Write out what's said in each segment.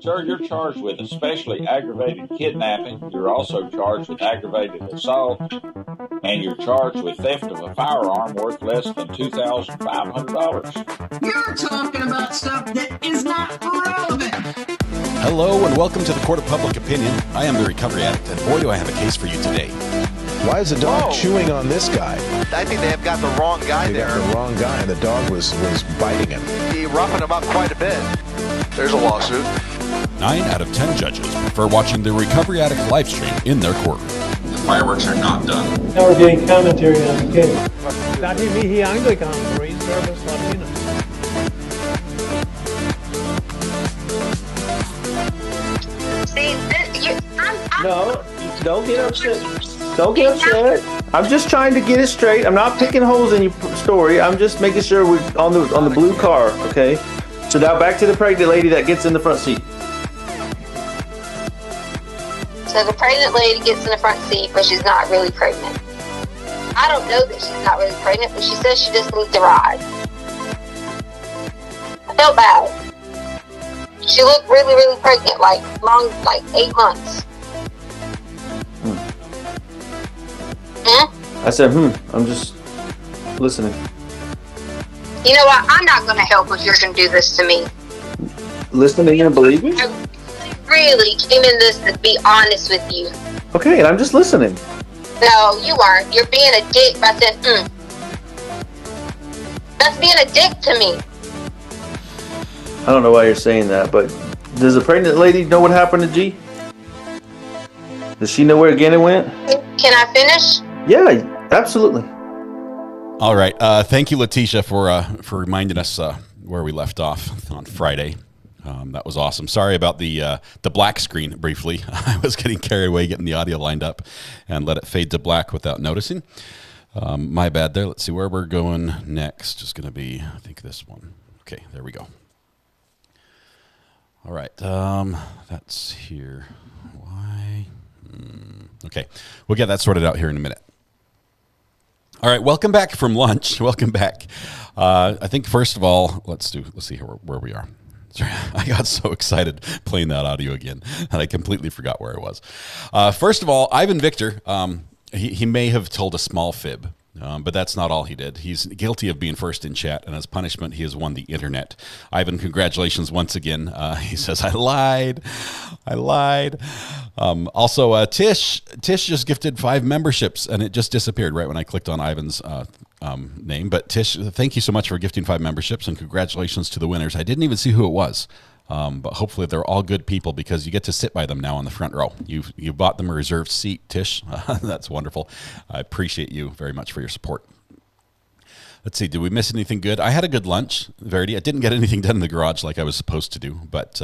Sir, you're charged with especially aggravated kidnapping. You're also charged with aggravated assault, and you're charged with theft of a firearm worth less than $2,500. You're talking about stuff that is not relevant. Hello and welcome to the Court of Public Opinion. I am the recovery addict, and boy do I have a case for you today. Why is the dog chewing on this guy? I think they have got the wrong guy there. Got the wrong guy, and the dog was biting him. He roughened him up quite a bit. There's a lawsuit. 9 out of 10 judges prefer watching the Recovery Addict live stream in their courtroom. The fireworks are not done. Now we're getting commentary on the case. Dati mihi Anglican Marine Service Latinos. See, No, don't get upset. Don't get upset. I'm just trying to get it straight. I'm not picking holes in your story. I'm just making sure we're on the blue car, okay? So now back to the pregnant lady that gets in the front seat. So the pregnant lady gets in the front seat, but she's not really pregnant. I don't know that she's not really pregnant, but she says she just needs to ride. I felt bad. She looked really, really pregnant, like 8 months. I said, I'm just listening. You know what? I'm not going to help if you're going to do this to me. Listening and believing? I really came in this to be honest with you. Okay, and I'm just listening. No, you aren't. You're being a dick by saying, That's being a dick to me. I don't know why you're saying that, but does the pregnant lady know what happened to G? Does she know where Gannon went? Can I finish? Yeah, absolutely. All right. Thank you, Letecia, for reminding us where we left off on Friday. That was awesome. Sorry about the black screen briefly. I was getting carried away getting the audio lined up and let it fade to black without noticing. My bad there. Let's see where we're going next. Just going to be, I think, this one. Okay, there we go. All right. That's here. Why? Okay. We'll get that sorted out here in a minute. All right, welcome back from lunch. Welcome back. I think first of all, let's see here where we are. I got so excited playing that audio again that I completely forgot where I was. First of all, Ivan Victor, he may have told a small fib, but that's not all he did. He's guilty of being first in chat, and as punishment, he has won the internet. Ivan, congratulations once again. He says, I lied. Also, Tish just gifted 5 memberships, and it just disappeared right when I clicked on Ivan's name. But Tish, thank you so much for gifting 5 memberships, and congratulations to the winners. I didn't even see who it was, but hopefully they're all good people because you get to sit by them now on the front row. You bought them a reserved seat, Tish. That's wonderful. I appreciate you very much for your support. Let's see, did we miss anything good? I had a good lunch, Verity. I didn't get anything done in the garage like I was supposed to do, but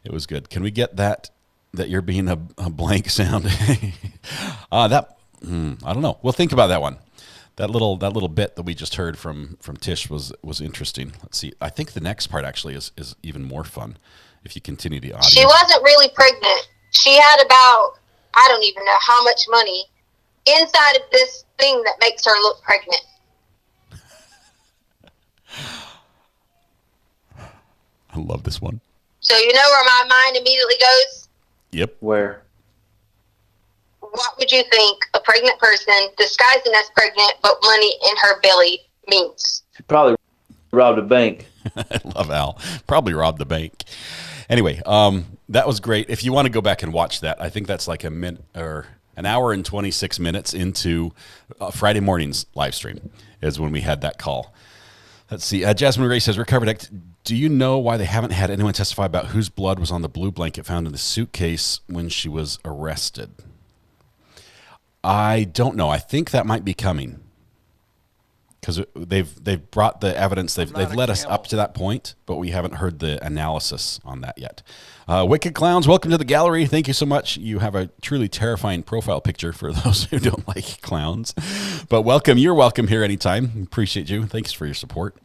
it was good. Can we get that you're being a blank sound? I don't know. We'll think about that one. That little bit that we just heard from Tish was interesting. Let's see. I think the next part actually is even more fun if you continue the audio. She wasn't really pregnant. She had about, I don't even know how much money inside of this thing that makes her look pregnant. I love this one. So you know where my mind immediately goes? Yep. Where? What would you think a pregnant person disguising as pregnant but money in her belly means? She probably robbed a bank. I love Al. Probably robbed the bank. Anyway, that was great. If you want to go back and watch that, I think that's like an hour and 26 minutes into Friday morning's live stream is when we had that call. Let's see. Jasmine Ray says, Recovered Act, do you know why they haven't had anyone testify about whose blood was on the blue blanket found in the suitcase when she was arrested? I don't know. I think that might be coming because they've brought the evidence. They've led us up to that point, but we haven't heard the analysis on that yet. Wicked Clowns, welcome to the gallery. Thank you so much. You have a truly terrifying profile picture for those who don't like clowns. But welcome. You're welcome here anytime. Appreciate you. Thanks for your support.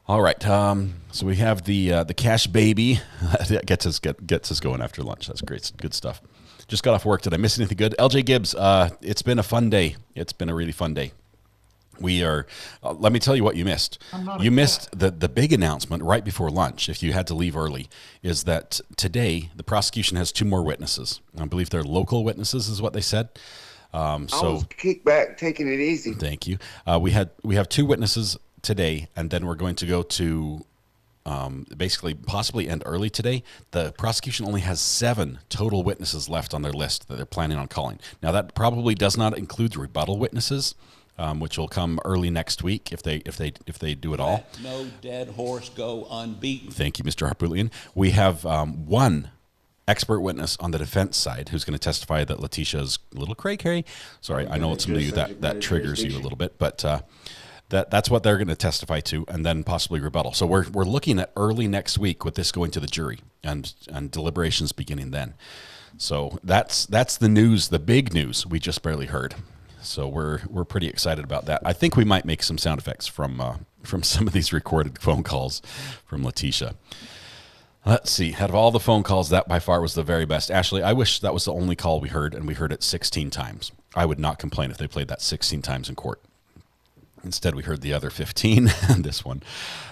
All right. So we have the Cash Baby. That gets us going after lunch. That's great. Good stuff. Just got off work. Did I miss anything good? LJ Gibbs, it's been a fun day. It's been a really fun day. We are. Let me tell you what you missed. You missed the big announcement right before lunch. If you had to leave early, is that today the prosecution has 2 more witnesses. I believe they're local witnesses, is what they said. So kick back, taking it easy. Thank you. We have 2 witnesses today, and then we're going to go to basically possibly end early today. The prosecution only has 7 total witnesses left on their list that they're planning on calling. Now that probably does not include the rebuttal witnesses. Which will come early next week if they do it all. Let no dead horse go unbeaten. Thank you, Mr. Harpootlian. We have 1 expert witness on the defense side who's going to testify that Letecia's a little cray-cray. Sorry, I know it's some of you that triggers you a little bit, but that's what they're going to testify to, and then possibly rebuttal. So we're looking at early next week with this going to the jury and deliberations beginning then. So that's the news, the big news we just barely heard. So we're pretty excited about that. I think we might make some sound effects from some of these recorded phone calls from Letecia. Let's see. Out of all the phone calls, that by far was the very best. Ashley, I wish that was the only call we heard, and we heard it 16 times. I would not complain if they played that 16 times in court. Instead, we heard the other 15 and this one.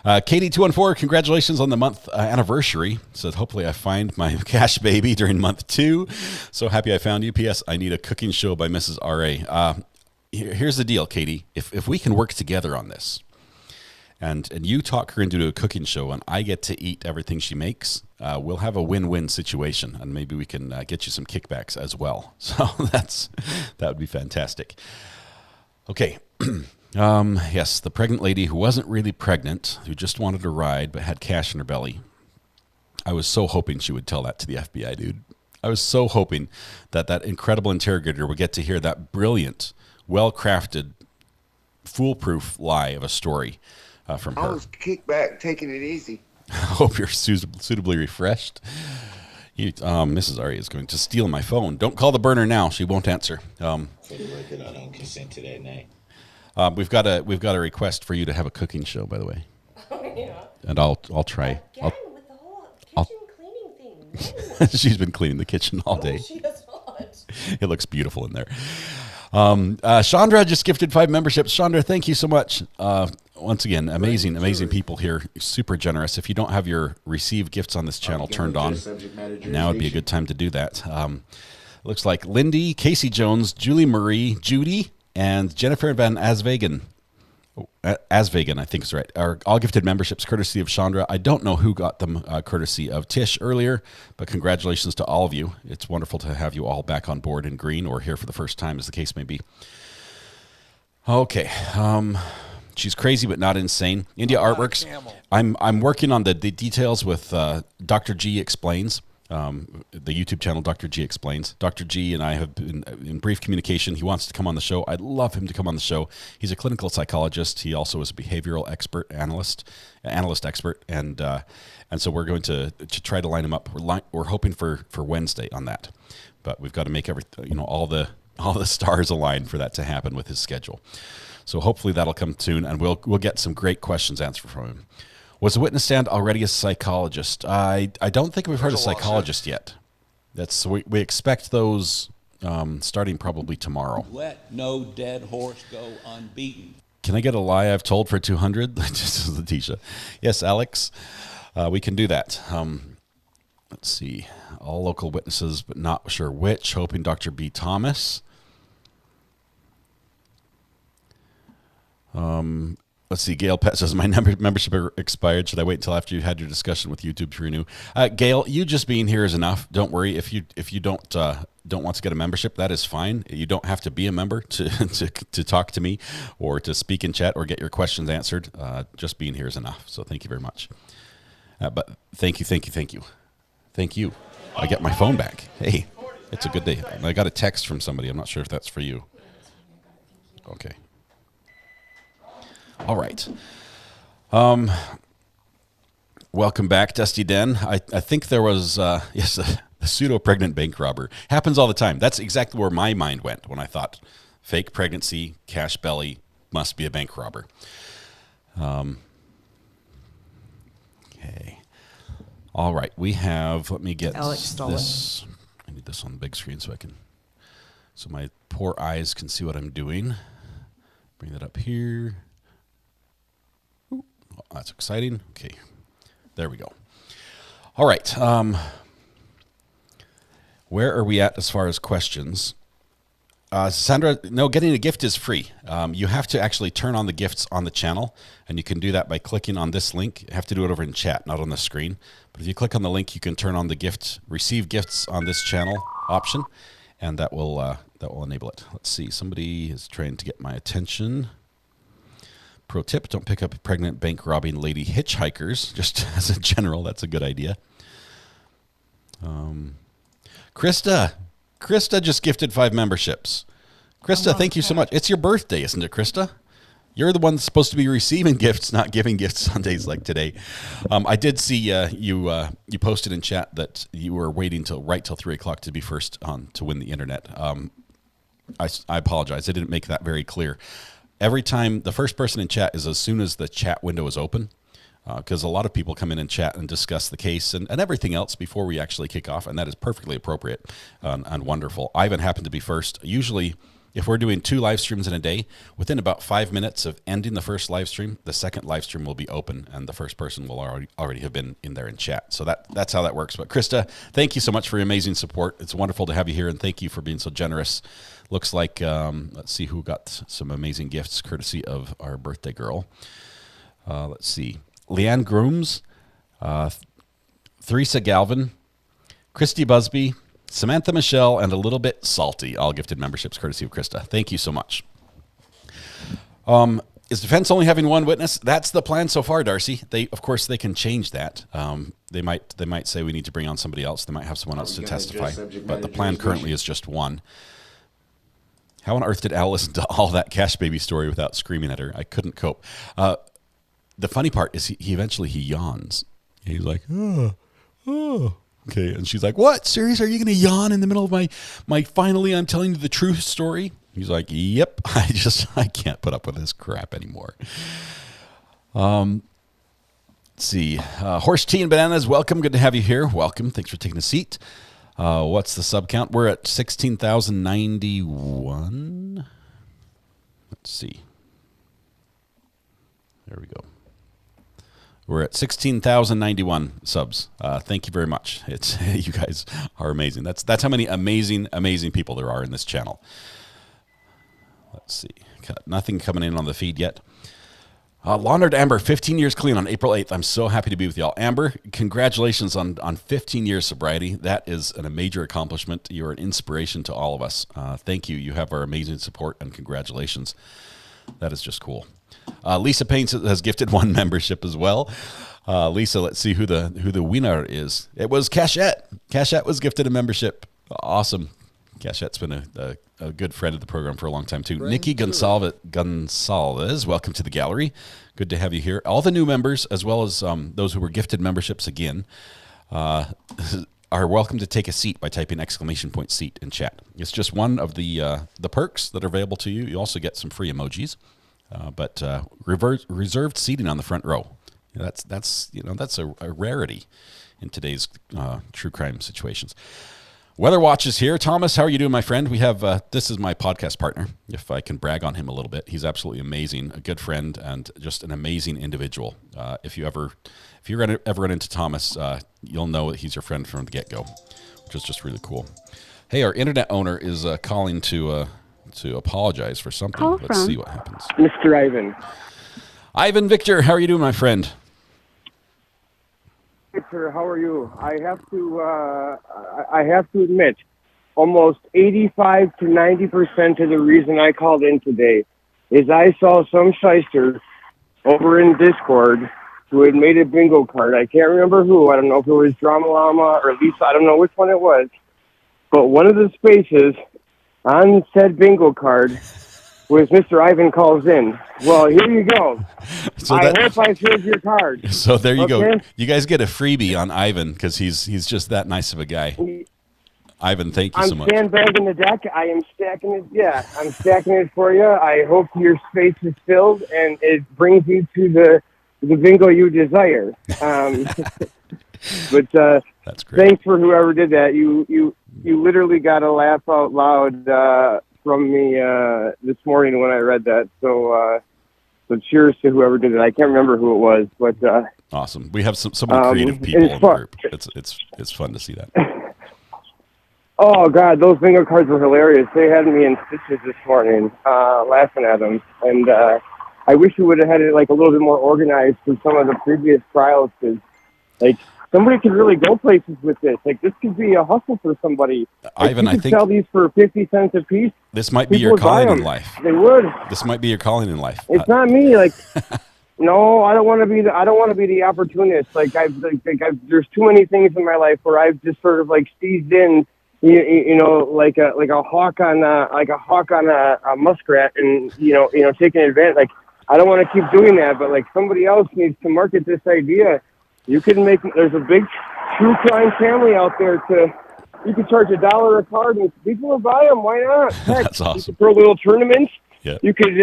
Katie214, congratulations on the month anniversary. Says, hopefully I find my cash baby during month 2. So happy I found you. P.S. I need a cooking show by Mrs. R.A. Here's the deal, Katie. If we can work together on this, and you talk her into a cooking show and I get to eat everything she makes, we'll have a win-win situation, and maybe we can get you some kickbacks as well. So that would be fantastic. Okay. Yes, the pregnant lady who wasn't really pregnant, who just wanted to ride but had cash in her belly. I was so hoping she would tell that to the FBI, dude. I was so hoping that incredible interrogator would get to hear that brilliant, well-crafted, foolproof lie of a story from her. I was kick back, taking it easy. I hope you're suitably refreshed. Mrs. Ari is going to steal my phone. Don't call the burner now. She won't answer. For the record, I don't consent to that name. We've got a request for you to have a cooking show, by the way. Oh, yeah. And I'll try. Again, with the whole kitchen cleaning thing. She's been cleaning the kitchen all day. No, she has not. It looks beautiful in there. Chandra just gifted 5 memberships. Chandra, thank you so much. Once again, amazing people here. Super generous. If you don't have your receive gifts on this channel turned on, now would be a good time to do that. Looks like Lindy, Casey Jones, Julie Marie, Judy, and Jennifer Van Asvegen. Asvegen, I think is right. Are all gifted memberships courtesy of Chandra. I don't know who got them courtesy of Tish earlier, but congratulations to all of you. It's wonderful to have you all back on board in green or here for the first time, as the case may be. Okay. She's crazy but not insane. India Artworks. I'm working on the details with Dr. G Explains. The YouTube channel Dr. G Explains. Dr. G and I have been in brief communication. He wants to come on the show. I'd love him to come on the show. He's a clinical psychologist. He also is a behavioral analyst expert, and so we're going to try to line him up. We're hoping for Wednesday on that, but we've got to make all the stars align for that to happen with his schedule. So hopefully that'll come soon, and we'll get some great questions answered from him. Was the witness stand already a psychologist? I don't think we've heard a psychologist yet. We expect those starting probably tomorrow. Let no dead horse go unbeaten. Can I get a lie I've told for 200? This is Letecia. Yes, Alex, we can do that. Let's see. All local witnesses, but not sure which. Hoping Dr. B. Thomas. Let's see. Gail Pett says, my membership expired. Should I wait until after you had your discussion with YouTube to renew? Gail, you just being here is enough. Don't worry. If you don't want to get a membership, that is fine. You don't have to be a member to talk to me or to speak in chat or get your questions answered. Just being here is enough. So thank you very much. But thank you. I get my phone back. Hey, it's a good day. I got a text from somebody. I'm not sure if that's for you. Okay. All right. Welcome back, Dusty Den. I think there was, yes, the pseudo-pregnant bank robber. Happens all the time. That's exactly where my mind went when I thought fake pregnancy, cash belly, must be a bank robber. Okay. All right. We have, let me get this. I need this on the big screen so my poor eyes can see what I'm doing. Bring that up here. Ooh, that's exciting. Okay, there we go. All right. Where are we at as far as questions? Sandra, no, getting a gift is free. You have to actually turn on the gifts on the channel, and you can do that by clicking on this link. You have to do it over in chat, not on the screen. But if you click on the link, you can turn on the receive gifts on this channel option, and that will enable it. Let's see. Somebody is trying to get my attention. Pro tip: don't pick up pregnant bank robbing lady hitchhikers. Just as a general, that's a good idea. Krista just gifted 5 memberships. Krista, thank you so much. It's your birthday, isn't it, Krista? You're the one that's supposed to be receiving gifts, not giving gifts on days like today. I did see you posted in chat that you were waiting till 3 o'clock to be first on to win the internet. I apologize. I didn't make that very clear. Every time, the first person in chat is as soon as the chat window is open, because a lot of people come in and chat and discuss the case and everything else before we actually kick off, and that is perfectly appropriate and wonderful. Ivan happened to be first. Usually, if we're doing 2 live streams in a day, within about 5 minutes of ending the first live stream, the second live stream will be open, and the first person will already have been in there in chat. So that's how that works. But Krista, thank you so much for your amazing support. It's wonderful to have you here, and thank you for being so generous. Looks like, let's see who got some amazing gifts courtesy of our birthday girl. Let's see. Leanne Grooms, Theresa Galvin, Christy Busby, Samantha Michelle, and a little bit salty, all gifted memberships courtesy of Krista. Thank you so much. Is defense only having 1 witness? That's the plan so far, Darcy. Of course, they can change that. They might say we need to bring on somebody else. They might have someone else to testify. But the plan currently is just 1. How on earth did Al listen to all that Cash Baby story without screaming at her? I couldn't cope. The funny part is he eventually yawns. He's like, oh. Okay, and she's like, what? Serious? Are you going to yawn in the middle of my finally I'm telling you the truth story? He's like, yep. I can't put up with this crap anymore. Let's see. Horse Tea and Bananas, welcome. Good to have you here. Welcome. Thanks for taking a seat. What's the sub count? We're at 16,091. Let's see. There we go. We're at 16,091 subs. Thank you very much. You guys are amazing. That's how many amazing people there are in this channel. Let's see. Got nothing coming in on the feed yet. Laundered Amber, 15 years clean on April 8th. I'm so happy to be with y'all. Amber, congratulations on 15 years sobriety. That is a major accomplishment. You're an inspiration to all of us. Thank you. You have our amazing support, and congratulations. That is just cool. Lisa Payne has gifted 1 membership as well. Lisa, let's see who the winner is. It was Cachette. Cachette was gifted a membership. Awesome. Cachette's been a good friend of the program for a long time too. Nikki Gonsalves, welcome to the gallery. Good to have you here. All the new members, as well as those who were gifted memberships again, are welcome to take a seat by typing !seat in chat. It's just one of the perks that are available to you. You also get some free emojis. But reserved seating on the front row. That's a rarity in today's true crime situations. Weather Watch is here. Thomas, how are you doing, my friend? We have this is my podcast partner. If I can brag on him a little bit, he's absolutely amazing, a good friend, and just an amazing individual. If you're ever run into Thomas, you'll know that he's your friend from the get-go, which is just really cool. Hey, our internet owner is calling to apologize for something. Let's see what happens. Mr. Ivan Victor, how are you doing, my friend? Hey, sir, how are you? I have to admit, almost 85 to 90% of the reason I called in today is I saw some shyster over in Discord who had made a bingo card. I can't remember who. I don't know if it was Drama Llama or Lisa. I don't know which one it was. But one of the spaces on said bingo card was Mr. Ivan calls in. Well, here you go. So I hope I filled your card. So there you go. You guys get a freebie on Ivan because he's just that nice of a guy. Ivan, thank you so much. I'm sandbagging the deck. I am stacking it. Yeah, I'm stacking it for you. I hope your space is filled and it brings you to the bingo you desire. But that's great. Thanks for whoever did that. You literally got a laugh out loud from me this morning when I read that. So cheers to whoever did it. I can't remember who it was, but awesome. We have some creative people in the group. It's fun to see that. Oh God, those bingo cards were hilarious. They had me in stitches this morning, laughing at them, and I wish we would have had it like a little bit more organized for some of the previous trials, because like somebody could really go places with this. Like this could be a hustle for somebody. Like, Ivan, I think sell these for 50 cents a piece. This might be your calling in life. They would. This might be your calling in life. It's not me. Like, no, I don't want to be the opportunist. Like there's too many things in my life where I've just sort of like seized in. You know, like a hawk on a muskrat, and you know, taking advantage. Like, I don't want to keep doing that, but like somebody else needs to market this idea. You can make. There's a big true crime family out there. You could charge $1 a card, and people will buy them. Why not? Heck, that's awesome. You could throw little tournaments. Yeah. You could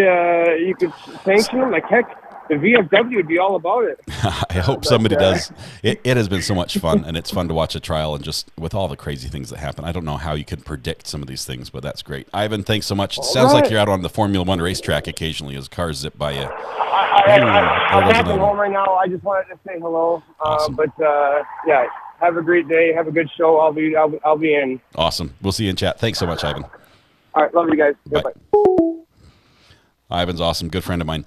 sanction them. Like heck, the VFW would be all about it. I hope somebody does. It has been so much fun, and it's fun to watch a trial, and just with all the crazy things that happen. I don't know how you could predict some of these things, but that's great. Ivan, thanks so much. It sounds like you're out on the Formula One racetrack occasionally as cars zip by you. I'm back at home right now. I just wanted to say hello. Awesome. But yeah, have a great day. Have a good show. I'll be in. Awesome. We'll see you in chat. Thanks so much, Ivan. All right. Love you guys. Bye. Ivan's awesome. Good friend of mine.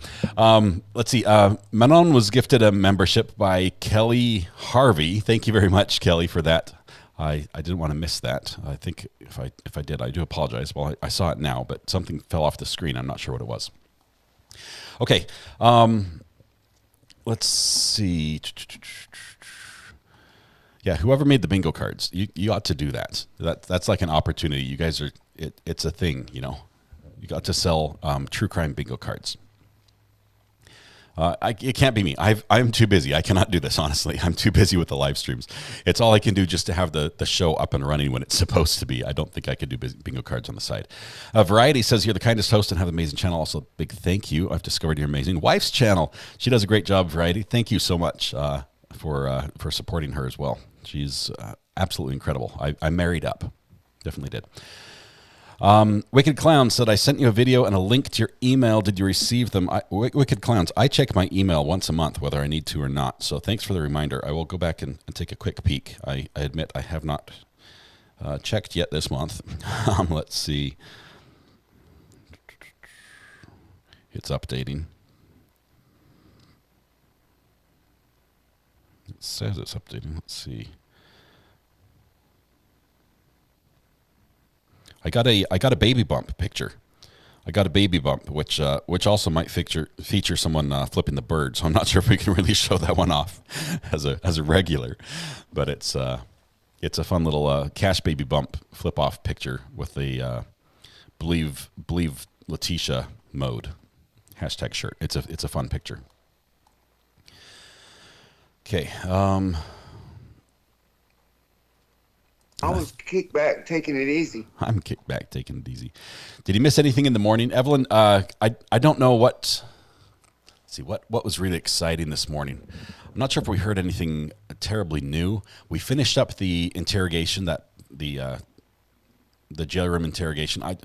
Let's see. Manon was gifted a membership by Kelly Harvey. Thank you very much, Kelly, for that. I didn't want to miss that. I think if I did, I do apologize. Well, I saw it now, but something fell off the screen. I'm not sure what it was. Okay. Let's see. Yeah, whoever made the bingo cards, you ought to do that. That's like an opportunity. You guys are. It's a thing, you know. You got to sell true crime bingo cards. It can't be me. I'm too busy. I cannot do this, honestly. I'm too busy with the live streams. It's all I can do just to have the show up and running when it's supposed to be. I don't think I could do bingo cards on the side. Variety says, you're the kindest host and have an amazing channel. Also, big thank you. I've discovered your amazing wife's channel. She does a great job, Variety. Thank you so much for supporting her as well. She's absolutely incredible. I married up. Definitely did. Wicked Clown said, I sent you a video and a link to your email. Did you receive them? Wicked Clowns, I check my email once a month, whether I need to or not. So thanks for the reminder. I will go back and take a quick peek. I admit I have not checked yet this month. Let's see. It's updating. It says it's updating. Let's see. I got a baby bump picture. I got a baby bump, which also might feature someone flipping the bird. So I'm not sure if we can really show that one off as a regular, but it's a fun little cash baby bump flip off picture with the believe Letecia mode hashtag shirt. It's a fun picture. Okay. I was kicked back, taking it easy. I'm kicked back, taking it easy. Did you miss anything in the morning, Evelyn? I don't know what. Let's see what was really exciting this morning. I'm not sure if we heard anything terribly new. We finished up the interrogation, the jail room interrogation. I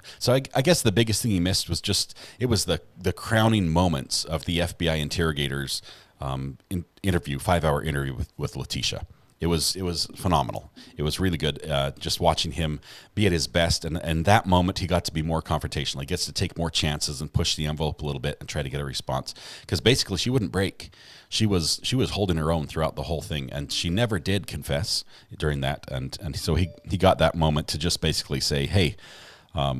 guess the biggest thing you missed was just it was the crowning moments of the FBI interrogators' 5-hour interview with Letecia. It was phenomenal. It was really good just watching him be at his best. And that moment, he got to be more confrontational. He gets to take more chances and push the envelope a little bit and try to get a response. Because basically, she wouldn't break. She was holding her own throughout the whole thing. And she never did confess during that. And so he got that moment to just basically say, hey, I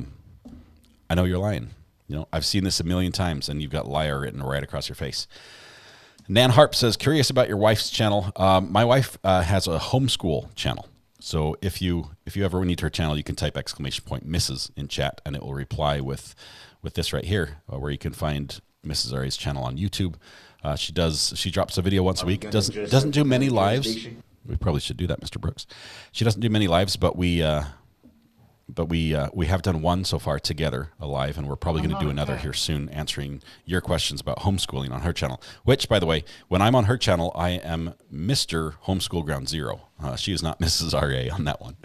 know you're lying. You know, I've seen this a million times, and you've got liar written right across your face. Nan Harp says, curious about your wife's channel. My wife has a homeschool channel. So if you ever need her channel, you can type ! Mrs. in chat, and it will reply with this right here, where you can find Mrs. Ari's channel on YouTube. She drops a video once a week. Doesn't do many lives. We probably should do that, Mr. Brooks. She doesn't do many lives, but we have done one so far together, a live, and we're probably going to do another here soon, answering your questions about homeschooling on her channel. Which, by the way, when I'm on her channel, I am Mr. Homeschool Ground Zero. She is not Mrs. RA on that one.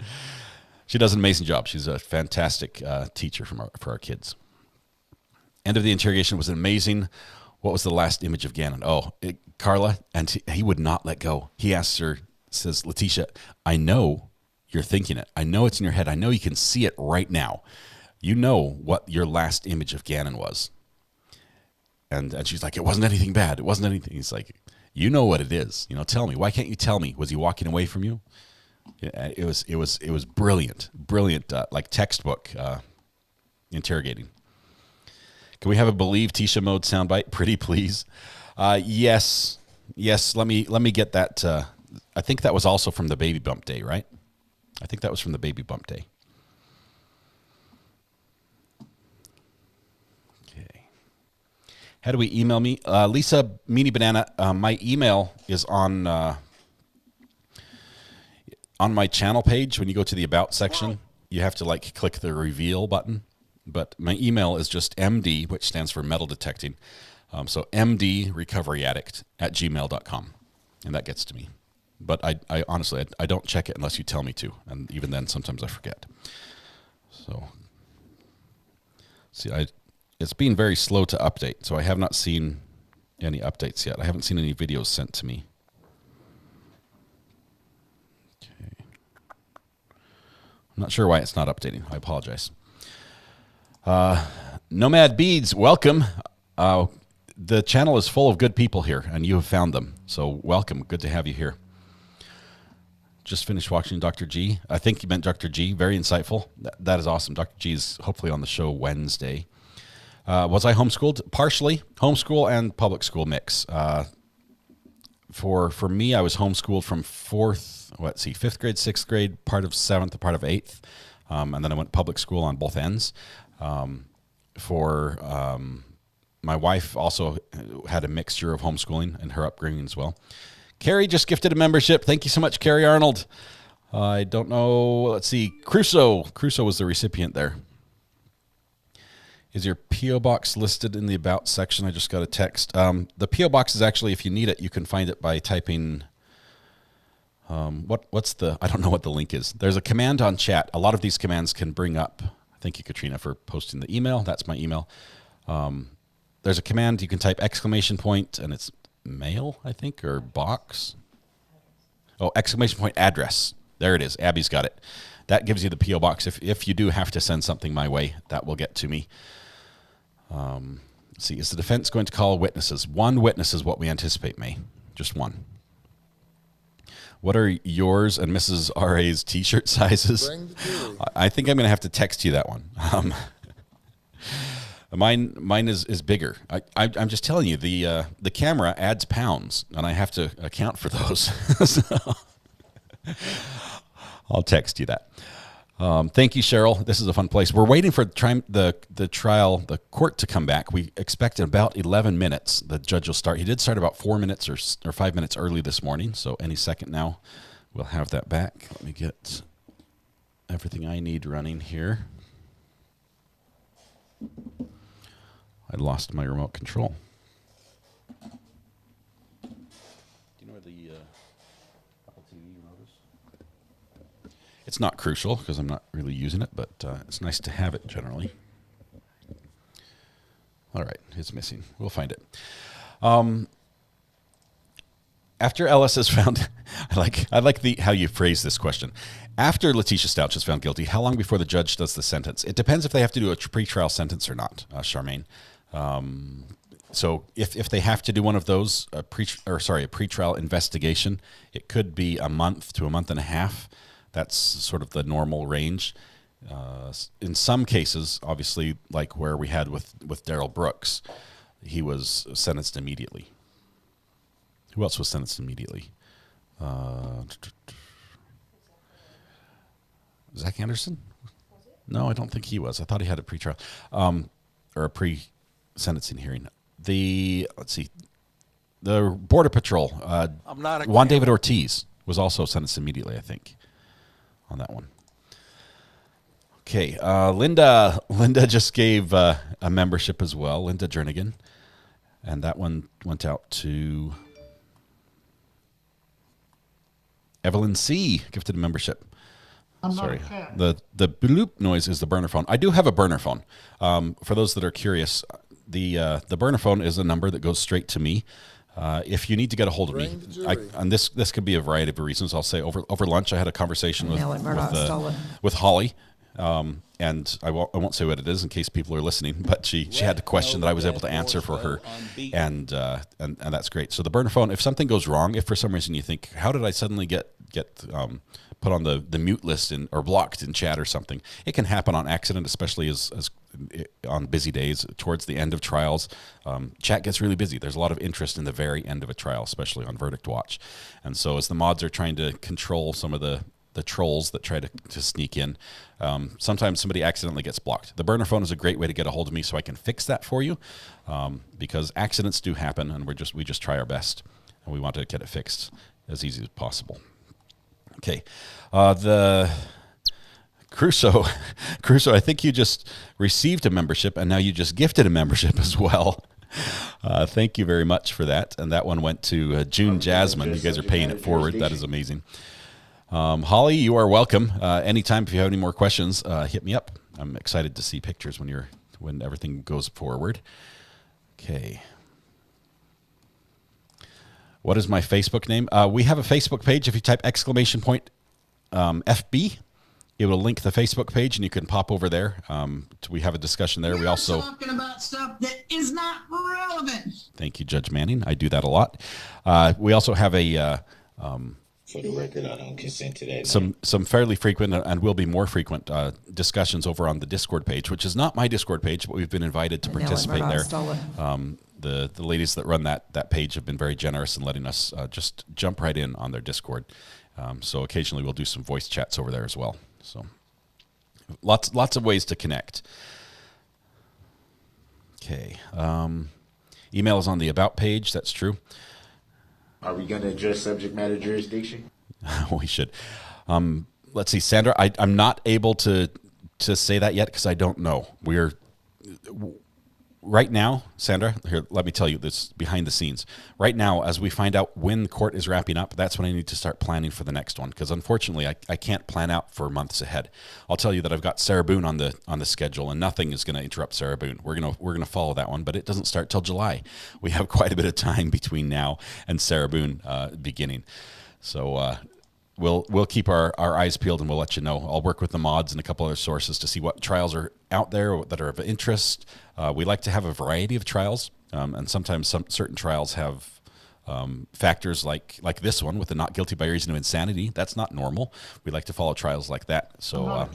She does an amazing job. She's a fantastic teacher for our kids. End of the interrogation was amazing. What was the last image of Gannon? Carla, and he would not let go. He asks her, says, Letecia, I know you're thinking it. I know it's in your head. I know you can see it right now. You know what your last image of Gannon was. And she's like, it wasn't anything bad. It wasn't anything. He's like, you know what it is. Tell me. Why can't you tell me? Was he walking away from you? It was brilliant, like textbook interrogating. Can we have a Believe Tisha mode soundbite? Pretty please. Yes. Let me get that. I think that was also from the baby bump day, right? I think that was from the baby bump day. Okay. How do we email me? Lisa Meanie Banana. My email is on my channel page. When you go to the About section, you have to click the reveal button. But my email is just MD, which stands for metal detecting. So mdrecoveryaddict@gmail.com. And that gets to me. But I honestly, I don't check it unless you tell me to. And even then, sometimes I forget. So, see, it's been very slow to update. So I have not seen any updates yet. I haven't seen any videos sent to me. Okay. I'm not sure why it's not updating. I apologize. Nomad Beads, welcome. The channel is full of good people here, and you have found them. So welcome. Good to have you here. Just finished watching Dr. G. I think you meant Dr. G. Very insightful. That is awesome. Dr. G is hopefully on the show Wednesday. Was I homeschooled? Partially. Homeschool and public school mix. For me, I was homeschooled from fifth grade, sixth grade, part of seventh, part of 8th. And then I went public school on both ends. My wife also had a mixture of homeschooling and her upbringing as well. Carrie just gifted a membership. Thank you so much, Carrie Arnold. I don't know. Let's see. Crusoe was the recipient there. Is your P.O. box listed in the About section? I just got a text. The P.O. box is actually, if you need it, you can find it by typing... I don't know what the link is. There's a command on chat. A lot of these commands can bring up... Thank you, Katrina, for posting the email. That's my email. There's a command. You can type ! and it's mail, I think, or box. Oh, ! address. There it is. Abby's got it. That gives you the P.O. box. If you do have to send something my way, that will get to me. Let's see, is the defense going to call witnesses? One witness is what we anticipate, May. Just one. What are yours and Mrs. R.A.'s T-shirt sizes? I think I'm going to have to text you that one. Mine is bigger. I'm just telling you, the camera adds pounds, and I have to account for those. So, I'll text you that. Thank you, Cheryl. This is a fun place. We're waiting for the court to come back. We expect in about 11 minutes the judge will start. He did start about 4 minutes or 5 minutes early this morning, so any second now we'll have that back. Let me get everything I need running here. I lost my remote control. Do you know where the Apple TV remote is? It's not crucial because I'm not really using it, but it's nice to have it generally. All right, it's missing. We'll find it. After Ellis is found, I like how you phrase this question. After Letecia Stauch is found guilty, how long before the judge does the sentence? It depends if they have to do a pretrial sentence or not, Charmaine. So if they have to do one of those, a pretrial investigation, it could be a month to a month and a half. That's sort of the normal range. In some cases, obviously, like where we had with Daryl Brooks, he was sentenced immediately. Who else was sentenced immediately? Zach Anderson? No, I don't think he was. I thought he had a pretrial or a pre-sentencing hearing. Let's see, the Border Patrol. Juan David Ortiz was also sentenced immediately, I think, on that one. Okay, Linda just gave a membership as well, Linda Jernigan, and that one went out to Evelyn C. Gifted a membership. Sorry. The bloop noise is the burner phone. I do have a burner phone. For those that are curious, the burner phone is a number that goes straight to me. If you need to get a hold of me, and this could be a variety of reasons. I'll say over lunch I had a conversation with Holly, and I won't say what it is in case people are listening. But she had a question that I was able to answer for her, and that's great. So the burner phone, if something goes wrong, if for some reason you think, how did I suddenly get put on the mute list or blocked in chat or something, it can happen on accident, especially as on busy days towards the end of trials. Chat gets really busy. There's a lot of interest in the very end of a trial, especially on Verdict Watch. And so as the mods are trying to control some of the trolls that try to sneak in, sometimes somebody accidentally gets blocked. The burner phone is a great way to get a hold of me so I can fix that for you, because accidents do happen, and we just try our best, and we want to get it fixed as easy as possible. Okay, the Crusoe, I think you just received a membership, and now you just gifted a membership as well. Thank you very much for that. And that one went to June Jasmine. You guys are paying it forward. That is amazing. Holly, you are welcome. Anytime if you have any more questions, hit me up. I'm excited to see pictures when everything goes forward. Okay. What is my Facebook name? We have a Facebook page. If you type ! FB, it will link the Facebook page, and you can pop over there. We have a discussion there. We also talking about stuff that is not relevant. Thank you, Judge Manning. I do that a lot. We also have a for the record, I don't consent to that. Some fairly frequent and will be more frequent discussions over on the Discord page, which is not my Discord page, but we've been invited to participate there. The ladies that run that page have been very generous in letting us just jump right in on their Discord. So occasionally we'll do some voice chats over there as well. So lots of ways to connect. Okay. Email is on the About page. That's true. Are we going to address subject matter jurisdiction? We should. Let's see, Sandra. I'm not able to say that yet because I don't know. We're right now, Sandra. Here, let me tell you this behind the scenes. Right now, as we find out when court is wrapping up, that's when I need to start planning for the next one. Because unfortunately, I can't plan out for months ahead. I'll tell you that I've got Sarah Boone on the schedule, and nothing is going to interrupt Sarah Boone. We're gonna follow that one, but it doesn't start till July. We have quite a bit of time between now and Sarah Boone beginning. So we'll keep our eyes peeled, and we'll let you know. I'll work with the mods and a couple other sources to see what trials are out there that are of interest. We like to have a variety of trials, and sometimes some certain trials have factors like this one with the not guilty by reason of insanity. That's not normal. We like to follow trials like that. So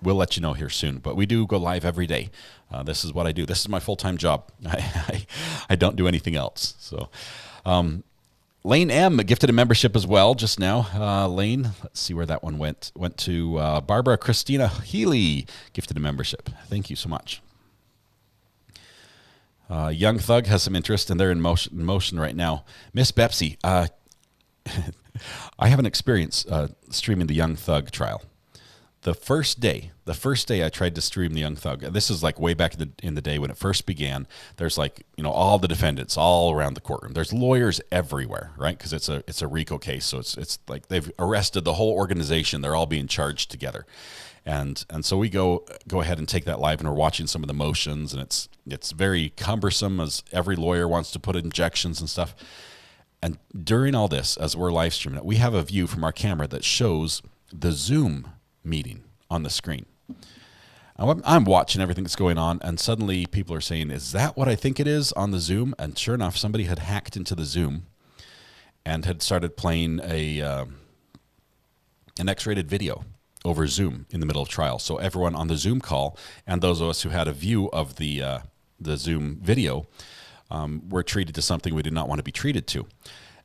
we'll let you know here soon. But we do go live every day. This is what I do. This is my full-time job. I don't do anything else. So Lane M gifted a membership as well just now. Lane, let's see where that one went. Went to Barbara Christina Healy, gifted a membership. Thank you so much. Young Thug has some interest, and they're in motion right now. Miss Bepsy, I have an experience streaming the Young Thug trial. The first day I tried to stream the Young Thug, and this is like way back in the day when it first began. There's all the defendants all around the courtroom. There's lawyers everywhere, right? Because it's a RICO case, so it's like they've arrested the whole organization. They're all being charged together, and so we go ahead and take that live, and we're watching some of the motions, and it's very cumbersome as every lawyer wants to put injections and stuff. And during all this, as we're live streaming it, we have a view from our camera that shows the Zoom meeting on the screen. I'm watching everything that's going on, and suddenly people are saying, is that what I think it is on the Zoom? And sure enough, somebody had hacked into the Zoom and had started playing an X-rated video over Zoom in the middle of trial. So everyone on the Zoom call and those of us who had a view of the Zoom video were treated to something we did not want to be treated to.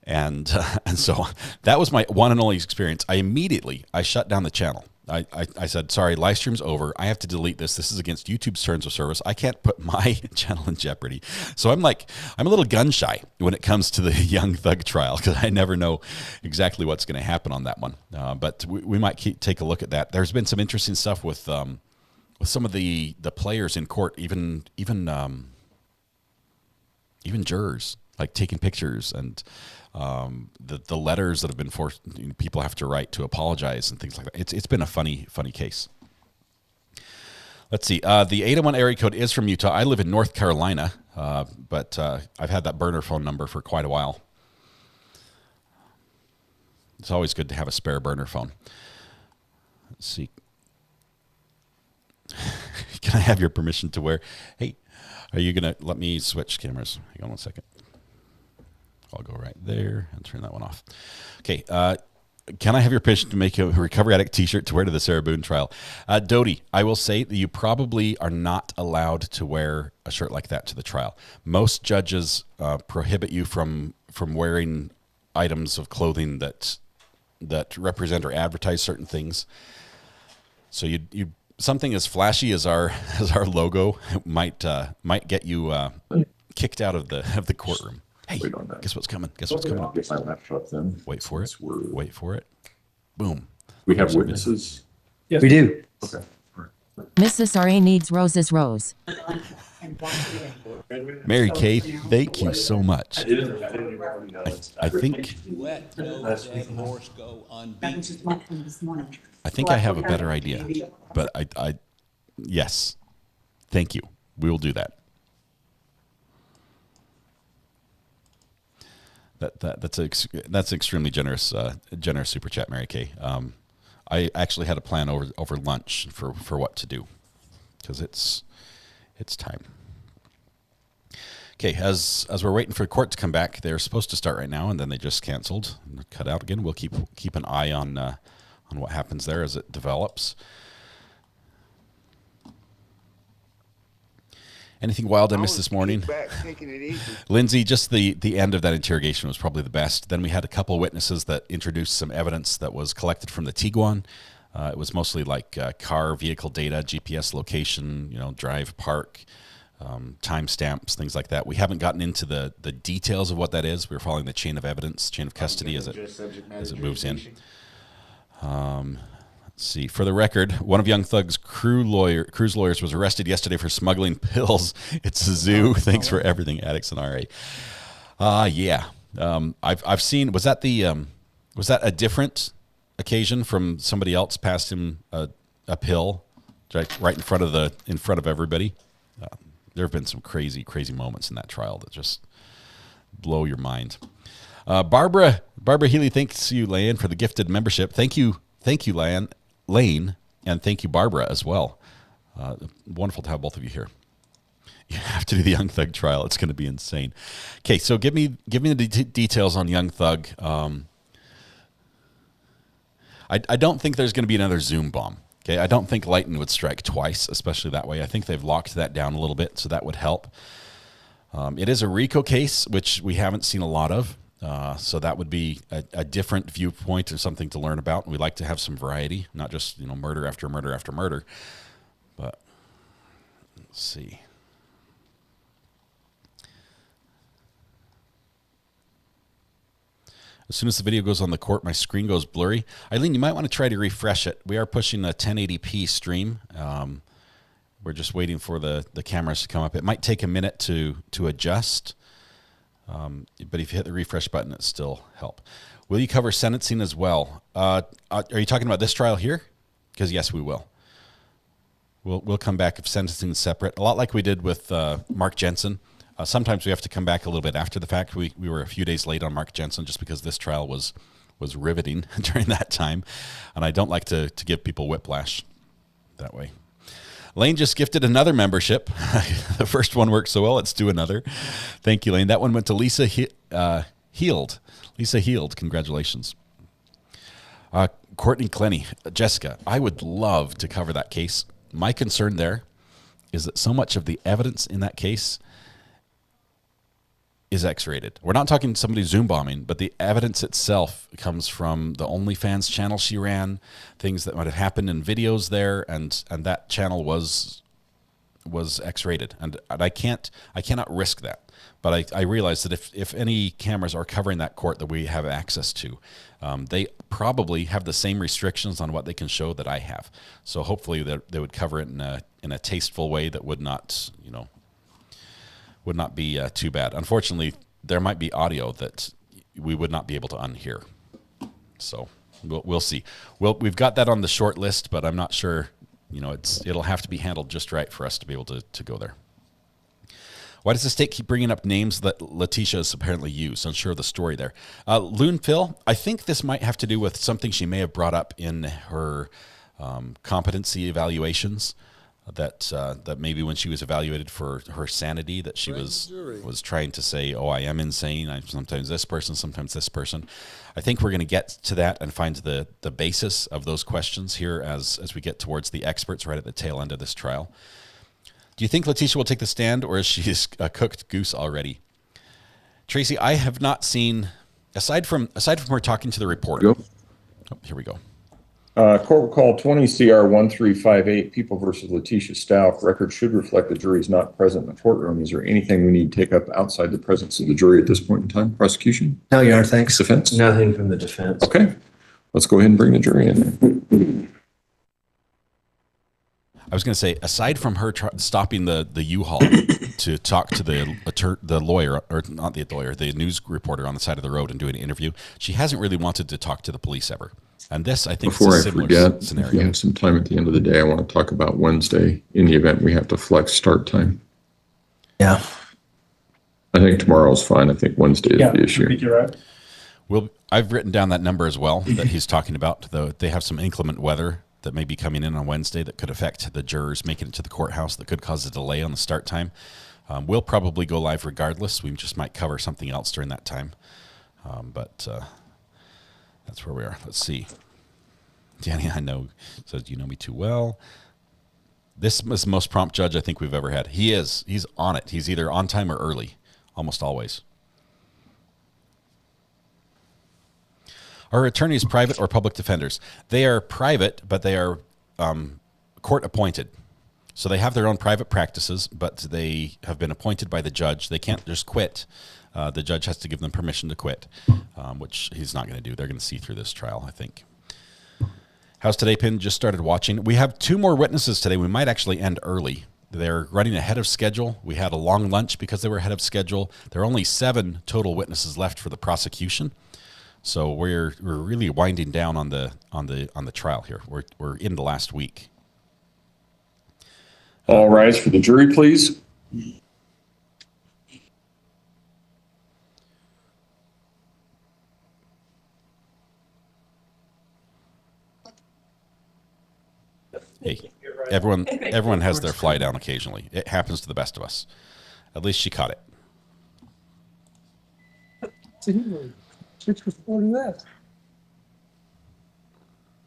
And so that was my one and only experience. I shut down the channel. I said, sorry, live stream's over. I have to delete this. This is against YouTube's terms of service. I can't put my channel in jeopardy. So I'm a little gun shy when it comes to the Young Thug trial because I never know exactly what's going to happen on that one. But we might take a look at that. There's been some interesting stuff with some of the players in court, even jurors. like taking pictures and the letters that have been forced, people have to write to apologize and things like that. It's been a funny case. Let's see. The 801 area code is from Utah. I live in North Carolina, but I've had that burner phone number for quite a while. It's always good to have a spare burner phone. Let's see. Can I have your permission to wear? Hey, are you going to let me switch cameras? Hang on one second. I'll go right there and turn that one off. Okay. Can I have your permission to make a Recovery Addict t-shirt to wear to the Sarah Boone trial? Dodie, I will say that you probably are not allowed to wear a shirt like that to the trial. Most judges prohibit you from wearing items of clothing that represent or advertise certain things. So you something as flashy as our logo might get you kicked out of the courtroom. Hey, guess what's coming? Guess what's coming? I'll get my laptop then. Wait for it. Wait for it. Boom. We have witnesses? Yes. We do. Okay. Mrs. R.A. needs Rose's Rose. Mary Kay, thank you so much. I think Let no dead horse go unbeaten. I think I have a better idea, but I yes, thank you. We will do that. That's extremely generous super chat, Mary Kay. I actually had a plan over lunch for what to do because it's time. Okay, as we're waiting for court to come back, they're supposed to start right now, and then they just canceled and cut out again. We'll keep an eye on what happens there as it develops. Anything wild I missed this morning? Lindsay, just the end of that interrogation was probably the best. Then we had a couple of witnesses that introduced some evidence that was collected from the Tiguan. It was mostly like car, vehicle data, GPS location, drive, park, timestamps, things like that. We haven't gotten into the details of what that is. We're following the chain of evidence, chain of custody as it moves in. Let's see. For the record, one of Young Thug's cruise lawyers was arrested yesterday for smuggling pills. It's a zoo. Thanks for everything, addicts and RA. Yeah. I've seen. Was that a different occasion from somebody else passed him a pill right in front of everybody? There have been some crazy moments in that trial that just blow your mind. Barbara Healy, thanks you, Lane, for the gifted membership. Thank you, Lane, and thank you, Barbara, as well. Wonderful to have both of you here. You have to do the Young Thug trial. It's going to be insane. Okay, so give me the details on Young Thug. I don't think there's going to be another Zoom bomb. Okay, I don't think lightning would strike twice, especially that way. I think they've locked that down a little bit, so that would help. It is a RICO case, which we haven't seen a lot of. So that would be a different viewpoint or something to learn about. We like to have some variety, not just murder after murder after murder. But let's see. As soon as the video goes on the court, my screen goes blurry. Eileen, you might want to try to refresh it. We are pushing a 1080p stream. We're just waiting for the cameras to come up. It might take a minute to adjust. But if you hit the refresh button, it still help. Will you cover sentencing as well? Are you talking about this trial here? Because yes, we will. We'll come back if sentencing is separate. A lot like we did with Mark Jensen. Sometimes we have to come back a little bit after the fact. We were a few days late on Mark Jensen just because this trial was riveting during that time. And I don't like to give people whiplash that way. Lane just gifted another membership. The first one worked so well, let's do another. Thank you, Lane. That one went to Lisa Heald. Lisa Heald, congratulations. Courtney Clenny, Jessica, I would love to cover that case. My concern there is that so much of the evidence in that case is X-rated. We're not talking somebody Zoom bombing, but the evidence itself comes from the OnlyFans channel she ran, things that might have happened in videos there, and that channel was X-rated, and I cannot risk that. But I realize that if any cameras are covering that court that we have access to, they probably have the same restrictions on what they can show that I have. So hopefully they would cover it in a tasteful way that would not be too bad. Unfortunately, there might be audio that we would not be able to unhear. So we'll see. We've got that on the short list, but I'm not sure. It'll have to be handled just right for us to be able to go there. Why does the state keep bringing up names that Letecia has apparently used? Unsure of the story there. Loon Phil, I think this might have to do with something she may have brought up in her competency evaluations. That maybe when she was evaluated for her sanity, that she was trying to say, "Oh, I am insane. I'm sometimes this person, sometimes this person." I think we're going to get to that and find the basis of those questions here as we get towards the experts right at the tail end of this trial. Do you think Letecia will take the stand, or is she a cooked goose already? Tracy, I have not seen, aside from her talking to the reporter. Oh, here we go. Court will call 20 CR 1358, People versus Letecia Stauch. Record should reflect the jury is not present in the courtroom. Is there anything we need to take up outside the presence of the jury at this point in time? Prosecution? No, Your Honor, thanks. Defense? Nothing from the defense. Okay. Let's go ahead and bring the jury in. I was going to say, aside from her stopping the U-Haul to talk to the lawyer, or not the lawyer, the news reporter on the side of the road and do an interview, she hasn't really wanted to talk to the police ever. And this, I think, Before is a similar scenario. If you have some time at the end of the day, I want to talk about Wednesday in the event we have to flex start time. Yeah. I think tomorrow's fine. I think Wednesday is the issue. You're right. Well, I've written down that number as well that he's talking about. Though they have some inclement weather that may be coming in on Wednesday that could affect the jurors making it to the courthouse, that could cause a delay on the start time. We'll probably go live regardless. We just might cover something else during that time. But that's where we are. Let's see. Danny, I know, says, "You know me too well." This is the most prompt judge I think we've ever had. He is. He's on it. He's either on time or early, almost always. Are attorneys private or public defenders? They are private, but they are court appointed. So they have their own private practices, but they have been appointed by the judge. They can't just quit. The judge has to give them permission to quit, which he's not going to do. They're going to see through this trial, I think. How's today, Pin? Just started watching. We have 2 more witnesses today. We might actually end early. They're running ahead of schedule. We had a long lunch because they were ahead of schedule. There are only 7 total witnesses left for the prosecution. So we're really winding down on the trial here. We're in the last week. All rise for the jury, please. Hey, everyone has their fly down occasionally. It happens to the best of us. At least she caught it. 6 was 40 left.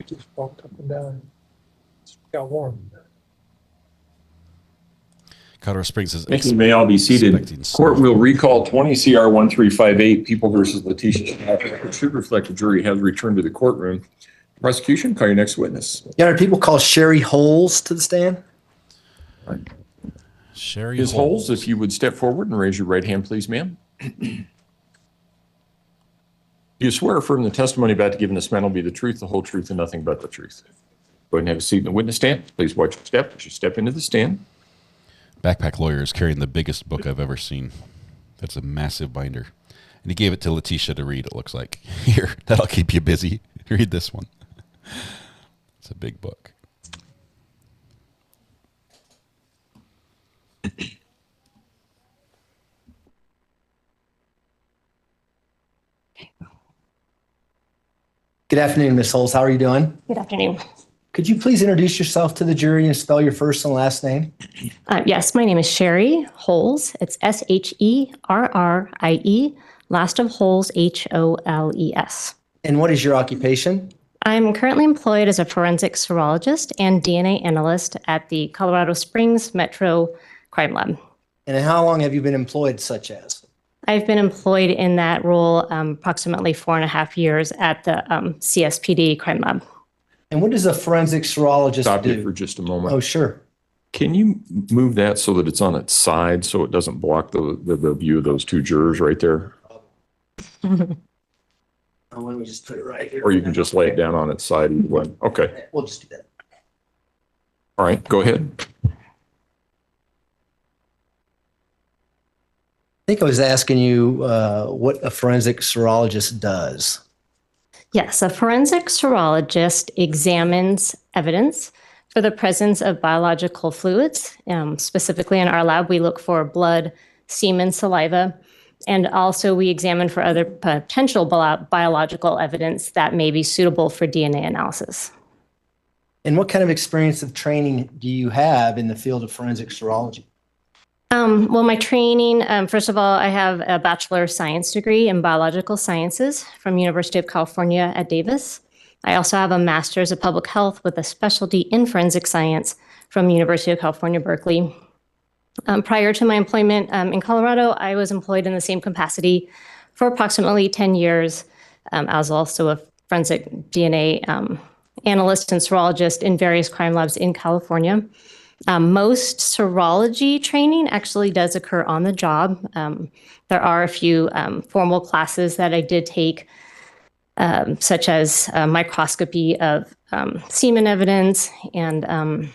It just walked up and down. It got warm. Colorado Springs is. Thank you. May all be seated. Court will recall 20 CR 1358, People versus Letecia Stauch. It should reflect the jury has returned to the courtroom. Prosecution, call your next witness. Your Honor, people call Sherry Holes to the stand. Sherry Ms. Holes, if you would step forward and raise your right hand, please, ma'am. You swear or affirm the testimony about to give in this man will be the truth, the whole truth, and nothing but the truth. Go ahead and have a seat in the witness stand. Please watch your step as you step into the stand. Backpack Lawyer is carrying the biggest book I've ever seen. That's a massive binder. And he gave it to Letecia to read, it looks like. Here, that'll keep you busy. Read this one. It's a big book. Good afternoon, Ms. Holes. How are you doing? Good afternoon. Could you please introduce yourself to the jury and spell your first and last name? Yes, my name is Sherry Holes. It's Sherrie, last of Holes, Holes. And what is your occupation? I'm currently employed as a forensic serologist and DNA analyst at the Colorado Springs Metro Crime Lab. And how long have you been employed such as? I've been employed in that role approximately 4.5 years at the CSPD Crime Lab. And what does a forensic serologist Stop do? you for just a moment. Oh, sure. Can you move that so that it's on its side so it doesn't block the view of those 2 jurors right there? Oh, let me just put it right here. Or you can just lay it down on its side either way. Okay. We'll just do that. All right, go ahead. think I was asking you what a forensic serologist does. Yes, a forensic serologist examines evidence for the presence of biological fluids. Specifically in our lab, we look for blood, semen, saliva, and also we examine for other potential biological evidence that may be suitable for DNA analysis. And what kind of experience of training do you have in the field of forensic serology? Well, my training, first of all, I have a Bachelor of Science degree in Biological Sciences from University of California at Davis. I also have a Master's of Public Health with a specialty in Forensic Science from University of California, Berkeley. Prior to my employment in Colorado, I was employed in the same capacity for approximately 10 years. I was also a forensic DNA analyst and serologist in various crime labs in California. Most serology training actually does occur on the job. There are a few formal classes that I did take, such as microscopy of semen evidence, and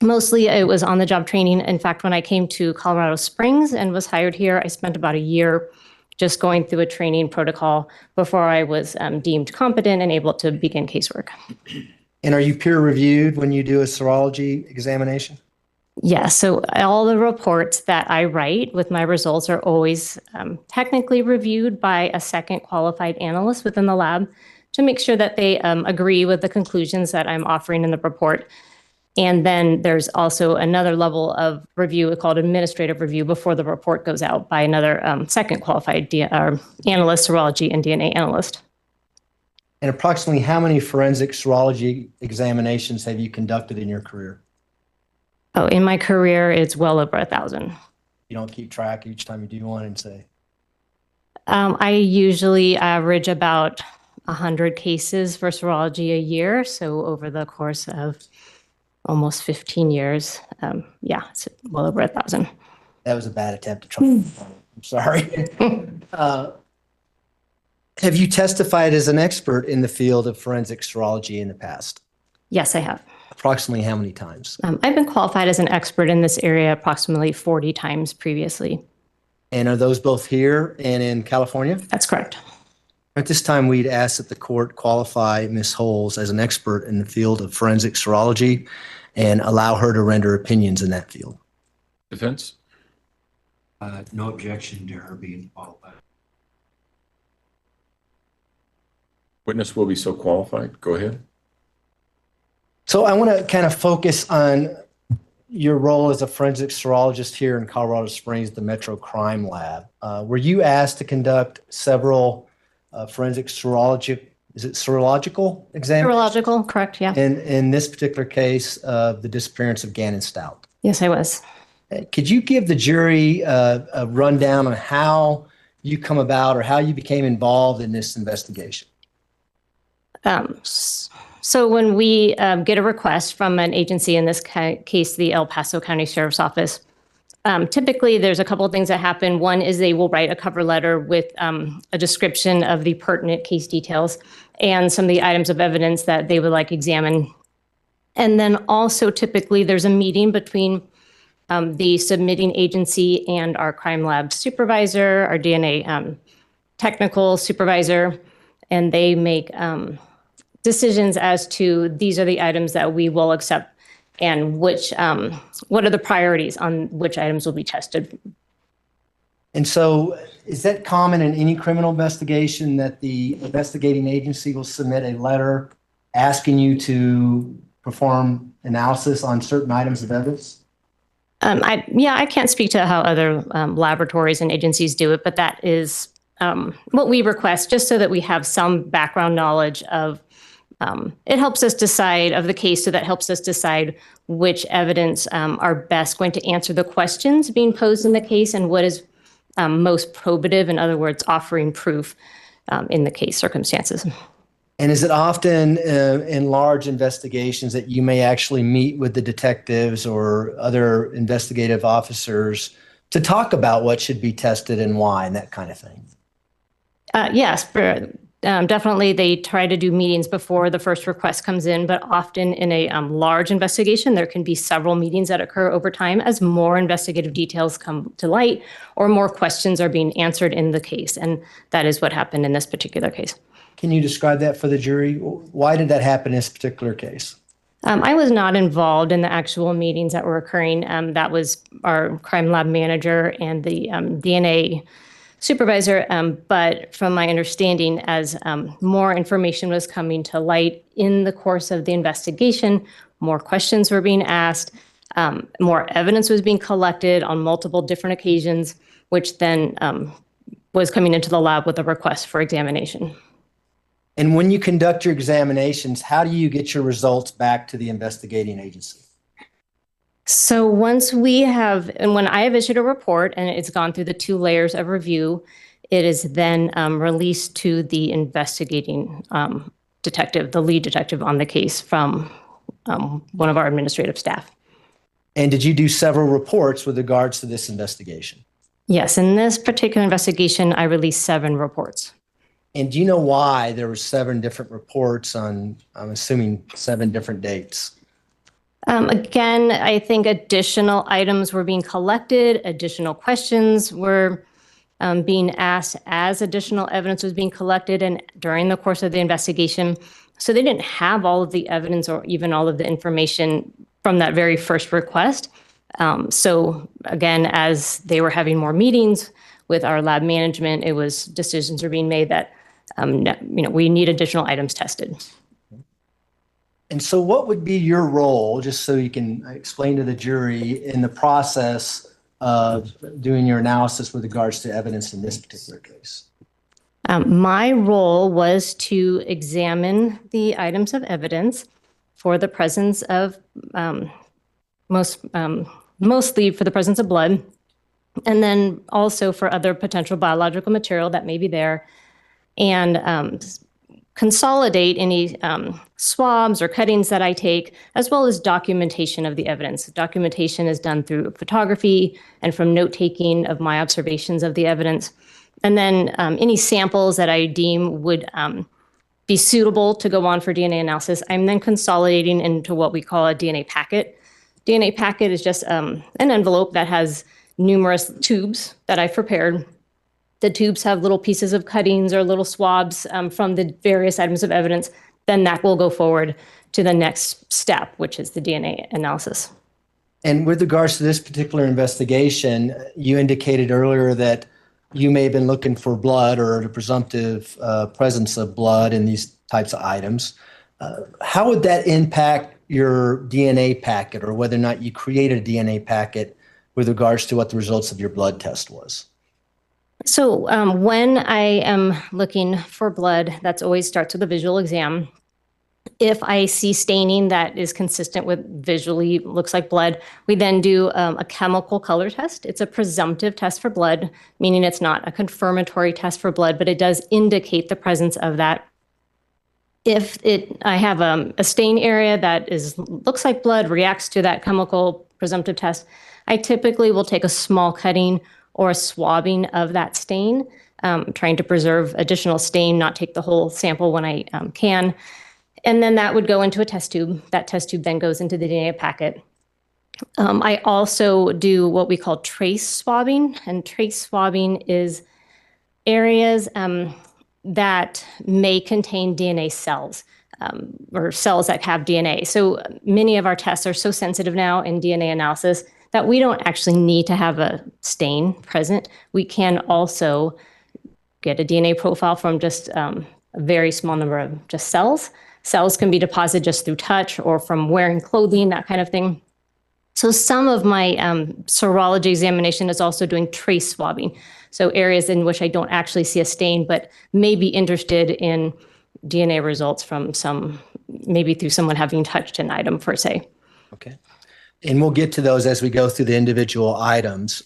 mostly it was on the job training. In fact, when I came to Colorado Springs and was hired here, I spent about a year just going through a training protocol before I was deemed competent and able to begin casework. And are you peer reviewed when you do a serology examination? Yeah, so all the reports that I write with my results are always technically reviewed by a second qualified analyst within the lab to make sure that they agree with the conclusions that I'm offering in the report. And then there's also another level of review called administrative review before the report goes out by another second qualified analyst, serology and DNA analyst. And approximately how many forensic serology examinations have you conducted in your career? Oh, in my career, it's well over 1,000. You don't keep track each time you do one and say? I usually average about 100 cases for serology a year. So over the course of almost 15 years, yeah, it's well over 1,000. That was a bad attempt to try. I'm sorry. Have you testified as an expert in the field of forensic serology in the past? Yes, I have. Approximately how many times? I've been qualified as an expert in this area approximately 40 times previously. And are those both here and in California? That's correct. At this time, we'd ask that the court qualify Ms. Holes as an expert in the field of forensic serology and allow her to render opinions in that field. Defense? No objection to her being qualified. Witness will be so qualified. Go ahead. So I want to kind of focus on your role as a forensic serologist here in Colorado Springs, the Metro Crime Lab. Were you asked to conduct several forensic serological examinations? Serological, correct, yeah. In this particular case of the disappearance of Gannon Stauch. Yes, I was. Could you give the jury a rundown on how you come about or how you became involved in this investigation? So when we get a request from an agency, in this case, the El Paso County Sheriff's Office, typically there's a couple of things that happen. One is they will write a cover letter with a description of the pertinent case details and some of the items of evidence that they would like examined. And then also typically there's a meeting between the submitting agency and our crime lab supervisor, our DNA technical supervisor, and they make decisions as to these are the items that we will accept and which what are the priorities on which items will be tested. And so is that common in any criminal investigation that the investigating agency will submit a letter asking you to perform analysis on certain items of evidence? I can't speak to how other laboratories and agencies do it, but that is what we request just so that we have some background knowledge of it helps us decide of the case, so that helps us decide which evidence are best going to answer the questions being posed in the case and what is most probative, in other words, offering proof in the case circumstances. And is it often in large investigations that you may actually meet with the detectives or other investigative officers to talk about what should be tested and why and that kind of thing? Yes, definitely they try to do meetings before the first request comes in, but often in a large investigation, there can be several meetings that occur over time as more investigative details come to light or more questions are being answered in the case. And that is what happened in this particular case. Can you describe that for the jury? Why did that happen in this particular case? I was not involved in the actual meetings that were occurring. That was our crime lab manager and the DNA supervisor. But from my understanding, as more information was coming to light in the course of the investigation, more questions were being asked, more evidence was being collected on multiple different occasions, which then was coming into the lab with a request for examination. And when you conduct your examinations, how do you get your results back to the investigating agency? So once we have, and when I have issued a report and it's gone through the 2 layers of review, it is then released to the investigating detective, the lead detective on the case from one of our administrative staff. And did you do several reports with regards to this investigation? Yes, in this particular investigation, I released 7 reports. And do you know why there were 7 different reports on, I'm assuming, 7 different dates? Again, I think additional items were being collected, additional questions were being asked as additional evidence was being collected and during the course of the investigation. So they didn't have all of the evidence or even all of the information from that very first request. So again, as they were having more meetings with our lab management, it was decisions were being made that we need additional items tested. And so what would be your role, just so you can explain to the jury, in the process of doing your analysis with regards to evidence in this particular case? My role was to examine the items of evidence for the presence of, mostly for the presence of blood, and then also for other potential biological material that may be there, and consolidate any swabs or cuttings that I take, as well as documentation of the evidence. Documentation is done through photography and from note-taking of my observations of the evidence. And then any samples that I deem would be suitable to go on for DNA analysis, I'm then consolidating into what we call a DNA packet. DNA packet is just an envelope that has numerous tubes that I've prepared. The tubes have little pieces of cuttings or little swabs from the various items of evidence. Then that will go forward to the next step, which is the DNA analysis. And with regards to this particular investigation, you indicated earlier that you may have been looking for blood or the presumptive presence of blood in these types of items. How would that impact your DNA packet, or whether or not you created a DNA packet with regards to what the results of your blood test was? So when I am looking for blood, that's always starts with a visual exam. If I see staining that is consistent with visually looks like blood, we then do a chemical color test. It's a presumptive test for blood, meaning it's not a confirmatory test for blood, but it does indicate the presence of that. If I have a stain area that looks like blood, reacts to that chemical presumptive test, I typically will take a small cutting or a swabbing of that stain, trying to preserve additional stain, not take the whole sample when I can. And then that would go into a test tube. That test tube then goes into the DNA packet. I also do what we call trace swabbing, and trace swabbing is areas that may contain DNA cells or cells that have DNA. So many of our tests are so sensitive now in DNA analysis that we don't actually need to have a stain present. We can also get a DNA profile from just a very small number of just cells. Cells can be deposited just through touch or from wearing clothing, that kind of thing. So some of my serology examination is also doing trace swabbing. So areas in which I don't actually see a stain, but may be interested in DNA results from maybe through someone having touched an item per se. Okay. And we'll get to those as we go through the individual items.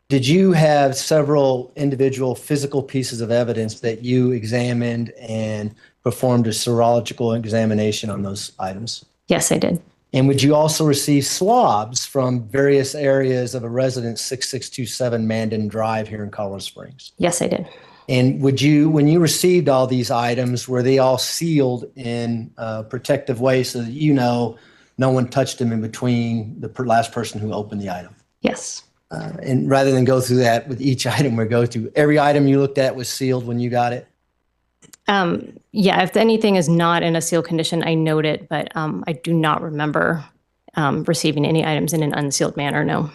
Did you have several individual physical pieces of evidence that you examined and performed a serological examination on those items? Yes, I did. And would you also receive swabs from various areas of a residence 6627 Mandan Drive here in Colorado Springs? Yes, I did. And when you received all these items, were they all sealed in a protective way so that no one touched them in between the last person who opened the item? Yes. And rather than go through that with each item we go through, every item you looked at was sealed when you got it? Yeah, if anything is not in a sealed condition, I note it, but I do not remember receiving any items in an unsealed manner, no.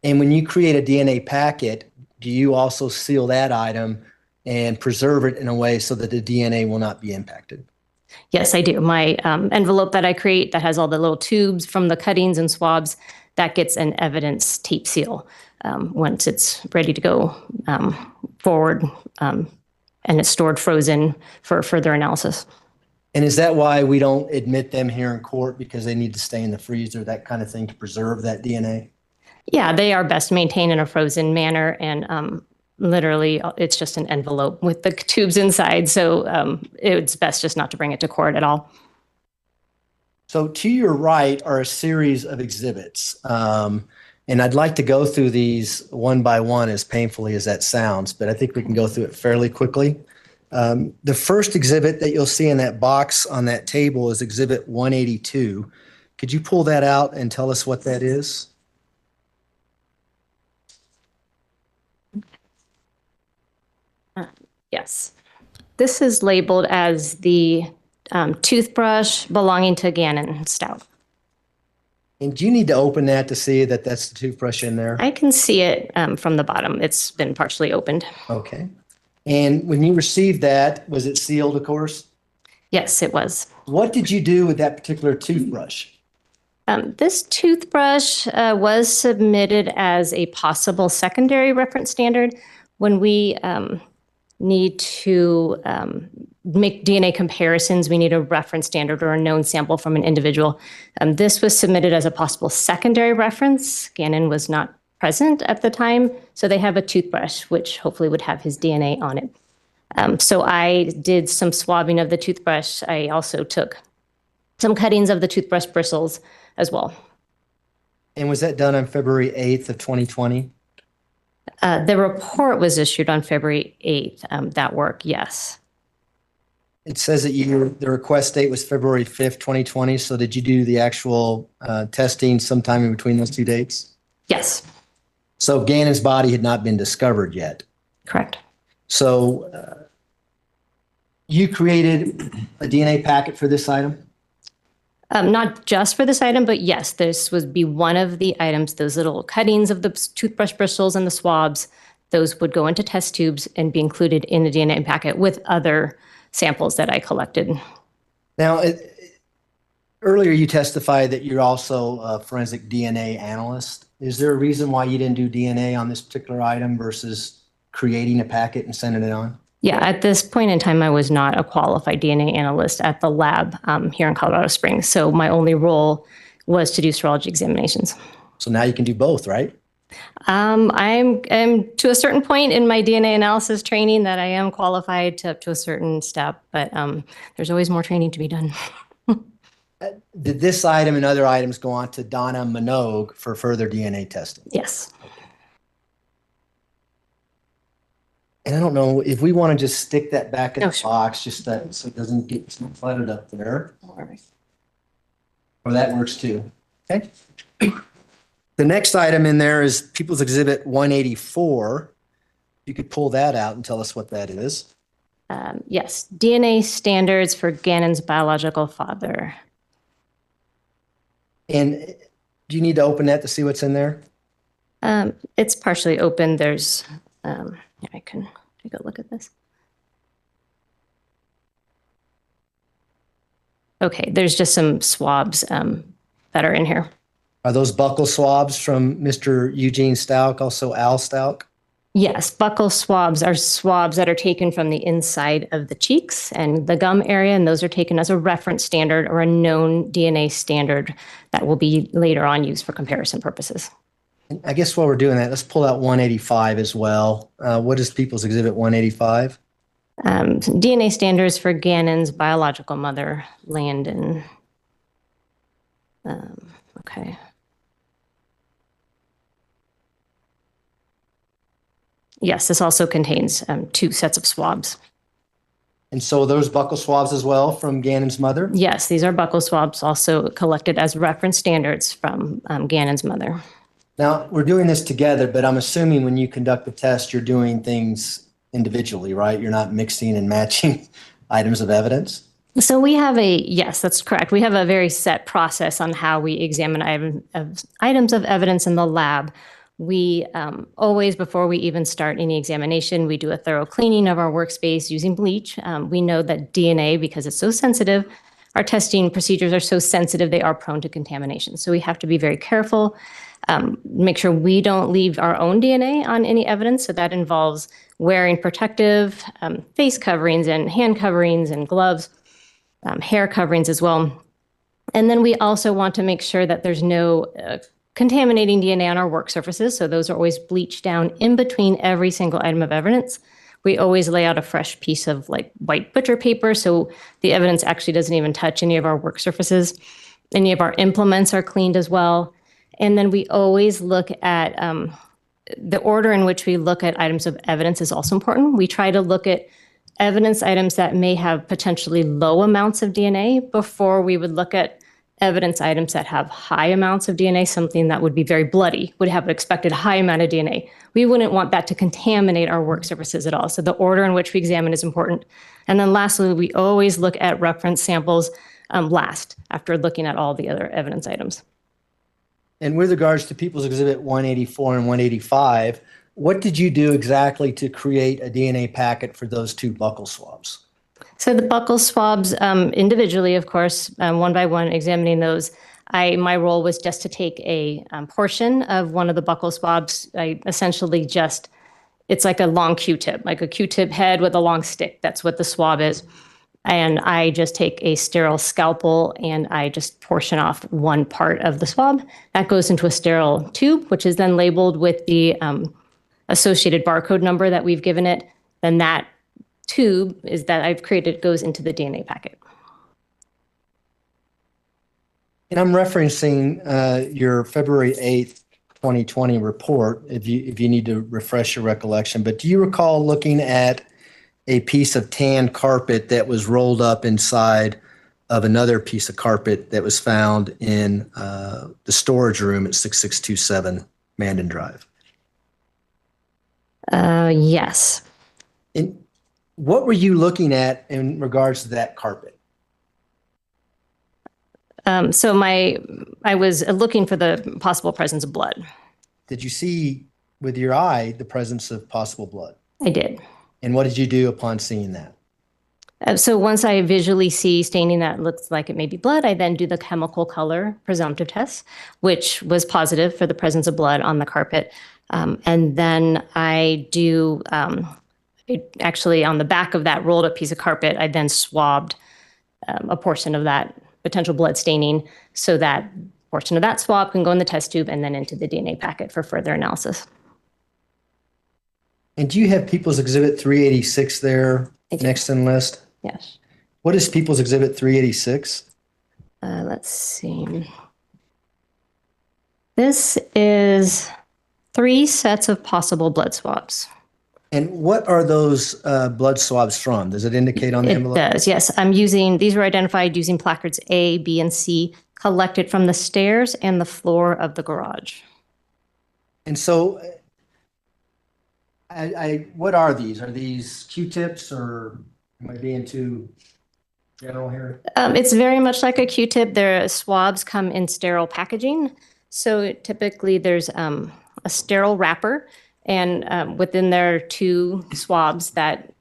And when you create a DNA packet, do you also seal that item and preserve it in a way so that the DNA will not be impacted? Yes, I do. My envelope that I create that has all the little tubes from the cuttings and swabs, that gets an evidence tape seal once it's ready to go forward, and it's stored frozen for further analysis. And is that why we don't admit them here in court, because they need to stay in the freezer, that kind of thing, to preserve that DNA? Yeah, they are best maintained in a frozen manner, and literally it's just an envelope with the tubes inside. So it's best just not to bring it to court at all. So to your right are a series of exhibits. And I'd like to go through these one by one, as painfully as that sounds, but I think we can go through it fairly quickly. The first exhibit that you'll see in that box on that table is Exhibit 182. Could you pull that out and tell us what that is? Yes. This is labeled as the toothbrush belonging to Gannon Stauch. And do you need to open that to see that that's the toothbrush in there? I can see it from the bottom. It's been partially opened. Okay. And when you received that, was it sealed, of course? Yes, it was. What did you do with that particular toothbrush? This toothbrush was submitted as a possible secondary reference standard. When we need to make DNA comparisons, we need a reference standard or a known sample from an individual. This was submitted as a possible secondary reference. Gannon was not present at the time, so they have a toothbrush, which hopefully would have his DNA on it. So I did some swabbing of the toothbrush. I also took some cuttings of the toothbrush bristles as well. And was that done on February 8th of 2020? The report was issued on February 8th, that work, yes. It says that the request date was February 5th, 2020. So did you do the actual testing sometime in between those two dates? Yes. So Gannon's body had not been discovered yet. Correct. So you created a DNA packet for this item? Not just for this item, but yes, this would be one of the items, those little cuttings of the toothbrush bristles and the swabs, those would go into test tubes and be included in the DNA packet with other samples that I collected. Now, earlier you testified that you're also a forensic DNA analyst. Is there a reason why you didn't do DNA on this particular item versus creating a packet and sending it on? Yeah, at this point in time, I was not a qualified DNA analyst at the lab here in Colorado Springs. So my only role was to do serology examinations. So now you can do both, right? I'm to a certain point in my DNA analysis training that I am qualified to up to a certain step, but there's always more training to be done. Did this item and other items go on to Donna Minogue for further DNA testing? Yes. And I don't know if we want to just stick that back in the box, just so it doesn't get cluttered up there. Or that works too. Okay. The next item in there is People's Exhibit 184. You could pull that out and tell us what that is. Yes, DNA standards for Gannon's biological father. And do you need to open that to see what's in there? It's partially open. There's, I can take a look at this. Okay, there's just some swabs that are in here. Are those buccal swabs from Mr. Eugene Stauch, also Al Stauch? Yes, buccal swabs are swabs that are taken from the inside of the cheeks and the gum area, and those are taken as a reference standard or a known DNA standard that will be later on used for comparison purposes. I guess while we're doing that, let's pull out 185 as well. What is People's Exhibit 185? DNA standards for Gannon's biological mother, Landon. Okay. Yes, this also contains 2 sets of swabs. And so those buccal swabs as well from Gannon's mother? Yes, these are buccal swabs also collected as reference standards from Gannon's mother. Now, we're doing this together, but I'm assuming when you conduct the test, you're doing things individually, right? You're not mixing and matching items of evidence? So yes, that's correct. We have a very set process on how we examine items of evidence in the lab. We always, before we even start any examination, we do a thorough cleaning of our workspace using bleach. We know that DNA, because it's so sensitive, our testing procedures are so sensitive, they are prone to contamination. So we have to be very careful, make sure we don't leave our own DNA on any evidence. So that involves wearing protective face coverings and hand coverings and gloves, hair coverings as well. And then we also want to make sure that there's no contaminating DNA on our work surfaces. So those are always bleached down in between every single item of evidence. We always lay out a fresh piece of like white butcher paper, so the evidence actually doesn't even touch any of our work surfaces. Any of our implements are cleaned as well. And then we always look at the order in which we look at items of evidence is also important. We try to look at evidence items that may have potentially low amounts of DNA before we would look at evidence items that have high amounts of DNA, something that would be very bloody, would have an expected high amount of DNA. We wouldn't want that to contaminate our work surfaces at all. So the order in which we examine is important. And then lastly, we always look at reference samples last, after looking at all the other evidence items. And with regards to People's Exhibit 184 and 185, what did you do exactly to create a DNA packet for those 2 buccal swabs? So the buccal swabs, individually, of course, one by one, examining those. My role was just to take a portion of one of the buccal swabs. I essentially it's like a long Q-tip, like a Q-tip head with a long stick. That's what the swab is. And I just take a sterile scalpel and I just portion off one part of the swab. That goes into a sterile tube, which is then labeled with the associated barcode number that we've given it. Then that tube that I've created goes into the DNA packet. And I'm referencing your February 8th, 2020 report, if you need to refresh your recollection. But do you recall looking at a piece of tan carpet that was rolled up inside of another piece of carpet that was found in the storage room at 6627 Mandan Drive? Yes. And what were you looking at in regards to that carpet? So I was looking for the possible presence of blood. Did you see with your eye the presence of possible blood? I did. And what did you do upon seeing that? So once I visually see staining that looks like it may be blood, I then do the chemical color presumptive test, which was positive for the presence of blood on the carpet. And then I do, actually on the back of that rolled up piece of carpet, I then swabbed a portion of that potential blood staining so that portion of that swab can go in the test tube and then into the DNA packet for further analysis. And do you have People's Exhibit 386 there next in the list? Yes. What is People's Exhibit 386? Let's see. This is 3 sets of possible blood swabs. And what are those blood swabs from? Does it indicate on the envelope? It does, yes. These were identified using placards A, B, and C, collected from the stairs and the floor of the garage. And so, what are these? Are these Q-tips, or am I being too general here? It's very much like a Q-tip. Their swabs come in sterile packaging. So typically there's a sterile wrapper, and within there are 2 swabs that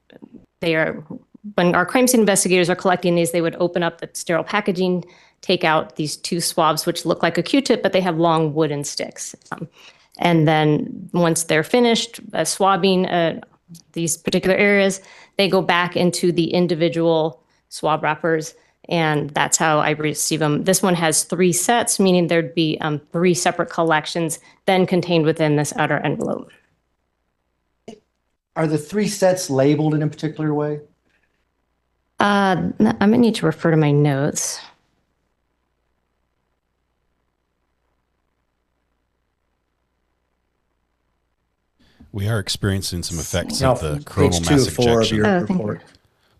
when our crime scene investigators are collecting these, they would open up the sterile packaging, take out these 2 swabs, which look like a Q-tip, but they have long wooden sticks. And then once they're finished swabbing these particular areas, they go back into the individual swab wrappers, and that's how I receive them. This one has 3 sets, meaning there'd be 3 separate collections then contained within this outer envelope. Are the 3 sets labeled in a particular way? I'm gonna need to refer to my notes. We are experiencing some effects Now, of the page coronal 2 mass of 4 of ejection. your Oh, thank you. report.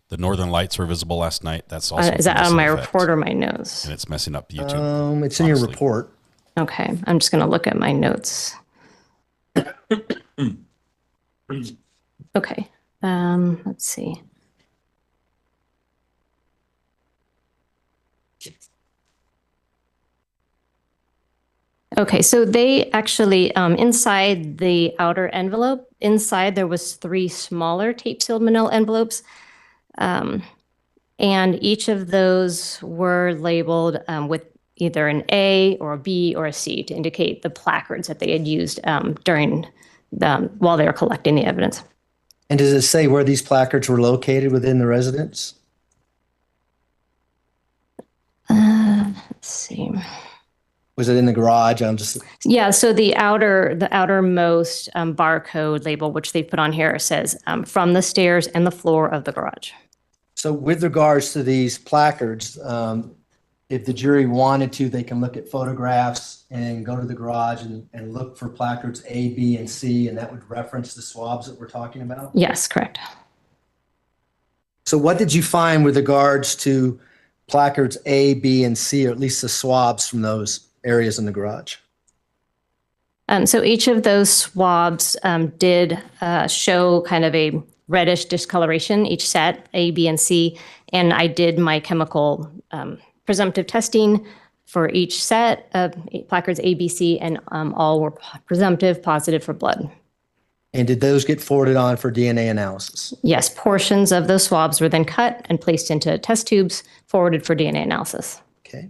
The northern lights were visible last night. That's also Is that on fungus my effect. report or my notes? And it's messing up YouTube. It's in your honestly. report. Okay, I'm just going to look at my notes. Okay, let's see. Okay, so they actually, inside the outer envelope, inside there was 3 smaller tape-sealed manila envelopes. And each of those were labeled with either an A or a B or a C to indicate the placards that they had used while they were collecting the evidence. And does it say where these placards were located within the residence? Let's see. Was it in the garage? Yeah, so the outermost barcode label, which they put on here, says from the stairs and the floor of the garage. So with regards to these placards, if the jury wanted to, they can look at photographs and go to the garage and look for placards A, B, and C, and that would reference the swabs that we're talking about? Yes, correct. So what did you find with regards to placards A, B, and C, or at least the swabs from those areas in the garage? So each of those swabs did show kind of a reddish discoloration, each set, A, B, and C. And I did my chemical presumptive testing for each set of placards A, B, C, and all were presumptive positive for blood. And did those get forwarded on for DNA analysis? Yes, portions of those swabs were then cut and placed into test tubes, forwarded for DNA analysis. Okay.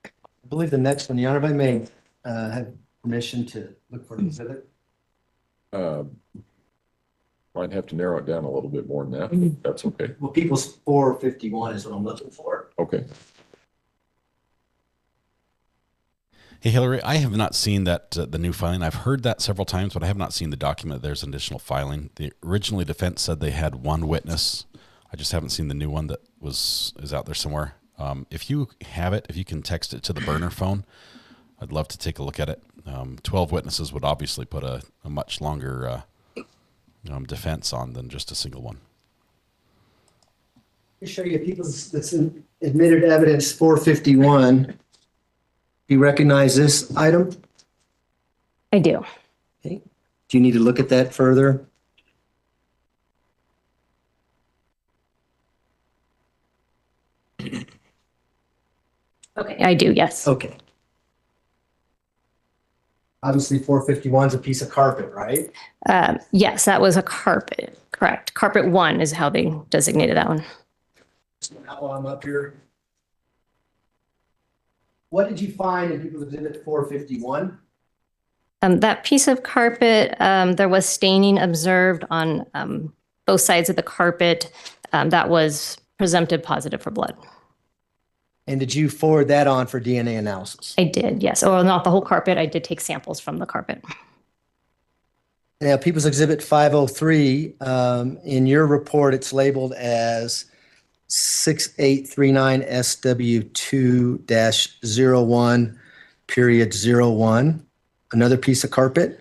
I believe the next one, the Honor, if I may have permission to look for an exhibit. Might have to narrow it down a little bit more than that. That's okay. Well, People's 451 is what I'm looking for. Okay. Hey, Hillary, I have not seen that the new filing. I've heard that several times, but I have not seen the document. There's additional filing. The originally defense said they had 1 witness. I just haven't seen the new one that is out there somewhere. If you have it, if you can text it to the burner phone, I'd love to take a look at it. 12 witnesses would obviously put a much longer defense on than just a single one. Let me show you people's that's in admitted evidence 451. You recognize this item? I do. Okay. Do you need to look at that further? Okay, I do, yes. Okay. Obviously 451 is a piece of carpet, right? Yes, that was a carpet, correct. Carpet 1 is how they designated that one. So now while I'm up here, what did you find in People's Exhibit 451? That piece of carpet, there was staining observed on both sides of the carpet that was presumptive positive for blood. And did you forward that on for DNA analysis? I did, yes. Or not the whole carpet. I did take samples from the carpet. Now, People's Exhibit 503, in your report, it's labeled as 6839 SW2-01, period 01. Another piece of carpet.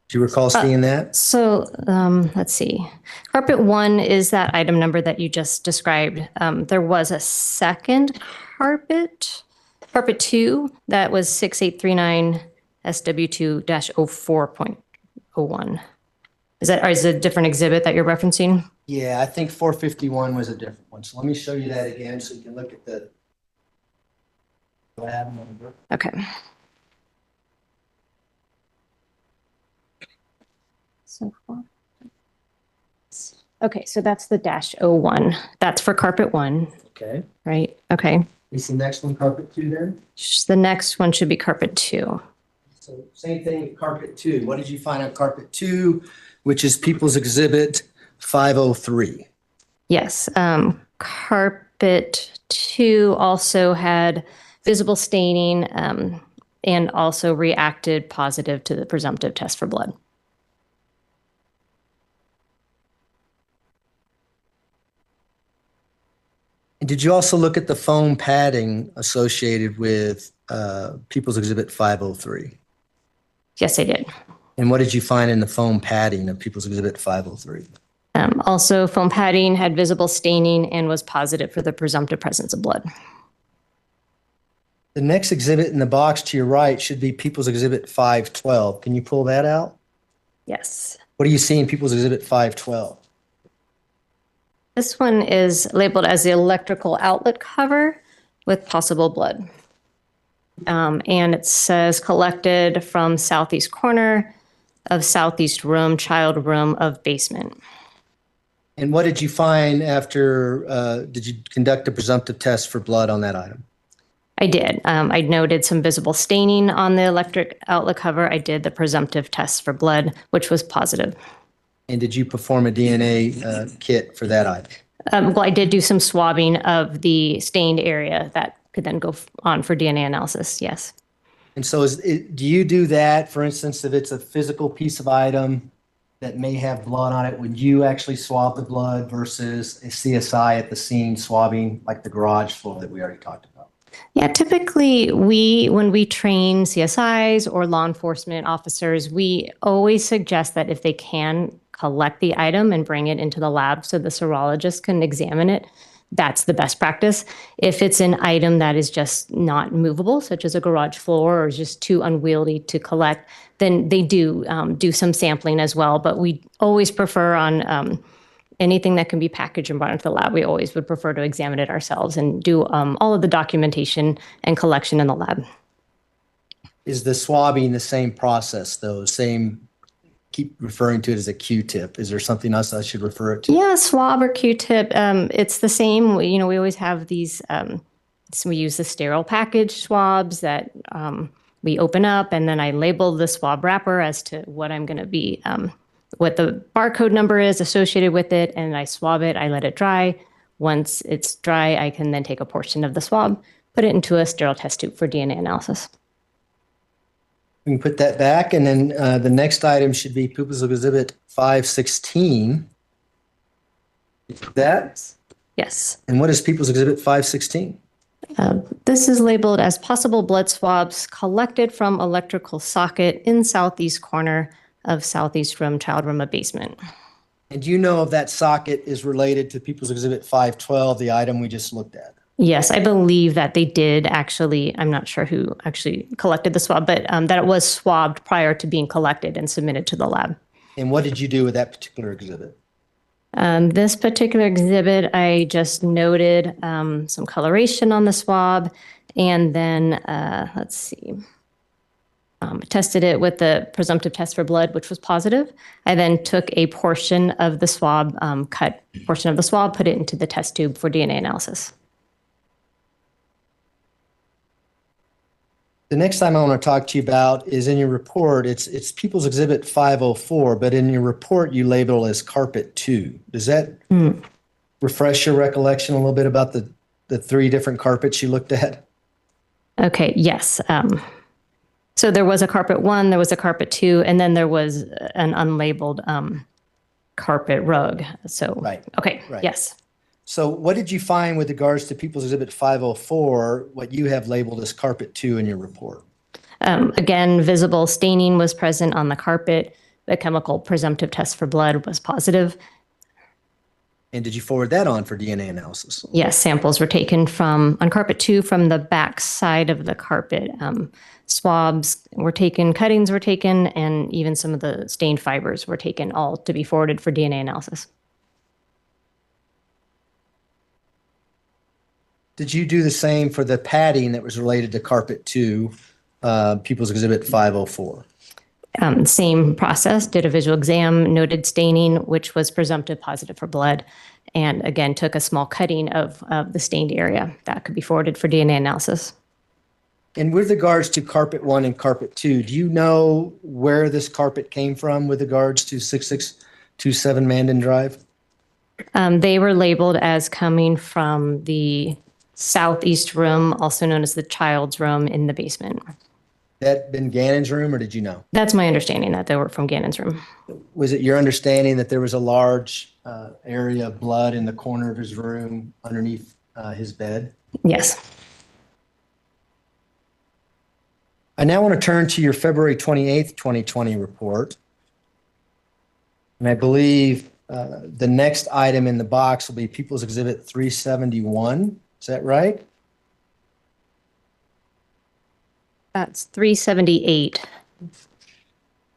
Do you recall seeing that? So let's see. Carpet 1 is that item number that you just described. There was a second carpet, carpet 2, that was 6839 SW2-04.01. Is it a different exhibit that you're referencing? Yeah, I think 451 was a different one. So let me show you that again so you can look at the lab number. Okay. Okay, so that's the -01. That's for carpet 1. Okay. Right, okay. Is the next one carpet 2 then? The next one should be carpet 2. So same thing with carpet 2. What did you find on carpet 2, which is People's Exhibit 503? Yes, carpet 2 also had visible staining and also reacted positive to the presumptive test for blood. And did you also look at the foam padding associated with People's Exhibit 503? Yes, I did. And what did you find in the foam padding of People's Exhibit 503? Also, foam padding had visible staining and was positive for the presumptive presence of blood. The next exhibit in the box to your right should be People's Exhibit 512. Can you pull that out? Yes. What do you see in People's Exhibit 512? This one is labeled as the electrical outlet cover with possible blood. And it says collected from southeast corner of southeast room, child room of basement. And what did you find after, did you conduct a presumptive test for blood on that item? I did. I noted some visible staining on the electric outlet cover. I did the presumptive test for blood, which was positive. And did you perform a DNA kit for that item? Well, I did do some swabbing of the stained area that could then go on for DNA analysis, yes. And so do you do that, for instance, if it's a physical piece of item that may have blood on it, would you actually swab the blood versus a CSI at the scene swabbing like the garage floor that we already talked about? Yeah, typically when we train CSIs or law enforcement officers, we always suggest that if they can collect the item and bring it into the lab so the serologist can examine it, that's the best practice. If it's an item that is just not movable, such as a garage floor or is just too unwieldy to collect, then they do some sampling as well. But we always prefer on anything that can be packaged and brought into the lab, we always would prefer to examine it ourselves and do all of the documentation and collection in the lab. Is the swabbing the same process, though? Keep referring to it as a Q-tip. Is there something else I should refer it to? Yeah, swab or Q-tip. It's the same. We always have these, so we use the sterile package swabs that we open up, and then I label the swab wrapper as to what I'm going to be, what the barcode number is associated with it, and I swab it, I let it dry. Once it's dry, I can then take a portion of the swab, put it into a sterile test tube for DNA analysis. We can put that back, and then the next item should be People's Exhibit 516. That? Yes. And what is People's Exhibit 516? This is labeled as possible blood swabs collected from electrical socket in southeast corner of southeast room, child room of basement. And do you know if that socket is related to People's Exhibit 512, the item we just looked at? Yes, I believe that they did actually, I'm not sure who actually collected the swab, but that it was swabbed prior to being collected and submitted to the lab. And what did you do with that particular exhibit? This particular exhibit, I just noted some coloration on the swab, and then, let's see, tested it with the presumptive test for blood, which was positive. I then took a portion of the swab, cut portion of the swab, put it into the test tube for DNA analysis. The next time I want to talk to you about is in your report. It's People's Exhibit 504, but in your report you label it as Carpet 2. Does that refresh your recollection a little bit about the three different carpets you looked at? Okay, yes. So there was a Carpet 1, there was a Carpet 2, and then there was an unlabeled carpet rug. So, right. Okay, right. Yes. So what did you find with regards to People's Exhibit 504, what you have labeled as Carpet 2 in your report? Again, visible staining was present on the carpet. The chemical presumptive test for blood was positive. And did you forward that on for DNA analysis? Yes, samples were taken on Carpet 2 from the back side of the carpet. Swabs were taken, cuttings were taken, and even some of the stained fibers were taken, all to be forwarded for DNA analysis. Did you do the same for the padding that was related to Carpet 2, People's Exhibit 504? Same process, did a visual exam, noted staining, which was presumptive positive for blood, and again, took a small cutting of the stained area that could be forwarded for DNA analysis. And with regards to Carpet 1 and Carpet 2, do you know where this carpet came from with regards to 6627 Mandan Drive? They were labeled as coming from the southeast room, also known as the child's room in the basement. That been Gannon's room, or did you know? That's my understanding, that they were from Gannon's room. Was it your understanding that there was a large area of blood in the corner of his room underneath his bed? Yes. I now want to turn to your February 28th, 2020 report. And I believe the next item in the box will be People's Exhibit 371. Is that right? That's 378.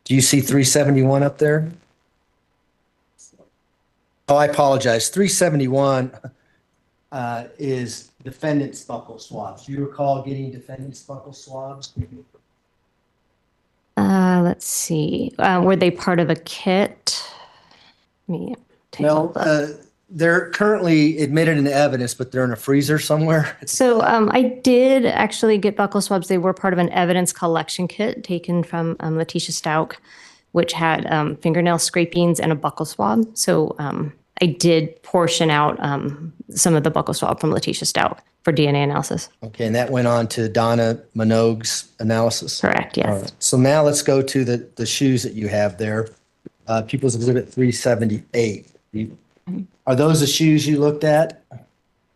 Do you see 371 up there? Oh, I apologize. 371 is defendant's buccal swabs. Do you recall getting defendant's buccal swabs? Let's see. Were they part of a kit? Let me take a look. They're currently admitted into evidence, but they're in a freezer somewhere. So I did actually get buccal swabs. They were part of an evidence collection kit taken from Letecia Stauch, which had fingernail scrapings and a buccal swab. So I did portion out some of the buccal swab from Letecia Stauch for DNA analysis. Okay, and that went on to Donna Minogue's analysis? Correct, yes. All right. So now let's go to the shoes that you have there. People's Exhibit 378. Are those the shoes you looked at?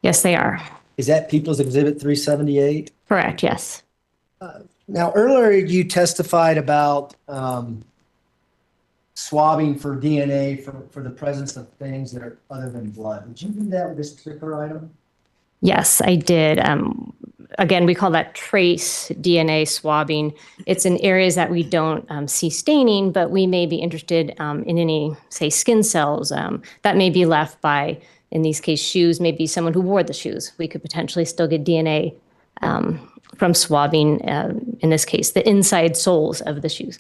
Yes, they are. Is that People's Exhibit 378? Correct, yes. Now, earlier you testified about swabbing for DNA for the presence of things that are other than blood. Did you do that with this particular item? Yes, I did. Again, we call that trace DNA swabbing. It's in areas that we don't see staining, but we may be interested in any, say, skin cells that may be left by, in these cases, shoes, maybe someone who wore the shoes. We could potentially still get DNA from swabbing, in this case, the inside soles of the shoes.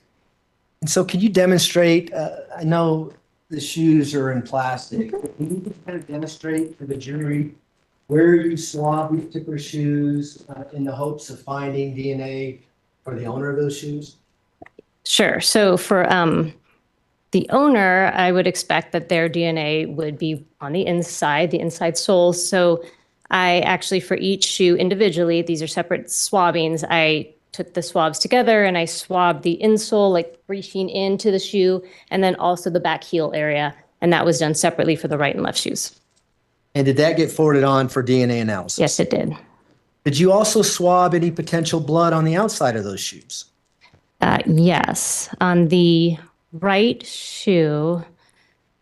And so can you demonstrate, I know the shoes are in plastic, can you kind of demonstrate for the jury where you swab these particular shoes in the hopes of finding DNA for the owner of those shoes? Sure. So for the owner, I would expect that their DNA would be on the inside soles. So I actually, for each shoe individually, these are separate swabbings, I took the swabs together and I swabbed the insole, like reaching into the shoe, and then also the back heel area. And that was done separately for the right and left shoes. And did that get forwarded on for DNA analysis? Yes, it did. Did you also swab any potential blood on the outside of those shoes? Yes. On the right shoe,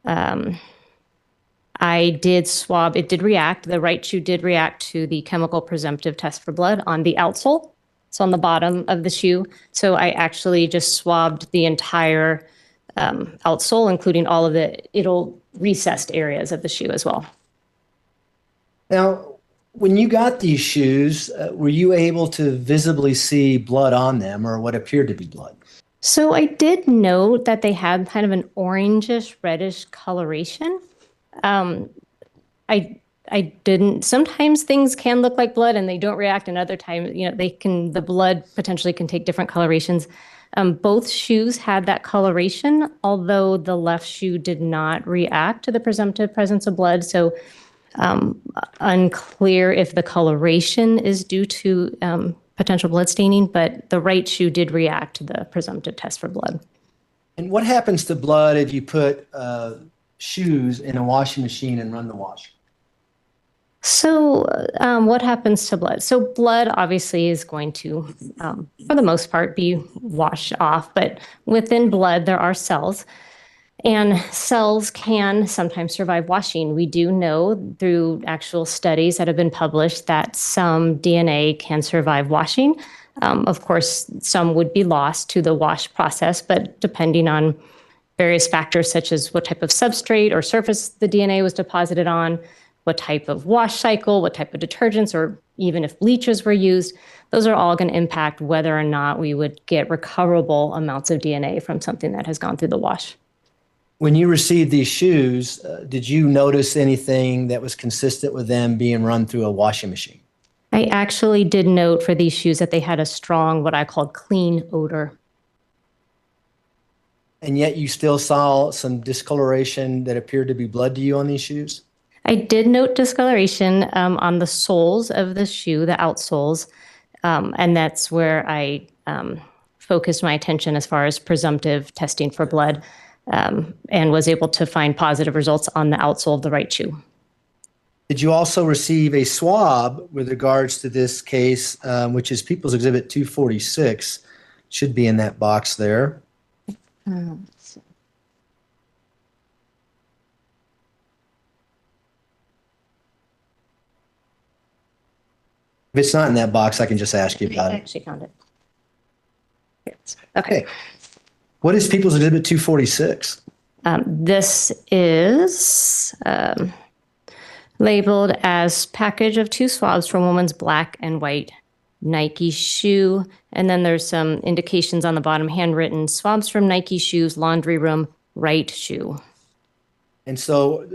I did swab. It did react. The right shoe did react to the chemical presumptive test for blood on the outsole. So on the bottom of the shoe. So I actually just swabbed the entire outsole, including all of the recessed areas of the shoe as well. Now, when you got these shoes, were you able to visibly see blood on them or what appeared to be blood? So I did note that they had kind of an orangish, reddish coloration. I didn't. Sometimes things can look like blood and they don't react, and other times, the blood potentially can take different colorations. Both shoes had that coloration, although the left shoe did not react to the presumptive presence of blood. So unclear if the coloration is due to potential blood staining, but the right shoe did react to the presumptive test for blood. And what happens to blood if you put shoes in a washing machine and run the wash? So what happens to blood? So blood obviously is going to, for the most part, be washed off, but within blood there are cells. And cells can sometimes survive washing. We do know through actual studies that have been published that some DNA can survive washing. Of course, some would be lost to the wash process, but depending on various factors such as what type of substrate or surface the DNA was deposited on, what type of wash cycle, what type of detergents, or even if bleaches were used, those are all going to impact whether or not we would get recoverable amounts of DNA from something that has gone through the wash. When you received these shoes, did you notice anything that was consistent with them being run through a washing machine? I actually did note for these shoes that they had a strong, what I called clean odor. And yet you still saw some discoloration that appeared to be blood to you on these shoes? I did note discoloration on the soles of the shoe, the outsoles, and that's where I focused my attention as far as presumptive testing for blood. And was able to find positive results on the outsole of the right shoe. Did you also receive a swab with regards to this case, which is People's Exhibit 246, Should be in that box there. Let's see. If it's not in that box, I can just ask you about I it. actually found it. Okay. What is People's Exhibit 246? This is labeled as package of 2 swabs for woman's black and white Nike shoe. And then there's some indications on the bottom, handwritten, swabs from Nike shoes, laundry room, right shoe. And so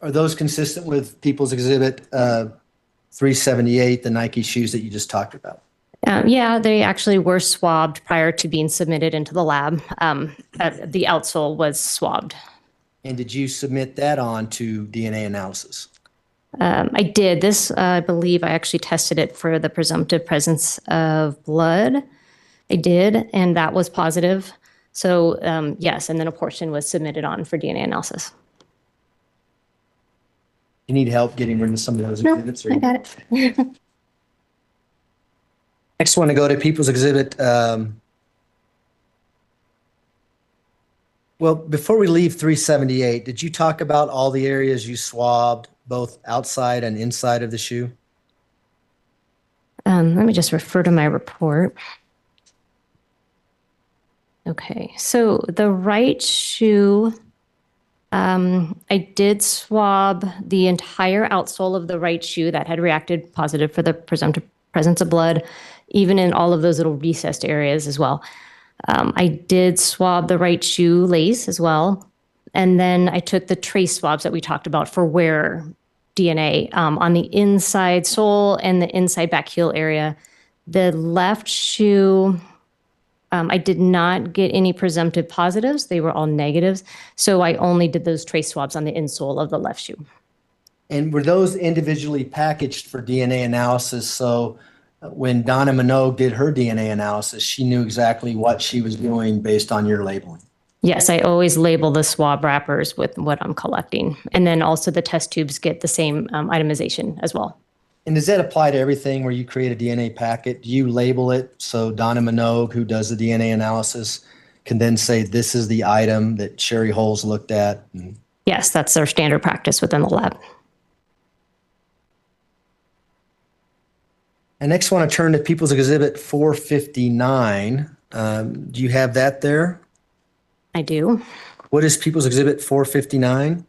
are those consistent with People's Exhibit 378, the Nike shoes that you just talked about? Yeah, they actually were swabbed prior to being submitted into the lab. The outsole was swabbed. And did you submit that on to DNA analysis? I did. This, I believe I actually tested it for the presumptive presence of blood. I did, and that was positive. So yes, and then a portion was submitted on for DNA analysis. You need help getting rid of some of those exhibits? I got it. Next one to go to People's Exhibit. Well, before we leave 378, did you talk about all the areas you swabbed, both outside and inside of the shoe? Let me just refer to my report. Okay, so the right shoe, I did swab the entire outsole of the right shoe that had reacted positive for the presumptive presence of blood, even in all of those little recessed areas as well. I did swab the right shoe lace as well. And then I took the trace swabs that we talked about for wearer DNA on the inside sole and the inside back heel area. The left shoe, I did not get any presumptive positives. They were all negatives. So I only did those trace swabs on the insole of the left shoe. And were those individually packaged for DNA analysis? So when Donna Minogue did her DNA analysis, she knew exactly what she was doing based on your labeling. Yes, I always label the swab wrappers with what I'm collecting. And then also the test tubes get the same itemization as well. And does that apply to everything where you create a DNA packet? Do you label it so Donna Minogue, who does the DNA analysis, can then say this is the item that Sherry Holes looked at? Yes, that's our standard practice within the lab. I next want to turn to People's Exhibit 459. Do you have that there? I do. What is People's Exhibit 459?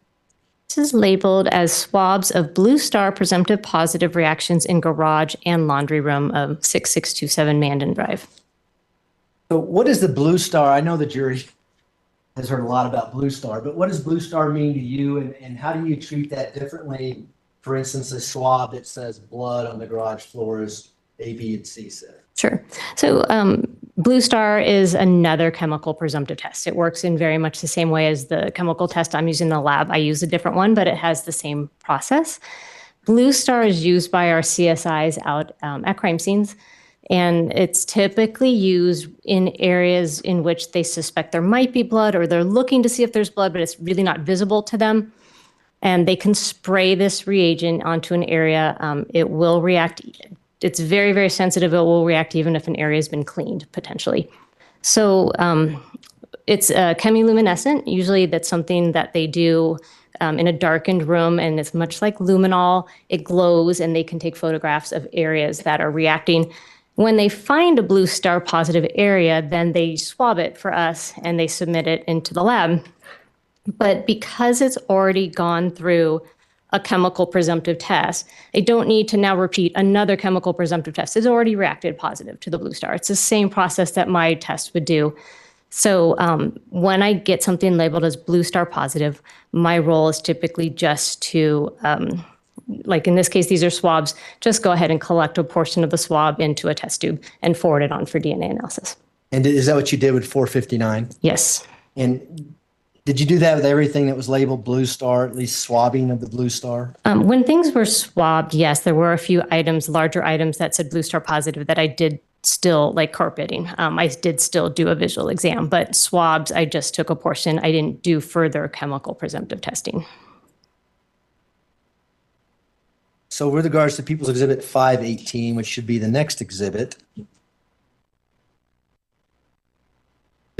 This is labeled as swabs of Blue Star presumptive positive reactions in garage and laundry room of 6627 Mandan Drive. So what is the Blue Star? I know the jury has heard a lot about Blue Star, but what does Blue Star mean to you, and how do you treat that differently? For instance, a swab that says blood on the garage floor is A, B, and C said. Sure. So Blue Star is another chemical presumptive test. It works in very much the same way as the chemical test I'm using in the lab. I use a different one, but it has the same process. Blue Star is used by our CSIs out at crime scenes, and it's typically used in areas in which they suspect there might be blood, or they're looking to see if there's blood, but it's really not visible to them. And they can spray this reagent onto an area. It will react. It's very, very sensitive. It will react even if an area has been cleaned, potentially. So it's chemiluminescent. Usually that's something that they do in a darkened room, and it's much like luminol. It glows, and they can take photographs of areas that are reacting. When they find a Blue Star positive area, then they swab it for us, and they submit it into the lab. But because it's already gone through a chemical presumptive test, they don't need to now repeat another chemical presumptive test. It's already reacted positive to the Blue Star. It's the same process that my test would do. So when I get something labeled as Blue Star positive, my role is typically just to, like in this case, these are swabs, just go ahead and collect a portion of the swab into a test tube and forward it on for DNA analysis. And is that what you did with 459? Yes. And did you do that with everything that was labeled Blue Star, at least swabbing of the Blue Star? When things were swabbed, yes, there were a few items, larger items that said Blue Star positive that I did still, like carpeting. I did still do a visual exam, but swabs, I just took a portion. I didn't do further chemical presumptive testing. So with regards to People's Exhibit 518, which should be the next exhibit,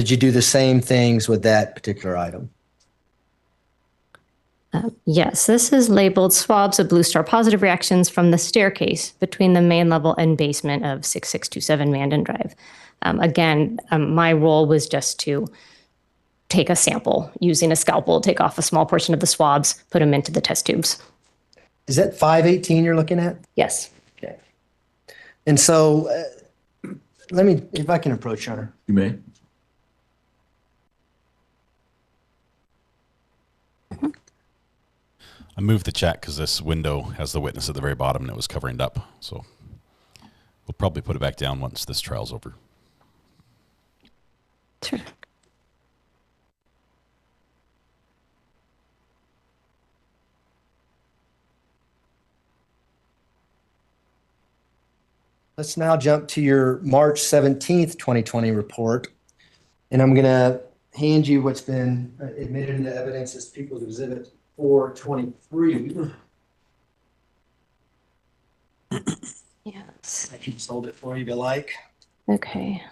Did you do the same things with that particular item? Yes, this is labeled swabs of blue star positive reactions from the staircase between the main level and basement of 6627 Mandan Drive. Again, my role was just to take a sample using a scalpel, take off a small portion of the swabs, put them into the test tubes. Is that 518 you're looking at? Yes. Okay. And so let me, if I can approach Hunter. You may. I moved the chat because this window has the witness at the very bottom and it was covering it up. So we'll probably put it back down once this trial's over. Sure. Let's now jump to your March 17th, 2020 report. And I'm going to hand you what's been admitted into evidence as People's Exhibit 423. Yes. I can just hold it for you if you like. Okay.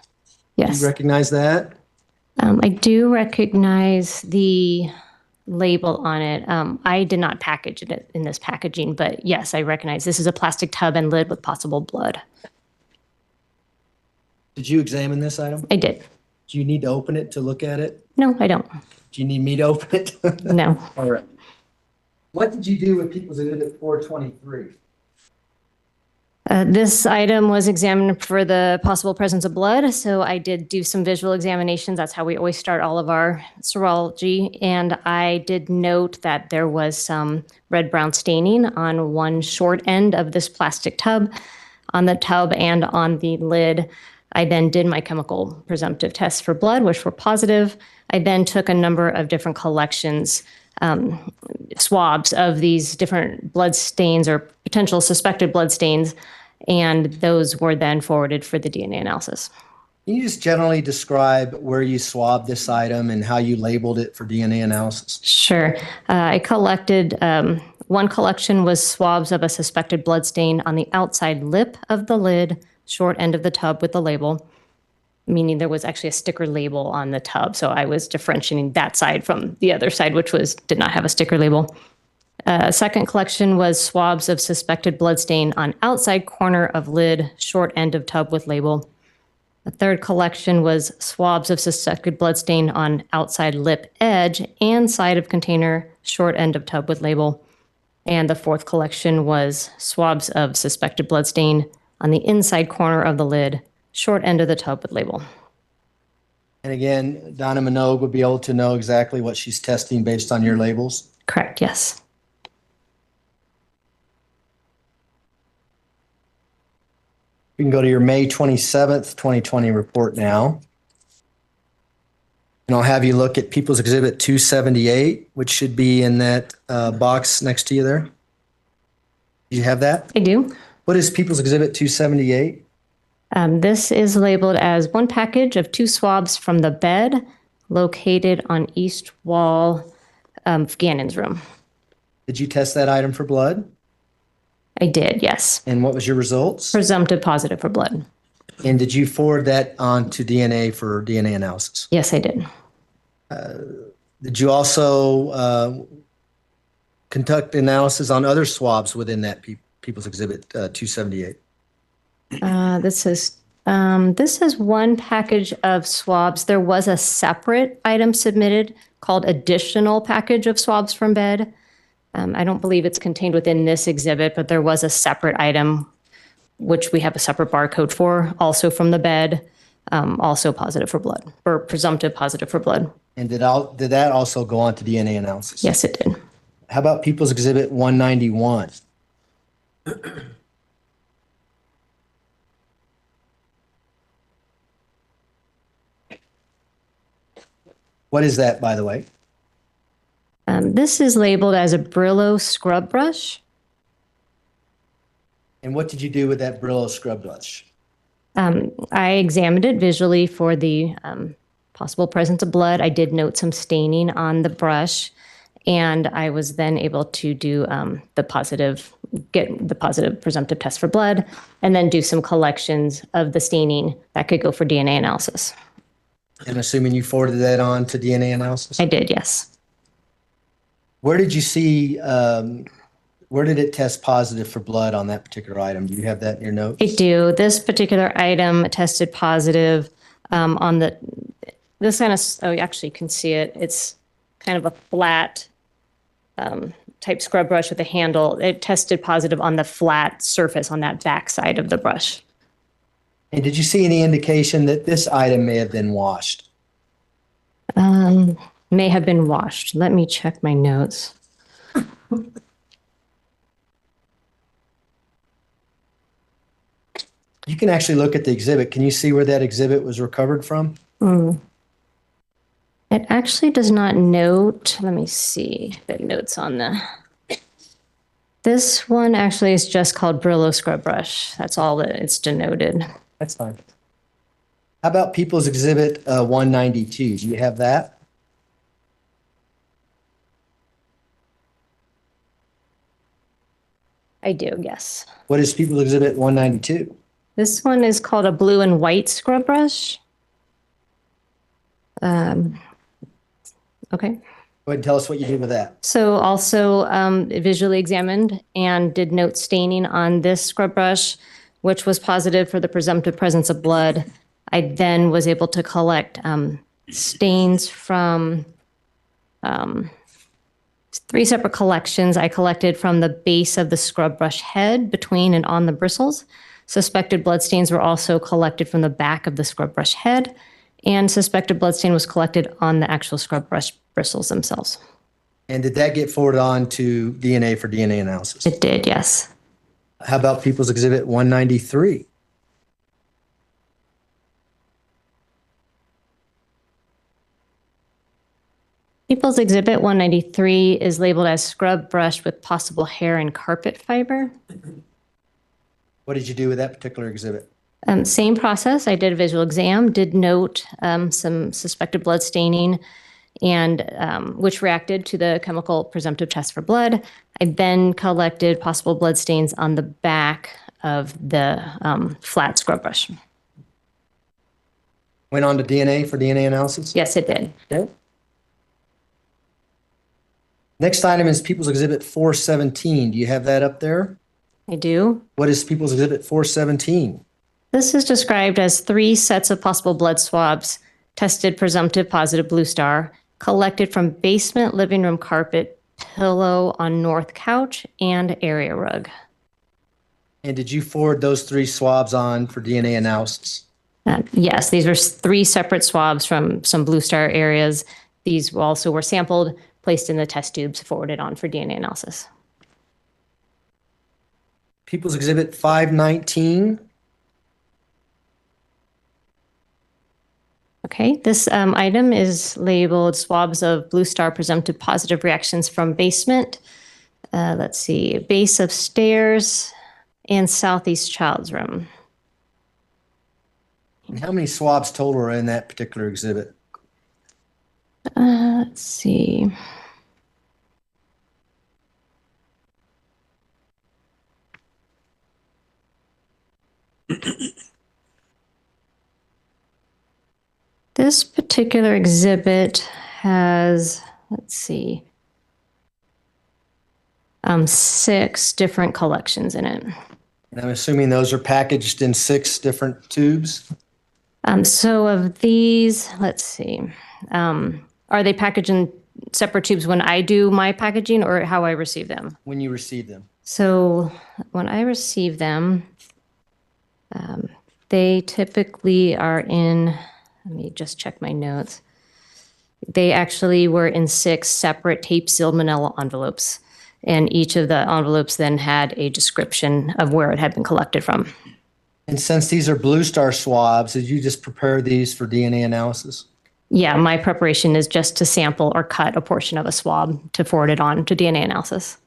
Do Yes. you recognize that? I do recognize the label on it. I did not package it in this packaging, but yes, I recognize this is a plastic tub and lid with possible blood. Did you examine this item? I did. Do you need to open it to look at it? No, I don't. Do you need me to open it? No. All right. What did you do with People's Exhibit 423? This item was examined for the possible presence of blood, so I did do some visual examinations. That's how we always start all of our serology. And I did note that there was some red-brown staining on one short end of this plastic tub, on the tub and on the lid. I then did my chemical presumptive tests for blood, which were positive. I then took a number of different collections, swabs of these different blood stains or potential suspected blood stains, and those were then forwarded for the DNA analysis. Can you just generally describe where you swabbed this item and how you labeled it for DNA analysis? Sure. I collected, one collection was swabs of a suspected blood stain on the outside lip of the lid, short end of the tub with the label, meaning there was actually a sticker label on the tub. So I was differentiating that side from the other side, which did not have a sticker label. A second collection was swabs of suspected blood stain on outside corner of lid, short end of tub with label. The third collection was swabs of suspected blood stain on outside lip edge and side of container, short end of tub with label. And the fourth collection was swabs of suspected blood stain on the inside corner of the lid, short end of the tub with label. And again, Donna Minogue would be able to know exactly what she's testing based on your labels? Correct, yes. We can go to your May 27th, 2020 report now. And I'll have you look at People's Exhibit 278, which should be in that box next to you there. Do you have that? I do. What is People's Exhibit 278? This is labeled as one package of 2 swabs from the bed located on east wall of Gannon's room. Did you test that item for blood? I did, yes. And what was your results? Presumptive positive for blood. And did you forward that on to DNA for DNA analysis? Yes, I did. Did you also conduct analysis on other swabs within that People's Exhibit 278? This is one package of swabs. There was a separate item submitted called additional package of swabs from bed. I don't believe it's contained within this exhibit, but there was a separate item, which we have a separate barcode for, also from the bed, also positive for blood, or presumptive positive for blood. And did that also go on to DNA analysis? Yes, it did. How about People's Exhibit 191? What is that, by the way? This is labeled as a Brillo scrub brush. And what did you do with that Brillo scrub brush? I examined it visually for the possible presence of blood. I did note some staining on the brush, and I was then able to do get the positive presumptive test for blood, and then do some collections of the staining that could go for DNA analysis. I'm assuming you forwarded that on to DNA analysis? I did, yes. Where did you see, where did it test positive for blood on that particular item? Do you have that in your notes? I do. This particular item tested positive on this kind of, oh, you actually can see it. It's kind of a flat type scrub brush with a handle. It tested positive on the flat surface on that back side of the brush. And did you see any indication that this item may have been washed? May have been washed. Let me check my notes. You can actually look at the exhibit. Can you see where that exhibit was recovered from? It actually does not note. Let me see the notes on this one actually is just called Brillo scrub brush. That's all that it's denoted. That's fine. How about People's Exhibit 192? Do you have that? I do, yes. What is People's Exhibit 192? This one is called a blue and white scrub brush. Okay. Go ahead and tell us what you did with that. So also visually examined and did note staining on this scrub brush, which was positive for the presumptive presence of blood. I then was able to collect stains from 3 separate collections. I collected from the base of the scrub brush head, between and on the bristles. Suspected blood stains were also collected from the back of the scrub brush head, and suspected blood stain was collected on the actual scrub brush bristles themselves. And did that get forwarded on to DNA for DNA analysis? It did, yes. How about People's Exhibit 193? People's Exhibit 193 is labeled as scrub brush with possible hair and carpet fiber. What did you do with that particular exhibit? Same process. I did a visual exam, did note some suspected blood staining, and which reacted to the chemical presumptive test for blood. I then collected possible blood stains on the back of the flat scrub brush. Went on to DNA for DNA analysis? Yes, it did. Okay. Next item is People's Exhibit 417. Do you have that up there? I do. What is People's Exhibit 417? This is described as 3 sets of possible blood swabs, tested presumptive positive blue star, collected from basement living room carpet, pillow on north couch, and area rug. And did you forward those 3 swabs on for DNA analysis? Yes, these were 3 separate swabs from some blue star areas. These also were sampled, placed in the test tubes, forwarded on for DNA analysis. People's Exhibit 519. Okay, this item is labeled swabs of blue star presumptive positive reactions from basement. Let's see, base of stairs and southeast child's room. And how many swabs total are in that particular exhibit? Let's see. This particular exhibit has, let's see, 6 different collections in it. And I'm assuming those are packaged in 6 different tubes? So of these, let's see, are they packaged in separate tubes when I do my packaging or how I receive them? When you receive them. So when I receive them, they typically are in, let me just check my notes. They actually were in 6 separate tape sealed manila envelopes. And each of the envelopes then had a description of where it had been collected from. And since these are blue star swabs, did you just prepare these for DNA analysis? Yeah, my preparation is just to sample or cut a portion of a swab to forward it on to DNA analysis.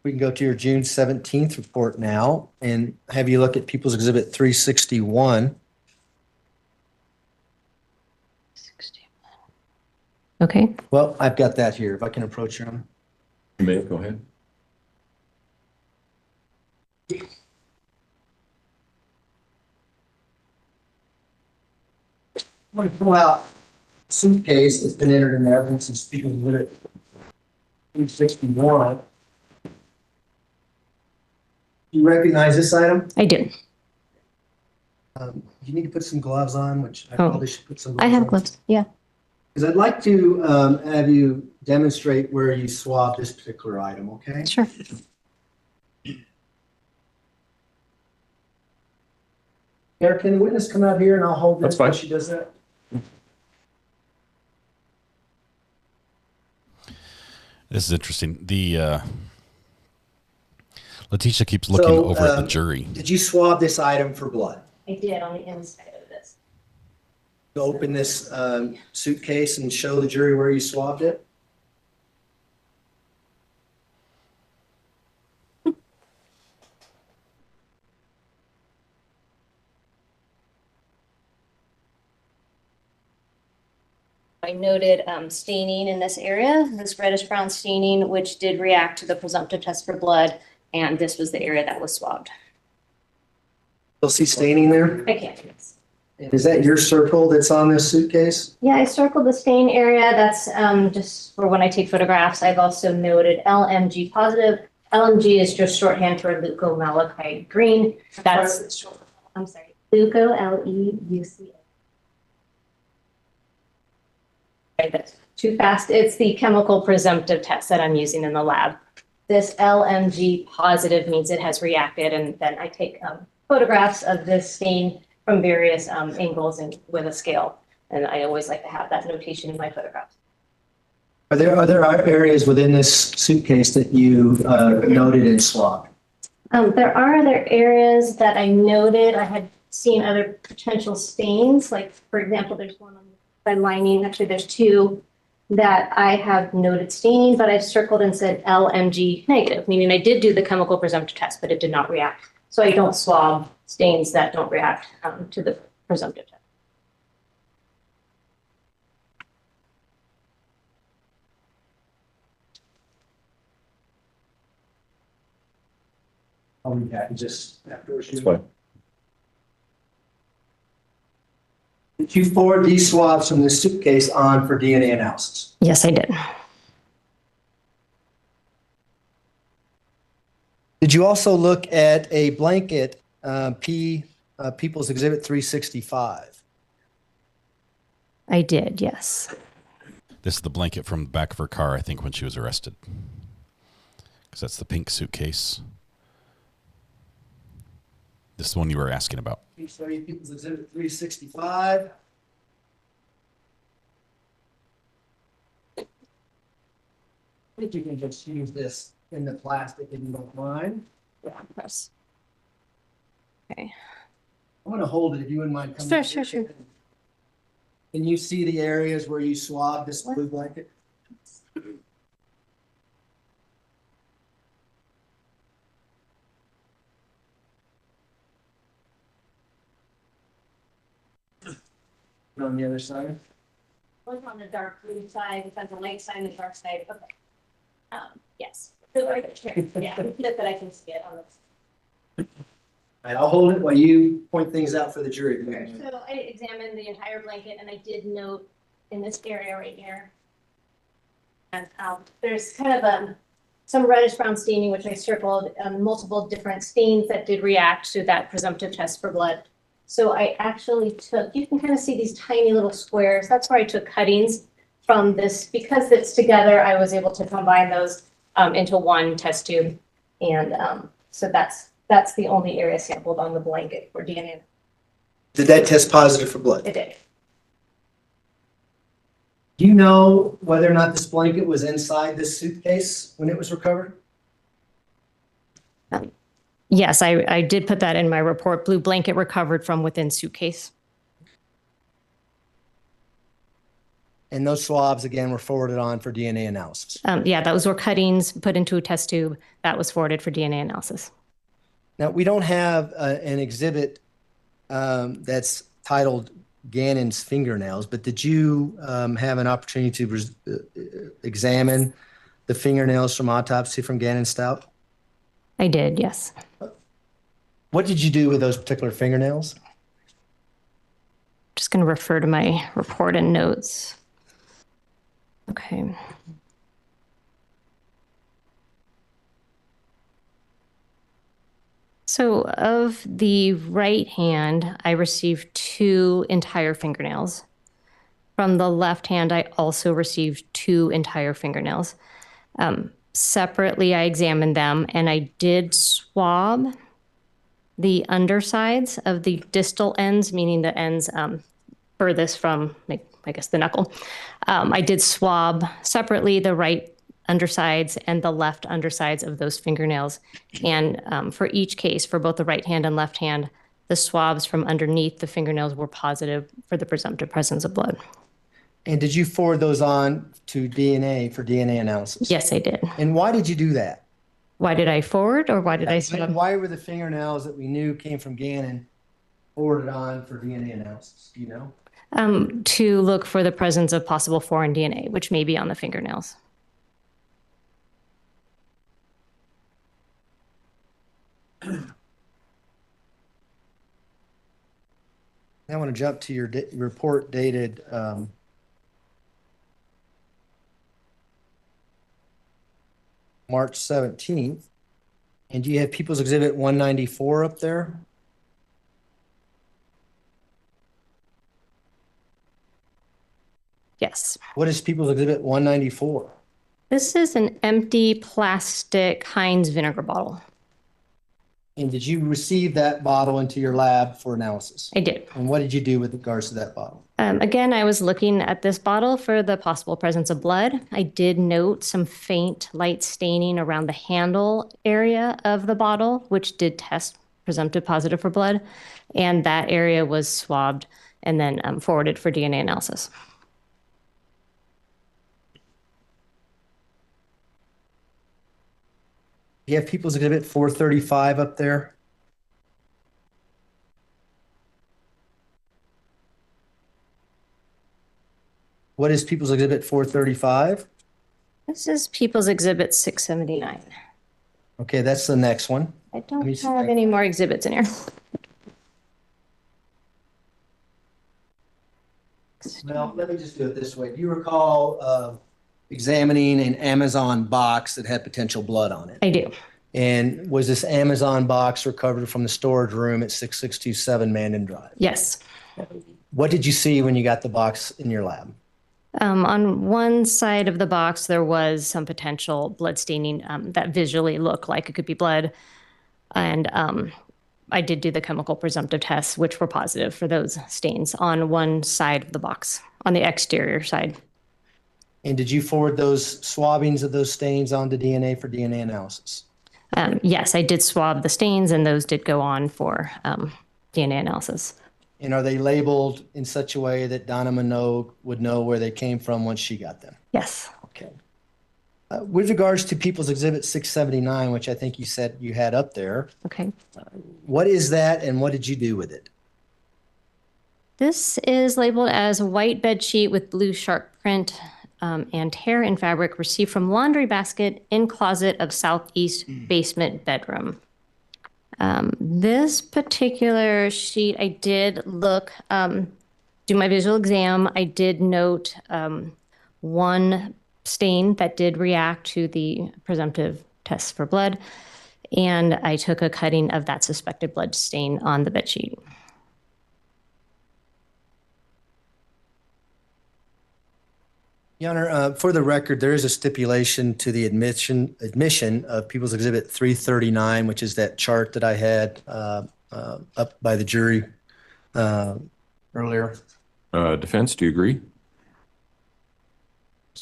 We can go to your June 17th report now and have you look at People's Exhibit 361. Okay. Well, I've got that here. If I can approach you. You may go ahead. I'm going to pull out a suitcase that's been entered in evidence and speaking with it. 361. You recognize this item? I do. You need to put some gloves on, which I Oh. probably should put some I gloves have on. gloves. Yeah. Because I'd like to have you demonstrate where you swab this particular item, okay? Sure. Eric, can the witness come out here and I'll hold this That's fine. while she does that? This is interesting. The Letecia keeps looking over at the jury. Did you swab this item for blood? I did on the inside of this. You open this suitcase and show the jury where you swabbed it? I noted staining in this area, this reddish brown staining, which did react to the presumptive test for blood, and this was the area that was swabbed. You'll see staining there? I can't. Is that your circle that's on this suitcase? Yeah, I circled the stain area. That's just for when I take photographs. I've also noted LMG positive. LMG is just shorthand for leukomalachite green. That's, I'm sorry, leuco, L-E-U-C-A. That's too fast. It's the chemical presumptive test that I'm using in the lab. This LMG positive means it has reacted, and then I take photographs of this stain from various angles and with a scale. And I always like to have that notation in my photographs. Are there other areas within this suitcase that you noted and swabbed? There are other areas that I noted. I had seen other potential stains. Like, for example, there's one on the lining. Actually, there's two that I have noted staining, but I've circled and said LMG negative, meaning I did do the chemical presumptive test, but it did not react. So I don't swab stains that don't react to the presumptive test. I'll be back just afterwards. That's fine. Did you forward these swabs from the suitcase on for DNA analysis? Yes, I did. Did you also look at a blanket, People's Exhibit 365? I did, yes. This is the blanket from the back of her car, I think, when she was arrested. Because that's the pink suitcase. This is the one you were asking about. People's Exhibit 365. I think you can just use this in the plastic if you don't mind. Yeah, press. Okay. I'm going to hold it if you wouldn't mind coming. Sure. Can you see the areas where you swab this blue blanket? On the other side? Look on the dark blue side, it's on the light side and the dark side. Okay. Yes. So right here. Yeah, that I can see it on this. All right, I'll hold it while you point things out for the jury. So I examined the entire blanket, and I did note in this area right here. And there's kind of some reddish brown staining, which I circled, multiple different stains that did react to that presumptive test for blood. So I actually took, you can kind of see these tiny little squares. That's where I took cuttings from this. Because it's together, I was able to combine those into one test tube. And so that's the only area sampled on the blanket for DNA. Did that test positive for blood? It did. Do you know whether or not this blanket was inside this suitcase when it was recovered? Yes, I did put that in my report. Blue blanket recovered from within suitcase. And those swabs, again, were forwarded on for DNA analysis. Yeah, those were cuttings put into a test tube that was forwarded for DNA analysis. Now, we don't have an exhibit that's titled Gannon's fingernails, but did you have an opportunity to examine the fingernails from autopsy from Gannon Stauch? I did, yes. What did you do with those particular fingernails? just going to refer to my report and notes. Okay. So of the right hand, I received 2 entire fingernails. From the left hand, I also received 2 entire fingernails. Separately, I examined them and I did swab the undersides of the distal ends, meaning the ends furthest from, like, I guess, the knuckle. I did swab separately the right undersides and the left undersides of those fingernails. And for each case, for both the right hand and left hand, the swabs from underneath the fingernails were positive for the presumptive presence of blood. And did you forward those on to DNA for DNA analysis? Yes, I did. And why did you do that? Why did I forward, or why did I swab? Why were the fingernails that we knew came from Gannon forwarded on for DNA analysis? Do you know? To look for the presence of possible foreign DNA, which may be on the fingernails. I want to jump to your report dated March 17th. And do you have People's Exhibit 194 up there? Yes. What is People's Exhibit 194? This is an empty plastic Heinz vinegar bottle. And did you receive that bottle into your lab for analysis? I did. And what did you do with regards to that bottle? Again, I was looking at this bottle for the possible presence of blood. I did note some faint light staining around the handle area of the bottle, which did test presumptive positive for blood. And that area was swabbed and then forwarded for DNA analysis. You have People's Exhibit 435 up there? What is People's Exhibit 435? This is People's Exhibit 679. Okay, that's the next one. I don't have any more exhibits in here. Well, let me just do it this way. Do you recall examining an Amazon box that had potential blood on it? I do. And was this Amazon box recovered from the storage room at 6627 Mandan Drive? Yes. What did you see when you got the box in your lab? On one side of the box, there was some potential blood staining that visually looked like it could be blood. And I did do the chemical presumptive tests, which were positive for those stains on one side of the box, on the exterior side. And did you forward those swabbings of those stains onto DNA for DNA analysis? Yes, I did swab the stains, and those did go on for DNA analysis. And are they labeled in such a way that Donna Minogue would know where they came from once she got them? Yes. Okay. With regards to People's Exhibit 679, which I think you said you had up there. Okay. What is that, and what did you do with it? This is labeled as a white bed sheet with blue shark print and hair and fabric received from laundry basket in closet of southeast basement bedroom. This particular sheet, I did look, do my visual exam. I did note one stain that did react to the presumptive tests for blood, and I took a cutting of that suspected blood stain on the bed sheet. Your Honor, for the record, there is a stipulation to the admission of People's Exhibit 339, which is that chart that I had up by the jury earlier. Defense, do you agree?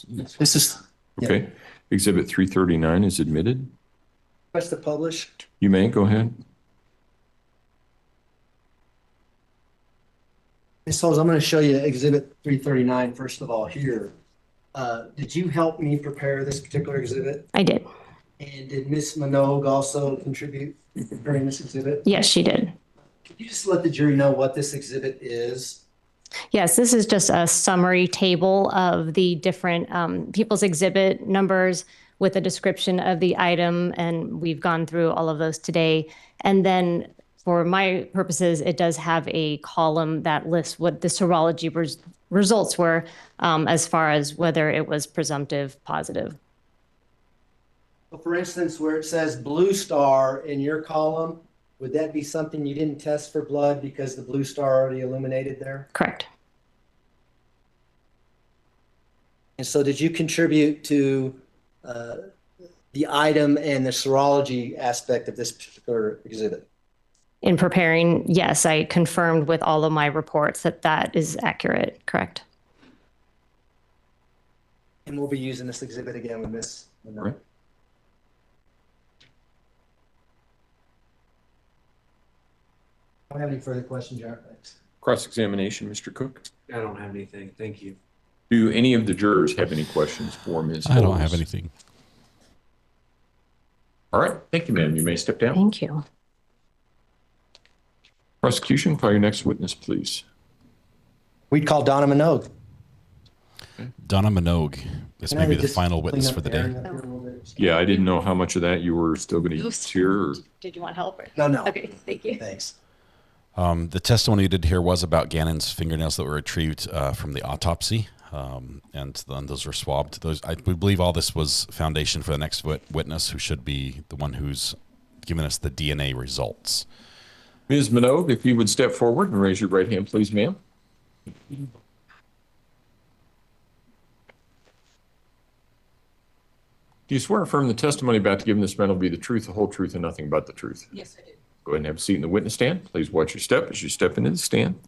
This is okay. Yeah. Exhibit 339 is admitted. Request to publish. You may go ahead. Ms. Holmes, I'm going to show you Exhibit 339 first of all here. Did you help me prepare this particular exhibit? I did. And did Ms. Minogue also contribute in preparing this exhibit? Yes, she did. Could you just let the jury know what this exhibit is? Yes, this is just a summary table of the different People's Exhibit numbers with a description of the item, and we've gone through all of those today. And then for my purposes, it does have a column that lists what the serology results were as far as whether it was presumptive positive. So for instance, where it says blue star in your column, would that be something you didn't test for blood because the blue star already illuminated there? Correct. And so did you contribute to the item and the serology aspect of this particular exhibit? In preparing, yes, I confirmed with all of my reports that that is accurate. Correct. And we'll be using this exhibit again with Ms. Minogue. Right. I don't have any further questions, Your Honor. Thanks. Cross-examination, Mr. Cook. I don't have anything. Thank you. Do any of the jurors have any questions for Ms. I don't Bowles? have anything. All right. Thank you, ma'am. You may step down. Thank you. Prosecution, call your next witness, please. We'd call Donna Minogue. Donna Minogue. This Can may I be the just final witness clean for up the the day. area up here a little bit? Yeah, I didn't know how much of that you were still going to hear. Or... Did you want help? Or? No. Okay, thank you. Thanks. The testimony you did hear was about Gannon's fingernails that were retrieved from the autopsy, and then those were swabbed. We believe all this was foundation for the next witness, who should be the one who's giving us the DNA results. Ms. Minogue, if you would step forward and raise your right hand, please, ma'am. Do you swear or affirm the testimony about to give in this matter will be the truth, the whole truth, and nothing but the truth? Yes, I do. Go ahead and have a seat in the witness stand. Please watch your step as you step into the stand.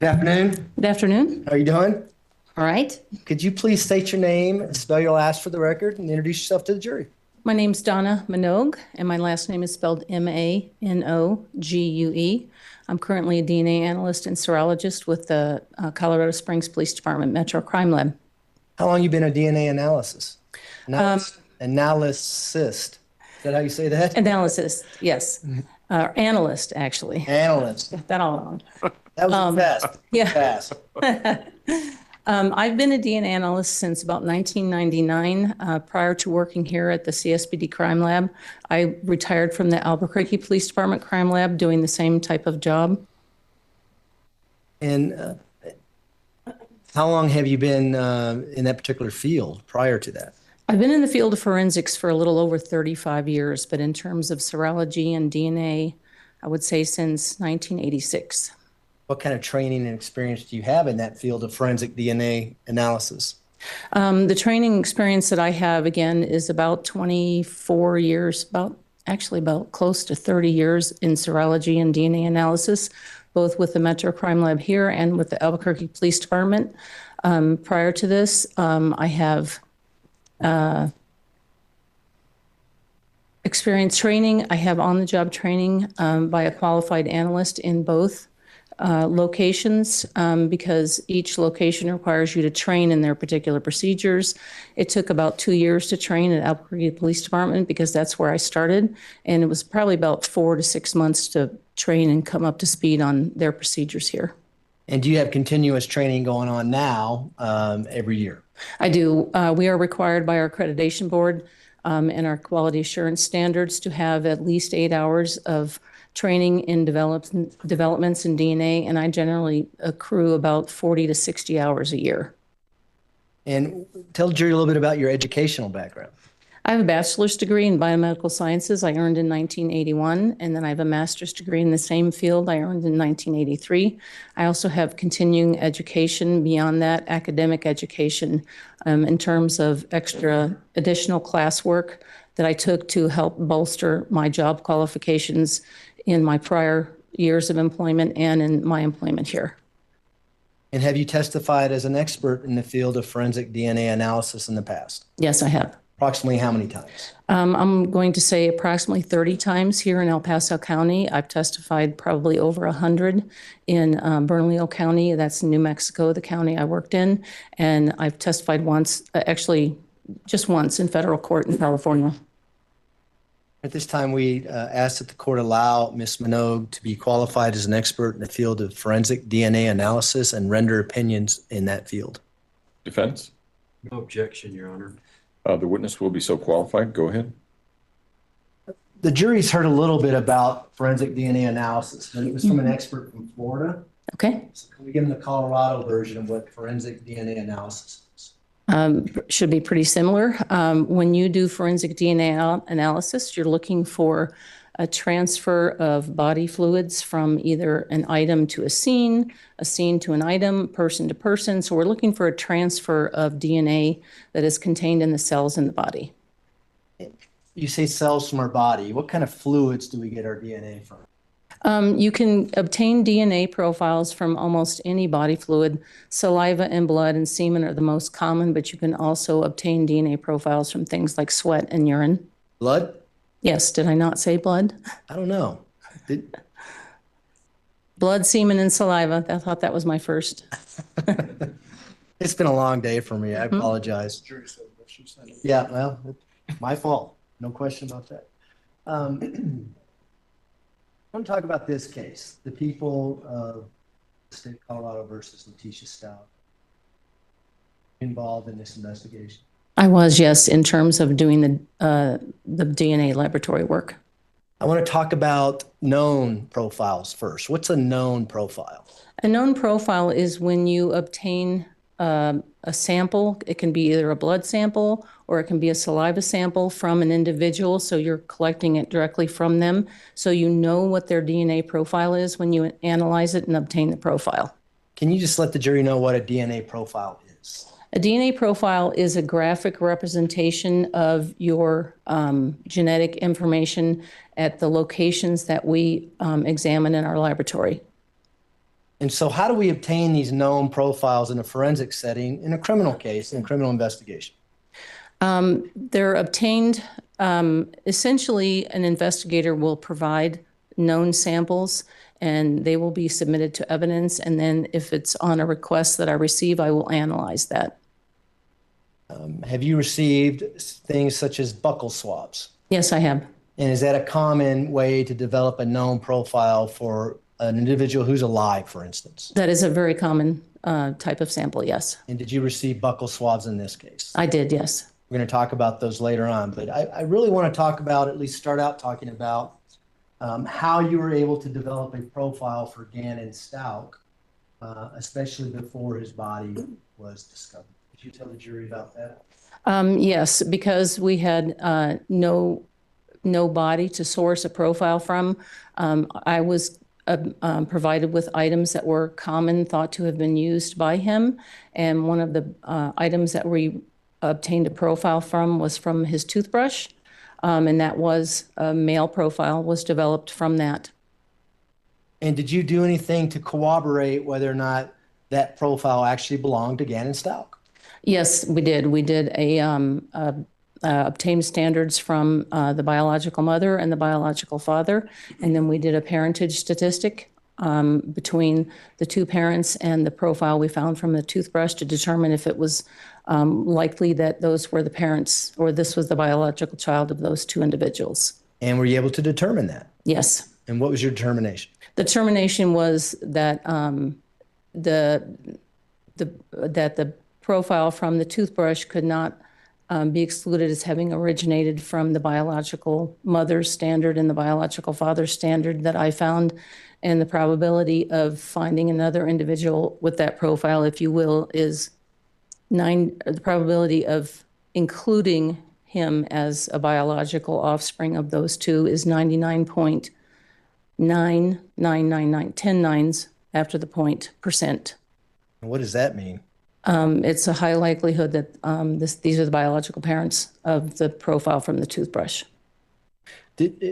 Good afternoon. Good afternoon. How are you doing? All right. Could you please state your name, spell your last for the record, and introduce yourself to the jury? My name's Donna Minogue, and my last name is spelled M-A-N-O-G-U-E. I'm currently a DNA analyst and serologist with the Colorado Springs Police Department Metro Crime Lab. How long you been a DNA analyst? Analyst. Is that how you say that? Analysis, yes. Analyst, actually. Analyst. Got that all wrong. That was fast. Yeah. Fast. I've been a DNA analyst since about 1999. Prior to working here at the CSPD Crime Lab, I retired from the Albuquerque Police Department Crime Lab doing the same type of job. And how long have you been in that particular field prior to that? I've been in the field of forensics for a little over 35 years, but in terms of serology and DNA, I would say since 1986. What kind of training and experience do you have in that field of forensic DNA analysis? The training experience that I have, again, is about 24 years, about close to 30 years in serology and DNA analysis, both with the Metro Crime Lab here and with the Albuquerque Police Department. Prior to this, I have experience training. I have on-the-job training by a qualified analyst in both locations because each location requires you to train in their particular procedures. It took about 2 years to train at Albuquerque Police Department because that's where I started. And it was probably about 4 to 6 months to train and come up to speed on their procedures here. And do you have continuous training going on now every year? I do. We are required by our accreditation board and our quality assurance standards to have at least 8 hours of training in developments in DNA, and I generally accrue about 40 to 60 hours a year. And tell the jury a little bit about your educational background. I have a bachelor's degree in biomedical sciences I earned in 1981, and then I have a master's degree in the same field I earned in 1983. I also have continuing education beyond that, academic education, in terms of extra additional classwork that I took to help bolster my job qualifications in my prior years of employment and in my employment here. And have you testified as an expert in the field of forensic DNA analysis in the past? Yes, I have. Approximately how many times? I'm going to say approximately 30 times here in El Paso County. I've testified probably over 100 in Bernalillo County. That's New Mexico, the county I worked in. And I've testified once, actually just once in federal court in California. At this time, we ask that the court allow Ms. Minogue to be qualified as an expert in the field of forensic DNA analysis and render opinions in that field. Defense? No objection, Your Honor. The witness will be so qualified. Go ahead. The jury's heard a little bit about forensic DNA analysis, but it was from an expert from Florida. Okay. So can we give them the Colorado version of what forensic DNA analysis is? Should be pretty similar. When you do forensic DNA analysis, you're looking for a transfer of body fluids from either an item to a scene to an item, person to person. So we're looking for a transfer of DNA that is contained in the cells in the body. You say cells from our body. What kind of fluids do we get our DNA from? You can obtain DNA profiles from almost any body fluid. Saliva and blood and semen are the most common, but you can also obtain DNA profiles from things like sweat and urine. Blood? Yes, did I not say blood? I don't know. Blood, semen, and saliva. I thought that was my first. It's been a long day for me. I apologize. Yeah, well, my fault. No question about that. I want to talk about this case, the people of the state of Colorado versus Letecia Stauch involved in this investigation. I was, yes, in terms of doing the DNA laboratory work. I want to talk about known profiles first. What's a known profile? A known profile is when you obtain a sample. It can be either a blood sample or it can be a saliva sample from an individual. So you're collecting it directly from them. So you know what their DNA profile is when you analyze it and obtain the profile. Can you just let the jury know what a DNA profile is? A DNA profile is a graphic representation of your genetic information at the locations that we examine in our laboratory. And so how do we obtain these known profiles in a forensic setting in a criminal case, in a criminal investigation? They're obtained, essentially an investigator will provide known samples and they will be submitted to evidence. And then if it's on a request that I receive, I will analyze that. Have you received things such as buccal swabs? Yes, I have. And is that a common way to develop a known profile for an individual who's alive, for instance? That is a very common type of sample, yes. And did you receive buccal swabs in this case? I did, yes. We're going to talk about those later on, but I really want to talk about, at least start out talking about how you were able to develop a profile for Gannon Stauch, especially before his body was discovered. Could you tell the jury about that? Yes, because we had no body to source a profile from. I was provided with items that were common, thought to have been used by him. And one of the items that we obtained a profile from was from his toothbrush. And that was a male profile was developed from that. And did you do anything to corroborate whether or not that profile actually belonged to Gannon Stauch? Yes, we did. We did obtained standards from the biological mother and the biological father. And then we did a parentage statistic between the two parents and the profile we found from the toothbrush to determine if it was likely that those were the parents or this was the biological child of those two individuals. And were you able to determine that? Yes. And what was your determination? The determination was that that the profile from the toothbrush could not be excluded as having originated from the biological mother's standard and the biological father's standard that I found. And the probability of finding another individual with that profile, if you will, is the probability of including him as a biological offspring of those two is 99.9999, 10 nines after the % What does that mean? It's a high likelihood that these are the biological parents of the profile from the toothbrush.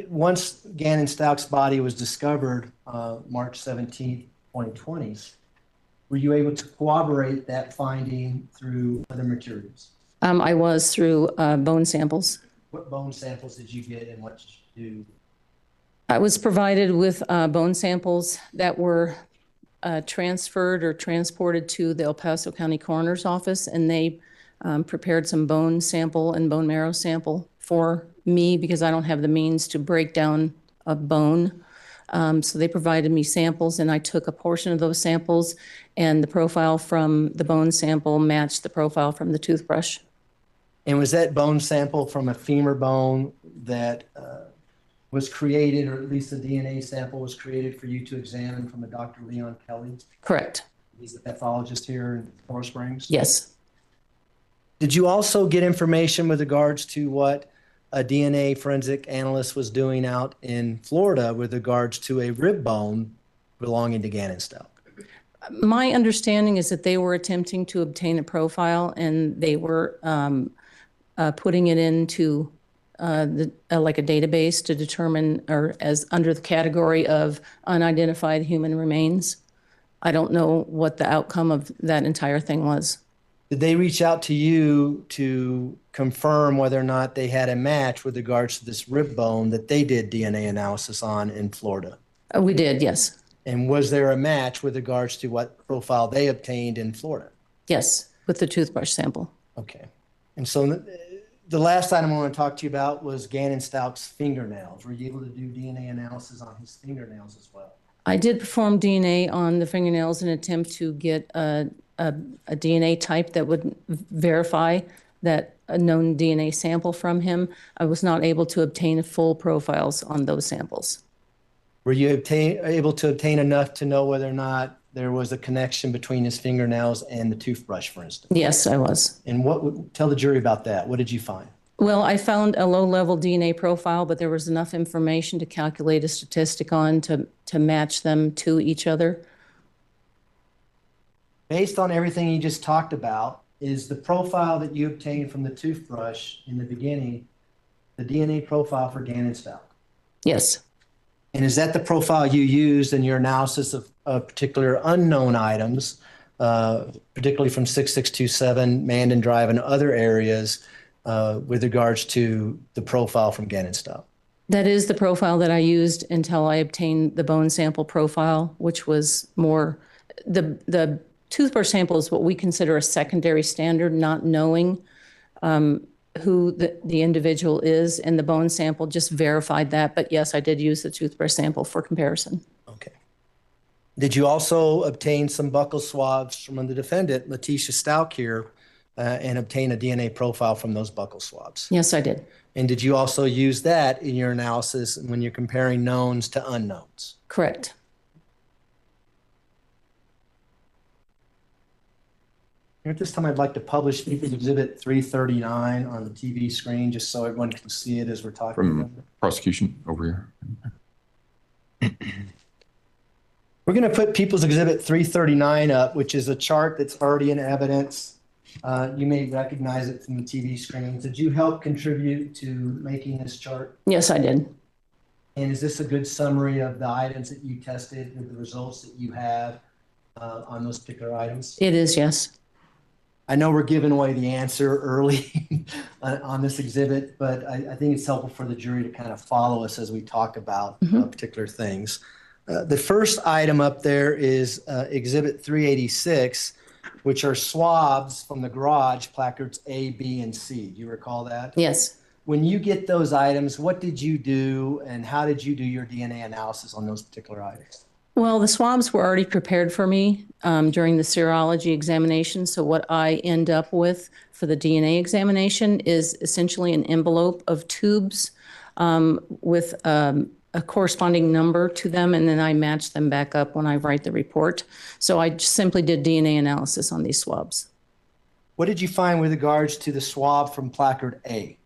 Once Gannon Stauch's body was discovered March 17, 2020, were you able to corroborate that finding through other materials? I was through bone samples. What bone samples did you get and what did you do? I was provided with bone samples that were transferred or transported to the El Paso County Coroner's Office, and they prepared some bone sample and bone marrow sample for me because I don't have the means to break down a bone So they provided me samples, and I took a portion of those samples, and the profile from the bone sample matched the profile from the toothbrush. And was that bone sample from a femur bone that was created, or at least the DNA sample was created for you to examine from a Dr. Leon Kelly? Correct. He's the pathologist here in Forest Springs? Yes. Did you also get information with regards to what a DNA forensic analyst was doing out in Florida with regards to a rib bone belonging to Gannon Stauch? My understanding is that they were attempting to obtain a profile, and they were putting it into like a database to determine, or as under the category of unidentified human remains. I don't know what the outcome of that entire thing was. Did they reach out to you to confirm whether or not they had a match with regards to this rib bone that they did DNA analysis on in Florida? We did, yes. And was there a match with regards to what profile they obtained in Florida? Yes, with the toothbrush sample. Okay. And so the last item I want to talk to you about was Gannon Stauch's fingernails. Were you able to do DNA analysis on his fingernails as well? I did perform DNA on the fingernails in an attempt to get a DNA type that would verify that a known DNA sample from him. I was not able to obtain full profiles on those samples. Were you able to obtain enough to know whether or not there was a connection between his fingernails and the toothbrush, for instance? Yes, I was. And tell the jury about that. What did you find? Well, I found a low-level DNA profile, but there was enough information to calculate a statistic on to match them to each other. Based on everything you just talked about, is the profile that you obtained from the toothbrush in the beginning the DNA profile for Gannon Stauch? Yes. And is that the profile you used in your analysis of particular unknown items, particularly from 6627, Mandan Drive, and other areas with regards to the profile from Gannon Stauch? That is the profile that I used until I obtained the bone sample profile, which was more the toothbrush sample is what we consider a secondary standard, not knowing who the individual is, and the bone sample just verified that. But yes, I did use the toothbrush sample for comparison. Okay. Did you also obtain some buccal swabs from the defendant, Letecia Stauch here, and obtain a DNA profile from those buccal swabs? Yes, I did. And did you also use that in your analysis when you're comparing knowns to unknowns? Correct. At this time, I'd like to publish People's Exhibit 339 on the TV screen, just so everyone can see it as we're talking From about it. prosecution over here. We're going to put People's Exhibit 339 up, which is a chart that's already in evidence. You may recognize it from the TV screen. Did you help contribute to making this chart? Yes, I did. And is this a good summary of the items that you tested and the results that you have on those particular items? It is, yes. I know we're giving away the answer early on this exhibit, but I think it's helpful for the jury to kind of follow us as we talk about particular things. The first item up there is Exhibit 386, which are swabs from the garage, placards A, B, and C. Do you recall that? Yes. When you get those items, what did you do and how did you do your DNA analysis on those particular items? Well, the swabs were already prepared for me during the serology examination. So what I end up with for the DNA examination is essentially an envelope of tubes with a corresponding number to them, and then I match them back up when I write the report. So I just simply did DNA analysis on these swabs. What did you find with regards to the swab from placard A?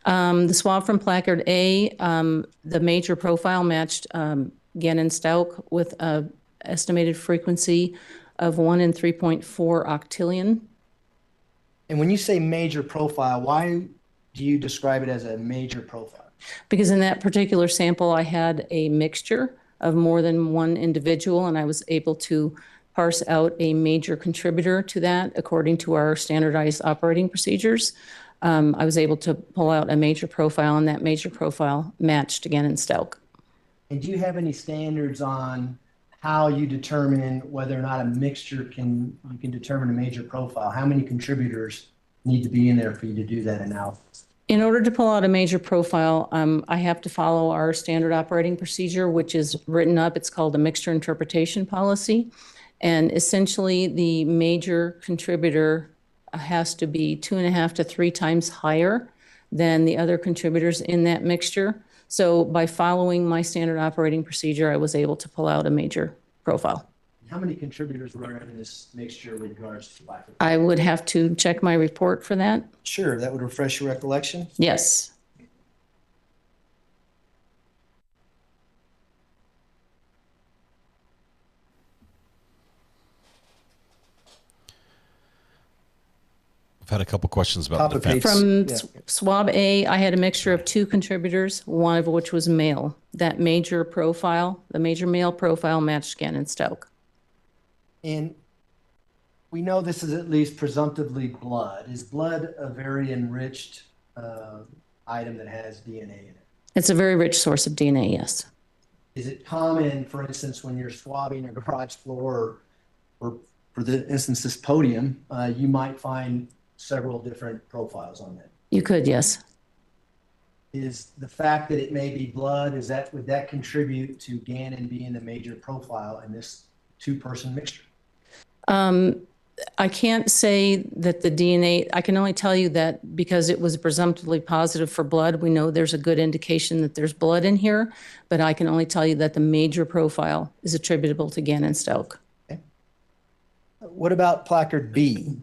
The swab from placard A, the major profile matched Gannon Stauch with an estimated frequency of 1 in 3.4 octillion. And when you say major profile, why do you describe it as a major profile? Because in that particular sample, I had a mixture of more than one individual, and I was able to parse out a major contributor to that according to our standardized operating procedures. I was able to pull out a major profile, and that major profile matched Gannon Stauch. And do you have any standards on how you determine whether or not a mixture you can determine a major profile? How many contributors need to be in there for you to do that analysis? In order to pull out a major profile, I have to follow our standard operating procedure, which is written up. It's called a mixture interpretation policy. And essentially, the major contributor has to be 2.5 to 3 times higher than the other contributors in that mixture. So by following my standard operating procedure, I was able to pull out a major profile. How many contributors were in this mixture with regards to lack of? I would have to check my report for that. Sure, that would refresh your recollection. Yes. I've had a couple questions about the defense. From swab A, I had a mixture of 2 contributors, one of which was male. That major profile, the major male profile matched Gannon Stauch. And we know this is at least presumptively blood. Is blood a very enriched item that has DNA in it? It's a very rich source of DNA, yes. Is it common, for instance, when you're swabbing a garage floor, or for the instance, this podium, you might find several different profiles on that? You could, yes. Is the fact that it may be blood, would that contribute to Gannon being the major profile in this 2-person mixture? I can't say that the DNA, I can only tell you that because it was presumptively positive for blood, we know there's a good indication that there's blood in here, but I can only tell you that the major profile is attributable to Gannon Stauch. Okay. What about placard B?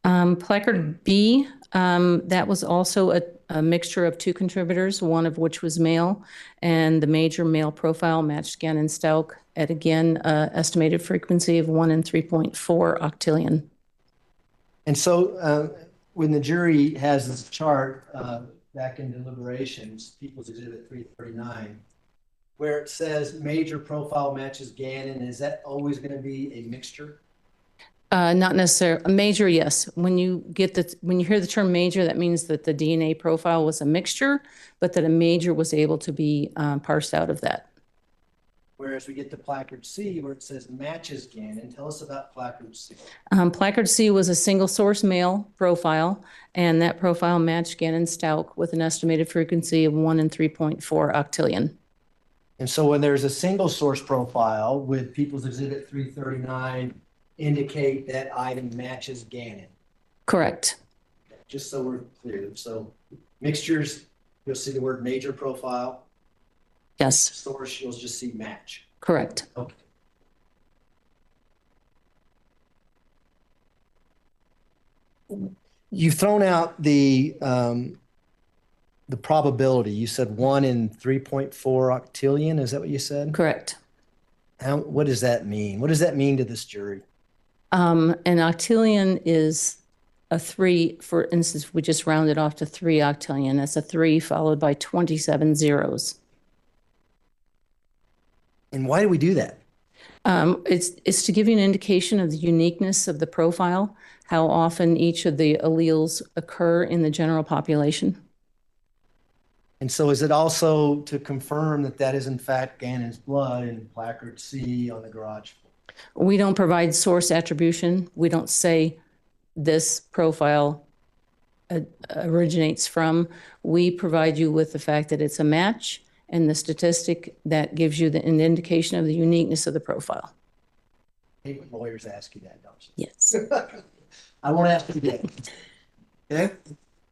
Placard B, that was also a mixture of 2 contributors, one of which was male, and the major male profile matched Gannon Stauch at, again, estimated frequency of 1 in 3.4 octillion. And so when the jury has this chart back in deliberations, People's Exhibit 339, where it says major profile matches Gannon, is that always going to be a mixture? Not necessarily. A major, yes. When you hear the term major, that means that the DNA profile was a mixture, but that a major was able to be parsed out of that. Whereas we get to placard C where it says matches Gannon. Tell us about placard C. Placard C was a single source male profile, and that profile matched Gannon Stauch with an estimated frequency of 1 in 3.4 octillion. And so when there's a single source profile with People's Exhibit 339, indicate that item matches Gannon. Correct. Just so we're clear. So mixtures, you'll see the word major profile. Yes. Source, you'll just see match. Correct. Okay. You've thrown out the probability. You said 1 in 3.4 octillion. Is that what you said? Correct. What does that mean? What does that mean to this jury? An octillion is a 3, for instance, we just rounded off to 3 octillion. That's a 3 followed by 27 zeros. And why do we do that? It's to give you an indication of the uniqueness of the profile, how often each of the alleles occur in the general population. And so is it also to confirm that that is in fact Gannon's blood in placard C on the garage floor? We don't provide source attribution. We don't say this profile originates from. We provide you with the fact that it's a match and the statistic that gives you an indication of the uniqueness of the profile. I hate when lawyers ask you that, don't you? Yes. I won't ask you that. Okay.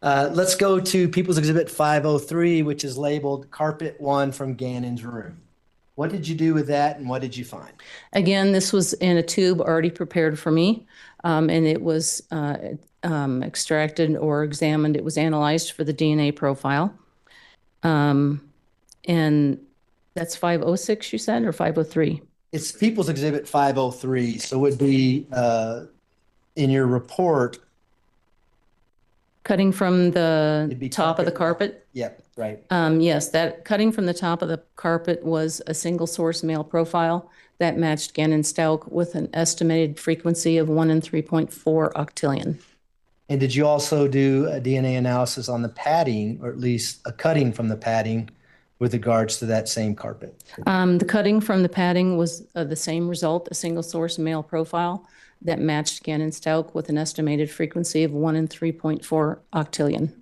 Let's go to People's Exhibit 503, which is labeled Carpet 1 from Gannon's room. What did you do with that and what did you find? Again, this was in a tube already prepared for me, and it was extracted or examined. It was analyzed for the DNA profile. And that's 506, you said, or 503? It's People's Exhibit 503, so it would be in your report. Cutting from the top of the carpet? Yep, right. Yes, that cutting from the top of the carpet was a single source male profile that matched Gannon Stauch with an estimated frequency of 1 in 3.4 octillion. And did you also do a DNA analysis on the padding, or at least a cutting from the padding with regards to that same carpet? The cutting from the padding was the same result, a single source male profile that matched Gannon Stauch with an estimated frequency of 1 in 3.4 octillion.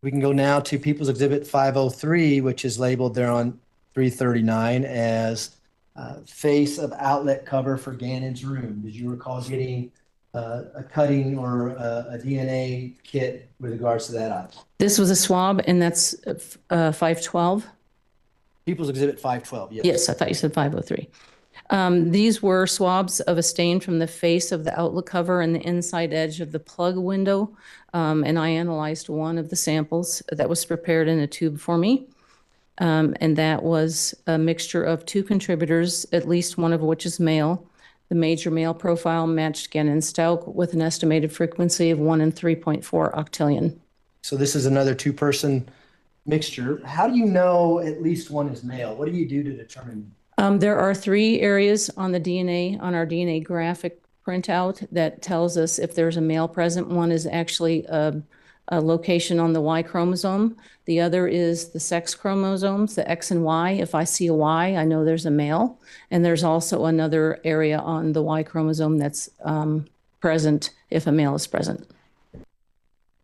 We can go now to People's Exhibit 503, which is labeled there on 339 as face of outlet cover for Gannon's room. Did you recall getting a cutting or a DNA kit with regards to that item? This was a swab, and that's 512? People's Exhibit 512, yes. Yes, I thought you said 503. These were swabs of a stain from the face of the outlet cover and the inside edge of the plug window. And I analyzed one of the samples that was prepared in a tube for me. And that was a mixture of two contributors, at least one of which is male. The major male profile matched Gannon Stauch with an estimated frequency of 1 in 3.4 octillion. So this is another two-person mixture. How do you know at least one is male? What do you do to determine? There are 3 areas on the DNA, on our DNA graphic printout that tells us if there's a male present. One is actually a location on the Y chromosome. The other is the sex chromosomes, the X and Y. If I see a Y, I know there's a male. And there's also another area on the Y chromosome that's present if a male is present.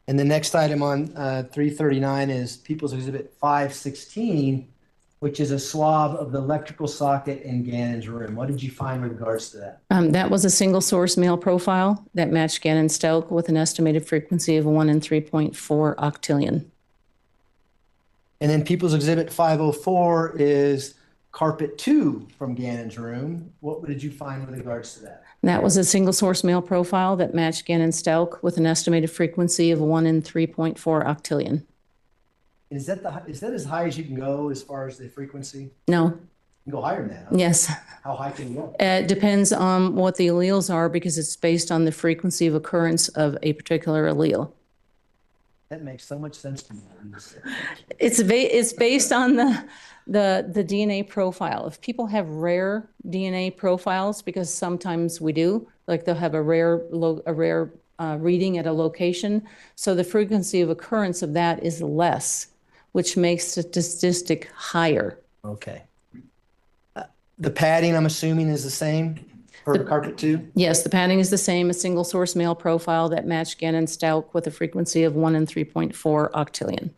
And the next item on 339 is People's Exhibit 516, which is a swab of the electrical socket in Gannon's room. What did you find with regards to that? That was a single source male profile that matched Gannon Stauch with an estimated frequency of 1 in 3.4 octillion. And then People's Exhibit 504 is carpet 2 from Gannon's room. What did you find with regards to that? That was a single source male profile that matched Gannon Stauch with an estimated frequency of 1 in 3.4 octillion. Is that as high as you can go as far as the frequency? No. You can go higher than that. Huh? Yes. How high can you go? It depends on what the alleles are because it's based on the frequency of occurrence of a particular allele. That makes so much sense to me. It's based on the DNA profile. If people have rare DNA profiles, because sometimes we do, like they'll have a rare reading at a location, so the frequency of occurrence of that is less, which makes the statistic higher. Okay. The padding, I'm assuming, is the same for carpet 2? Yes, the padding is the same, a single source male profile that matched Gannon Stauch with a frequency of 1 in 3.4 octillion.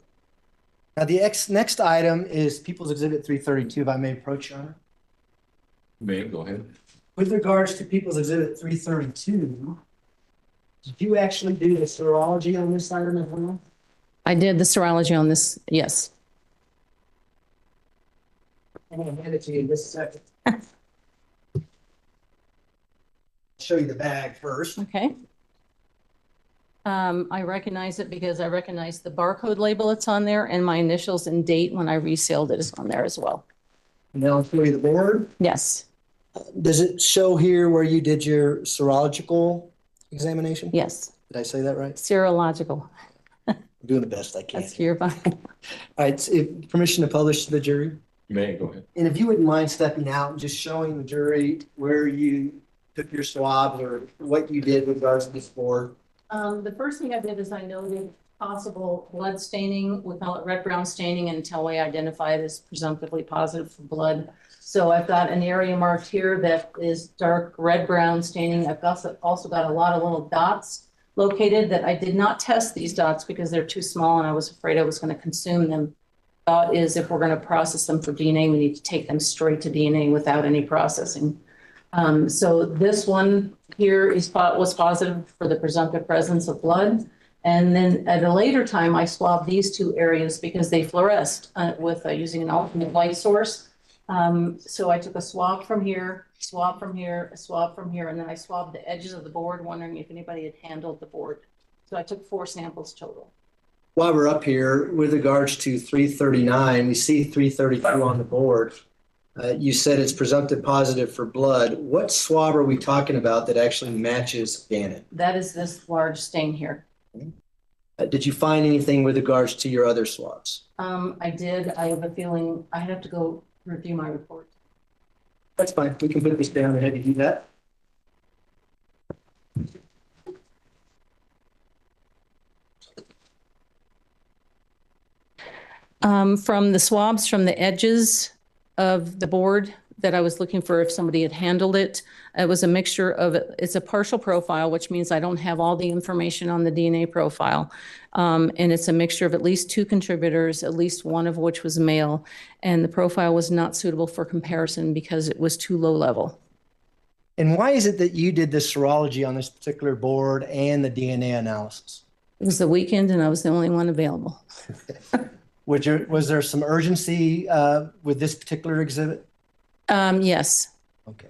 Now, the next item is People's Exhibit 332, if I may approach, Your Honor. Ma'am, go ahead. With regards to People's Exhibit 332, did you actually do the serology on this item as well? I did the serology on this, yes. I'm going to hand it to you in just a second. Show you the bag first. Okay. I recognize it because I recognize the barcode label that's on there and my initials and date when I resealed it is on there as well. Now I'll show you the board. Yes. Does it show here where you did your serological examination? Yes. Did I say that right? Serological. I'm doing the best I can. That's your fine. All right, if permission to publish to the jury. You may, go ahead. And if you wouldn't mind stepping out and just showing the jury where you took your swabs or what you did with regards to this board. The first thing I did is I noted possible blood staining. We call it red-brown staining until we identify it as presumptively positive for blood. So I've got an area marked here that is dark red-brown staining. I've also got a lot of little dots located that I did not test these dots because they're too small and I was afraid I was going to consume them. Thought is if we're going to process them for DNA, we need to take them straight to DNA without any processing. So this one here was positive for the presumptive presence of blood. And then at a later time, I swabbed these 2 areas because they fluoresced with using an alternate light source. So I took a swab from here, swab from here, a swab from here, and then I swabbed the edges of the board, wondering if anybody had handled the board. So I took 4 samples total. While we're up here, with regards to 339, we see 332 on the board. You said it's presumptive positive for blood. What swab are we talking about that actually matches Gannon? That is this large stain here. Did you find anything with regards to your other swabs? I did. I have a feeling I have to go review my report. That's fine. We can put this down and have you do that. From the swabs from the edges of the board, that I was looking for if somebody had handled it. It was a mixture of, it's a partial profile, which means I don't have all the information on the DNA profile. And it's a mixture of at least 2 contributors, at least one of which was male. And the profile was not suitable for comparison because it was too low level. And why is it that you did the serology on this particular board and the DNA analysis? It was the weekend and I was the only one available. Was there some urgency with this particular exhibit? Yes. Okay.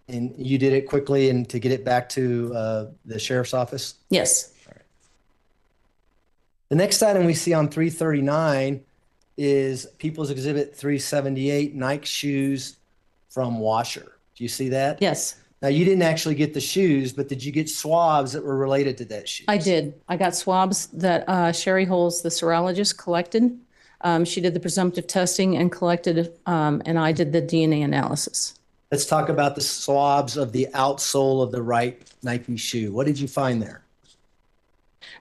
And you did it quickly and to get it back to the sheriff's office? Yes. All right. The next item we see on 339 is People's Exhibit 378, Nike shoes from Washer. Do you see that? Yes. Now, you didn't actually get the shoes, but did you get swabs that were related to that shoe? I did. I got swabs that Sherry Holes, the serologist, collected. She did the presumptive testing and collected, and I did the DNA analysis. Let's talk about the swabs of the outsole of the right Nike shoe. What did you find there?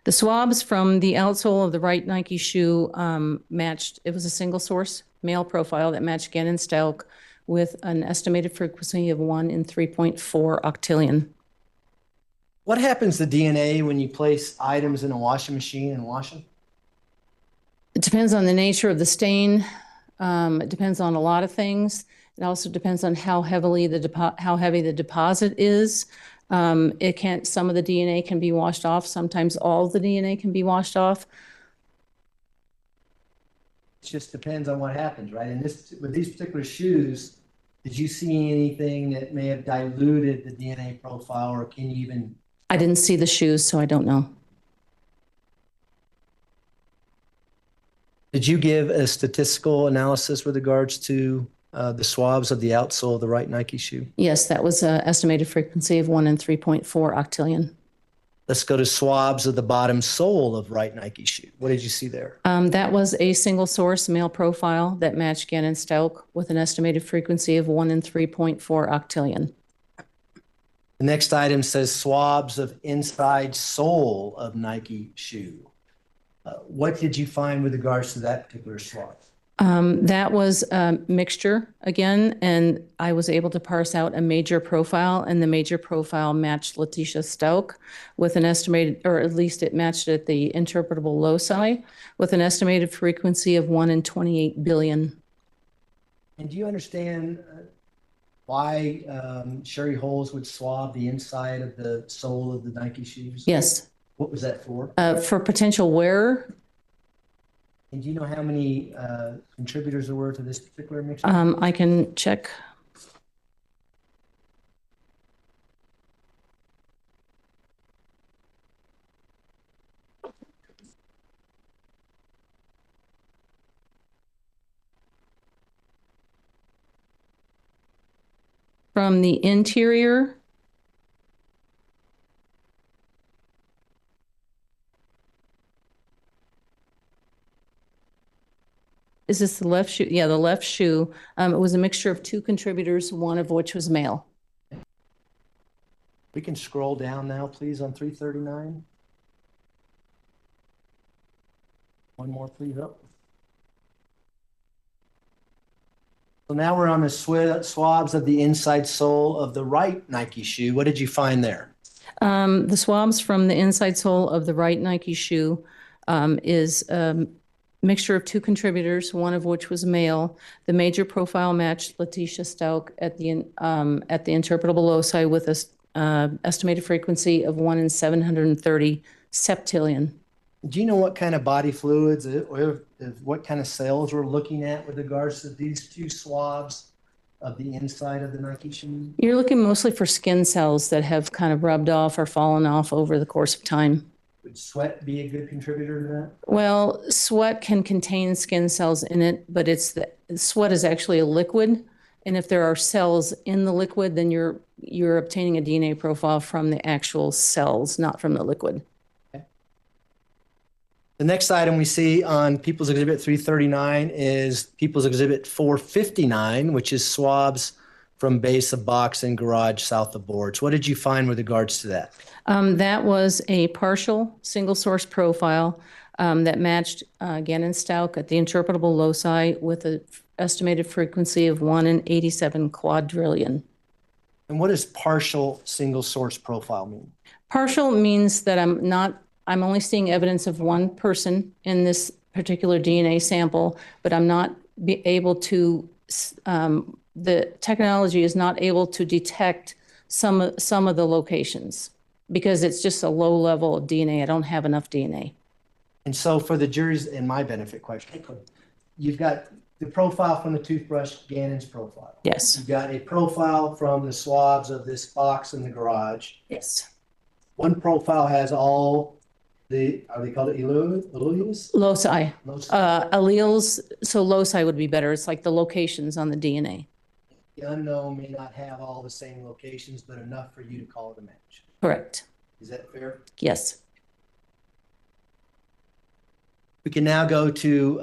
The swabs from the outsole of the right Nike shoe matched, it was a single source male profile that matched Gannon Stauch with an estimated frequency of 1 in 3.4 octillion. What happens to DNA when you place items in a washing machine and wash them? It depends on the nature of the stain. It depends on a lot of things. It also depends on how heavy the deposit is. Some of the DNA can be washed off. Sometimes all of the DNA can be washed off. It just depends on what happens, right? And with these particular shoes, did you see anything that may have diluted the DNA profile, or can you even? I didn't see the shoes, so I don't know. Did you give a statistical analysis with regards to the swabs of the outsole of the right Nike shoe? Yes, that was an estimated frequency of 1 in 3.4 octillion. Let's go to swabs of the bottom sole of right Nike shoe. What did you see there? That was a single source male profile that matched Gannon Stauch with an estimated frequency of 1 in 3.4 octillion. The next item says swabs of inside sole of Nike shoe. What did you find with regards to that particular swab? That was a mixture again, and I was able to parse out a major profile, and the major profile matched Letecia Stauch with an estimated, or at least it matched at the interpretable loci with an estimated frequency of 1 in 28 billion. And do you understand why Sherry Holes would swab the inside of the sole of the Nike shoes? Yes. What was that for? For potential wearer. And do you know how many contributors there were to this particular mixture? I can check. From the interior, is this the left shoe? Yeah, the left shoe. It was a mixture of 2 contributors, one of which was male. We can scroll down now, please, on 339. One more, please, up. So now we're on the swabs of the inside sole of the right Nike shoe. What did you find there? The swabs from the inside sole of the right Nike shoe is mixture of 2 contributors, one of which was male. The major profile matched Letecia Stauch at the interpretable loci with an estimated frequency of 1 in 730 septillion. Do you know what kind of body fluids or what kind of cells we're looking at with regards to these 2 swabs of the inside of the Nike shoe? You're looking mostly for skin cells that have kind of rubbed off or fallen off over the course of time. Would sweat be a good contributor to that? Well, sweat can contain skin cells in it, but sweat is actually a liquid. And if there are cells in the liquid, then you're obtaining a DNA profile from the actual cells, not from the liquid. Okay. The next item we see on People's Exhibit 339 is People's Exhibit 459, which is swabs from base of box and garage south of boards. What did you find with regards to that? That was a partial single source profile that matched Gannon Stauch at the interpretable loci with an estimated frequency of 1 in 87 quadrillion. And what does partial single source profile mean? Partial means that I'm only seeing evidence of one person in this particular DNA sample, but I'm not able to, the technology is not able to detect some of the locations because it's just a low level of DNA. I don't have enough DNA. And so for the jury's, in my benefit question, you've got the profile from the toothbrush, Gannon's profile. Yes. You've got a profile from the swabs of this box in the garage. Yes. One profile has all the, are they called alleles? Loci. Alleles, so loci would be better. It's like the locations on the DNA. The unknown may not have all the same locations, but enough for you to call it a match. Correct. Is that fair? Yes. We can now go to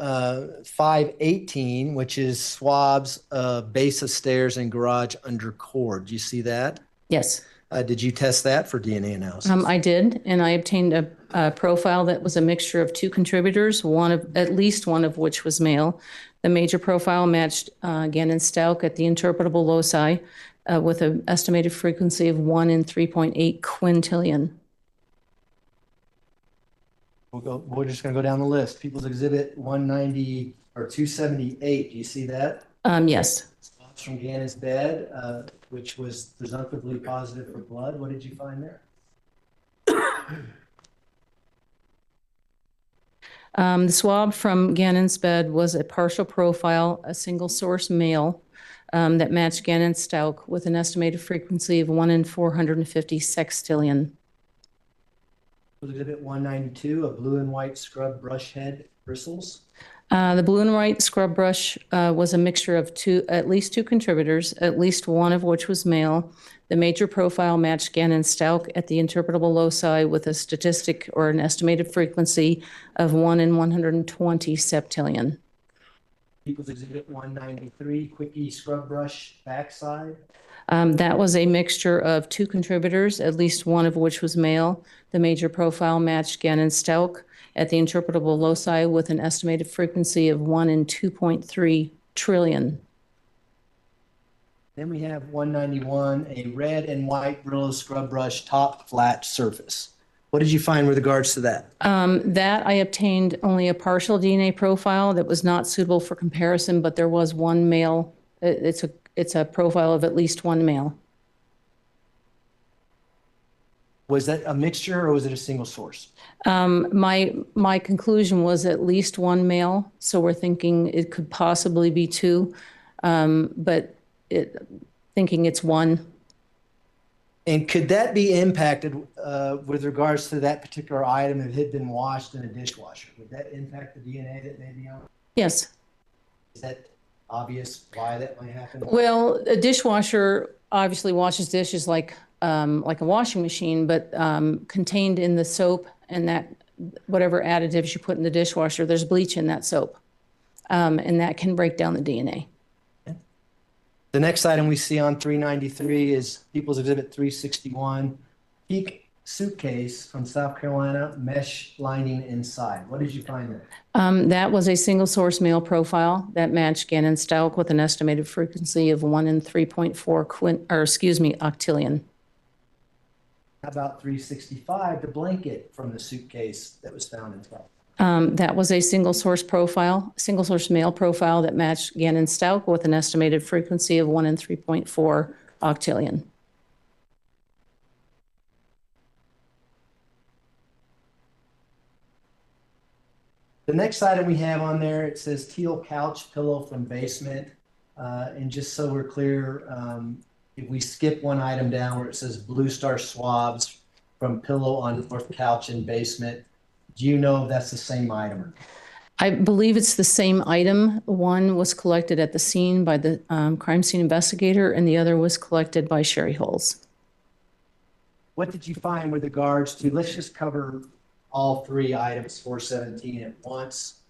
518, which is swabs, base of stairs and garage under cord. Do you see that? Yes. Did you test that for DNA analysis? I did, and I obtained a profile that was a mixture of 2 contributors, at least one of which was male. The major profile matched Gannon Stauch at the interpretable loci with an estimated frequency of 1 in 3.8 quintillion. We're just going to go down the list. People's Exhibit 190 or 278. Do you see that? Yes. Swabs from Gannon's bed, which was presumptively positive for blood. What did you find there? The swab from Gannon's bed was a partial profile, a single source male that matched Gannon Stauch with an estimated frequency of 1 in 450 sextillion. Exhibit 192, a blue and white scrub brush head bristles. The blue and white scrub brush was a mixture of at least 2 contributors, at least one of which was male. The major profile matched Gannon Stauch at the interpretable loci with a statistic or an estimated frequency of 1 in 120 septillion. People's Exhibit 193, quickie scrub brush backside. That was a mixture of 2 contributors, at least one of which was male. The major profile matched Gannon Stauch at the interpretable loci with an estimated frequency of 1 in 2.3 trillion. Then we have 191, a red and white Brillo scrub brush top flat surface. What did you find with regards to that? That I obtained only a partial DNA profile that was not suitable for comparison, but there was one male. It's a profile of at least one male. Was that a mixture or was it a single source? My conclusion was at least one male, so we're thinking it could possibly be 2, but thinking it's 1. And could that be impacted with regards to that particular item if it had been washed in a dishwasher? Would that impact the DNA that may be on it? Yes. Is that obvious why that might happen? Well, a dishwasher obviously washes dishes like a washing machine, but contained in the soap and that whatever additives you put in the dishwasher, there's bleach in that soap, and that can break down the DNA. The next item we see on 393 is People's Exhibit 361, Peak suitcase from South Carolina, mesh lining inside. What did you find there? That was a single source male profile that matched Gannon Stauch with an estimated frequency of 1 in 3.4 octillion. How about 365, the blanket from the suitcase that was found inside? That was a single source male profile that matched Gannon Stauch with an estimated frequency of 1 in 3.4 octillion. The next item we have on there, it says teal couch pillow from basement. And just so we're clear, if we skip one item down where it says Blue Star swabs from pillow on north couch in basement, do you know if that's the same item? I believe it's the same item. One was collected at the scene by the crime scene investigator, and the other was collected by Sherry Holes. What did you find with regards to, let's just cover all 3 items, 417 at once,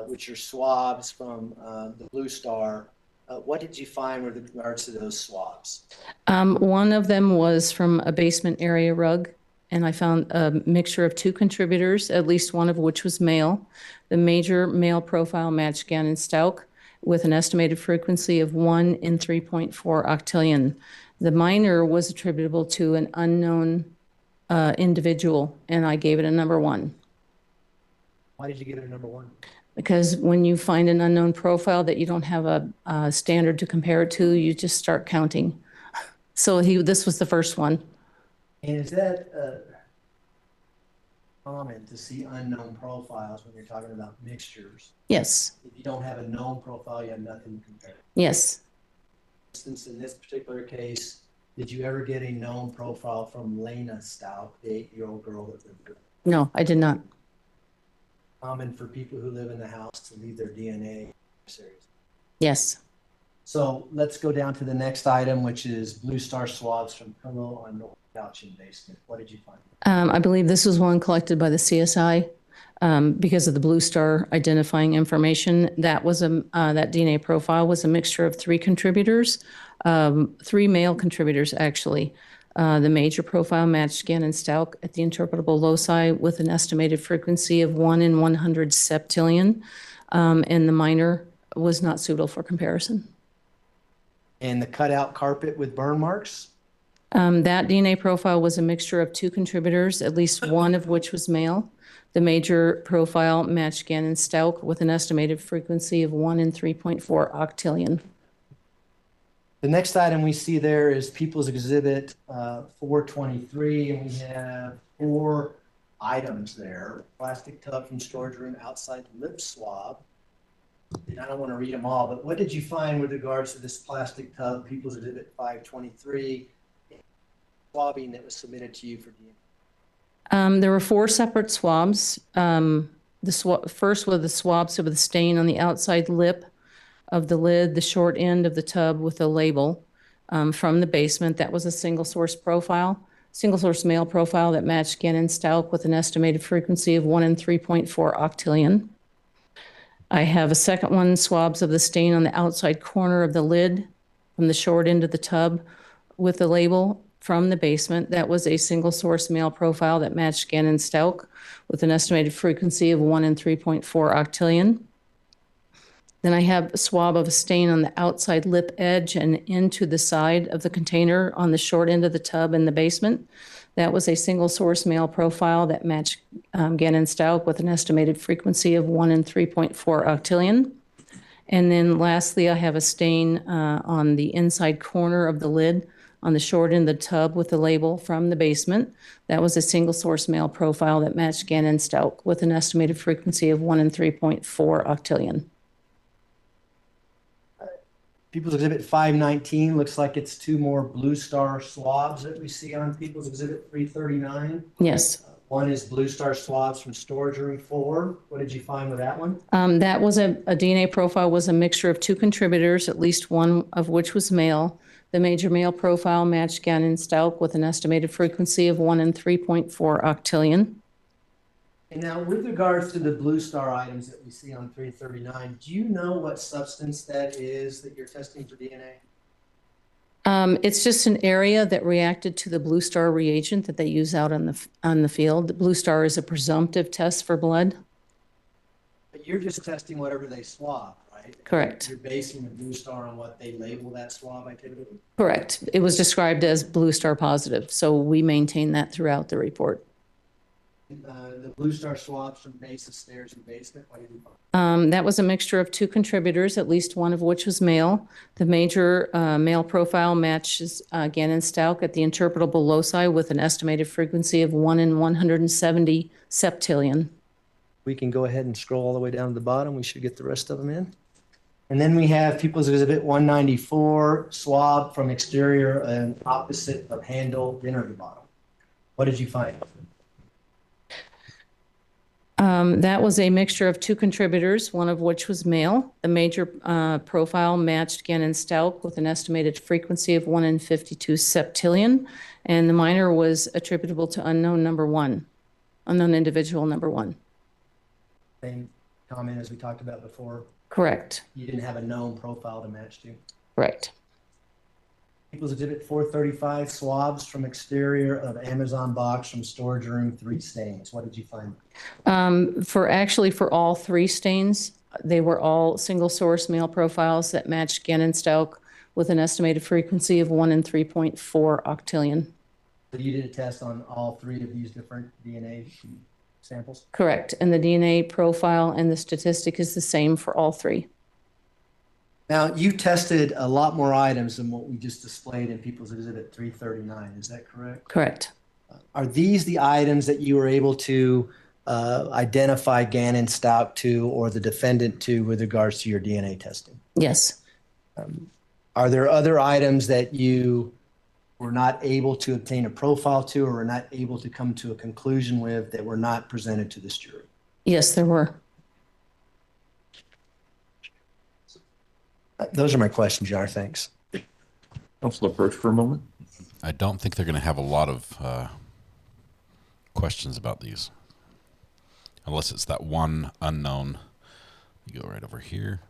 which are swabs from the Blue Star. What did you find with regards to those swabs? One of them was from a basement area rug, and I found a mixture of 2 contributors, at least one of which was male. The major male profile matched Gannon Stauch with an estimated frequency of 1 in 3.4 octillion. The minor was attributable to an unknown individual, and I gave it a number 1. Why did you give it a number 1? Because when you find an unknown profile that you don't have a standard to compare it to, you just start counting. So this was the first one. And is that common to see unknown profiles when you're talking about mixtures? Yes. If you don't have a known profile, you have nothing to compare. Yes. For instance, in this particular case, did you ever get a known profile from Lena Stauch, the 8-year-old girl that lived with? No, I did not. Common for people who live in the house to leave their DNA series. Yes. So let's go down to the next item, which is Blue Star swabs from pillow on North couch in basement. What did you find? I believe this was one collected by the CSI because of the Blue Star identifying information. That was that DNA profile was a mixture of 3 contributors, 3 male contributors actually. The major profile matched Gannon Stauch at the interpretable loci with an estimated frequency of 1 in 100 septillion, and the minor was not suitable for comparison. And the cutout carpet with burn marks? That DNA profile was a mixture of 2 contributors, at least one of which was male. The major profile matched Gannon Stauch with an estimated frequency of 1 in 3.4 octillion. The next item we see there is People's Exhibit 423, and we have 4 items there. Plastic tub from storage room, outside lip swab. And I don't want to read them all, but what did you find with regards to this plastic tub, People's Exhibit 523, swabbing that was submitted to you for DNA? There were 4 separate swabs. First were the swabs with the stain on the outside lip of the lid, the short end of the tub with a label from the basement. That was a single source male profile that matched Gannon Stauch with an estimated frequency of 1 in 3.4 octillion. I have a second one, swabs of the stain on the outside corner of the lid from the short end of the tub with the label from the basement. That was a single source male profile that matched Gannon Stauch with an estimated frequency of 1 in 3.4 octillion. Then I have a swab of a stain on the outside lip edge and into the side of the container on the short end of the tub in the basement. That was a single source male profile that matched Gannon Stauch with an estimated frequency of 1 in 3.4 octillion. And then lastly, I have a stain on the inside corner of the lid on the short end of the tub with the label from the basement. That was a single source male profile that matched Gannon Stauch with an estimated frequency of 1 in 3.4 octillion. People's Exhibit 519 looks like it's 2 more Blue Star swabs that we see on People's Exhibit 339. Yes. One is Blue Star swabs from storage room 4. What did you find with that one? That was a DNA profile was a mixture of 2 contributors, at least one of which was male. The major male profile matched Gannon Stauch with an estimated frequency of 1 in 3.4 octillion. And now, with regards to the Blue Star items that we see on 339, do you know what substance that is that you're testing for DNA? It's just an area that reacted to the Blue Star reagent that they use out on the field. The Blue Star is a presumptive test for blood. But you're just testing whatever they swab, right? Correct. You're basing the Blue Star on what they label that swab activity? Correct. It was described as Blue Star positive, so we maintain that throughout the report. The Blue Star swabs from base of stairs and basement, what did you find? That was a mixture of 2 contributors, at least one of which was male. The major male profile matches Gannon Stauch at the interpretable loci with an estimated frequency of 1 in 170 septillion. We can go ahead and scroll all the way down to the bottom. We should get the rest of them in. And then we have People's Exhibit 194, swab from exterior and opposite of handle dinner at the bottom. What did you find? That was a mixture of 2 contributors, one of which was male. The major profile matched Gannon Stauch with an estimated frequency of 1 in 52 septillion, and the minor was attributable to unknown individual number 1. Same comment as we talked about before. Correct. You didn't have a known profile to match to. Right. People's Exhibit 435, swabs from exterior of Amazon box from storage room, 3 stains. What did you find? For all 3 stains, they were all single source male profiles that matched Gannon Stauch with an estimated frequency of 1 in 3.4 octillion. So you did a test on all 3 of these different DNA samples? Correct. And the DNA profile and the statistic is the same for all 3. Now, you tested a lot more items than what we just displayed in People's Exhibit 339. Is that correct? Correct. Are these the items that you were able to identify Gannon Stauch to or the defendant to with regards to your DNA testing? Yes. Are there other items that you were not able to obtain a profile to or were not able to come to a conclusion with that were not presented to this jury? Yes, there were. Those are my questions, Jar. Thanks. Council approach for a moment. I don't think they're going to have a lot of questions about these. Unless it's that one unknown. You go right over here.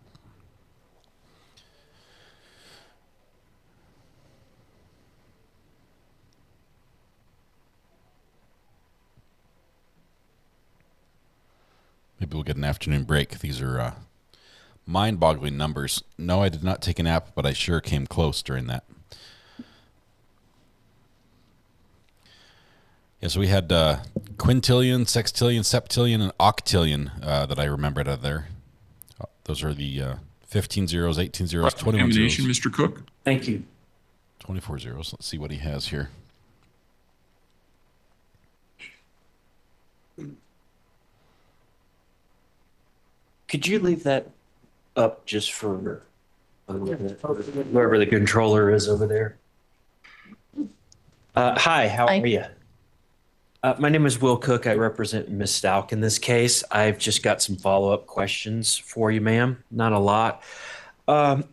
Maybe we'll get an afternoon break. These are mind-boggling numbers. No, I did not take a nap, but I sure came close during that. Yeah, so we had quintillion, sextillion, septillion, and octillion that I remembered out of there. Those are the 15 zeros, 18 zeros, 21 zeros. Mr. Cook. Thank you. 24 zeros. Let's see what he has here. Could you leave that up just for whoever the controller is over there? Hi, how are you? My name is Will Cook. I represent Ms. Stauch in this case. I've just got some follow-up questions for you, ma'am. Not a lot. If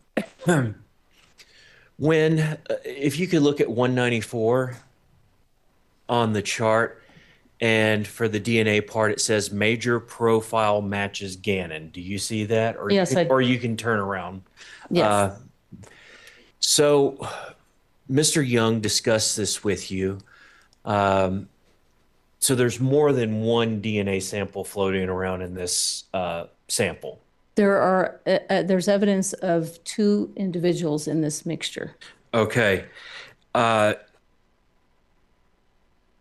you could look at 194 on the chart, and for the DNA part, it says major profile matches Gannon. Do you see that? Or, yes, or you can turn around. Yes. So Mr. Young discussed this with you. So there's more than one DNA sample floating around in this sample. There's evidence of 2 individuals in this mixture. Okay.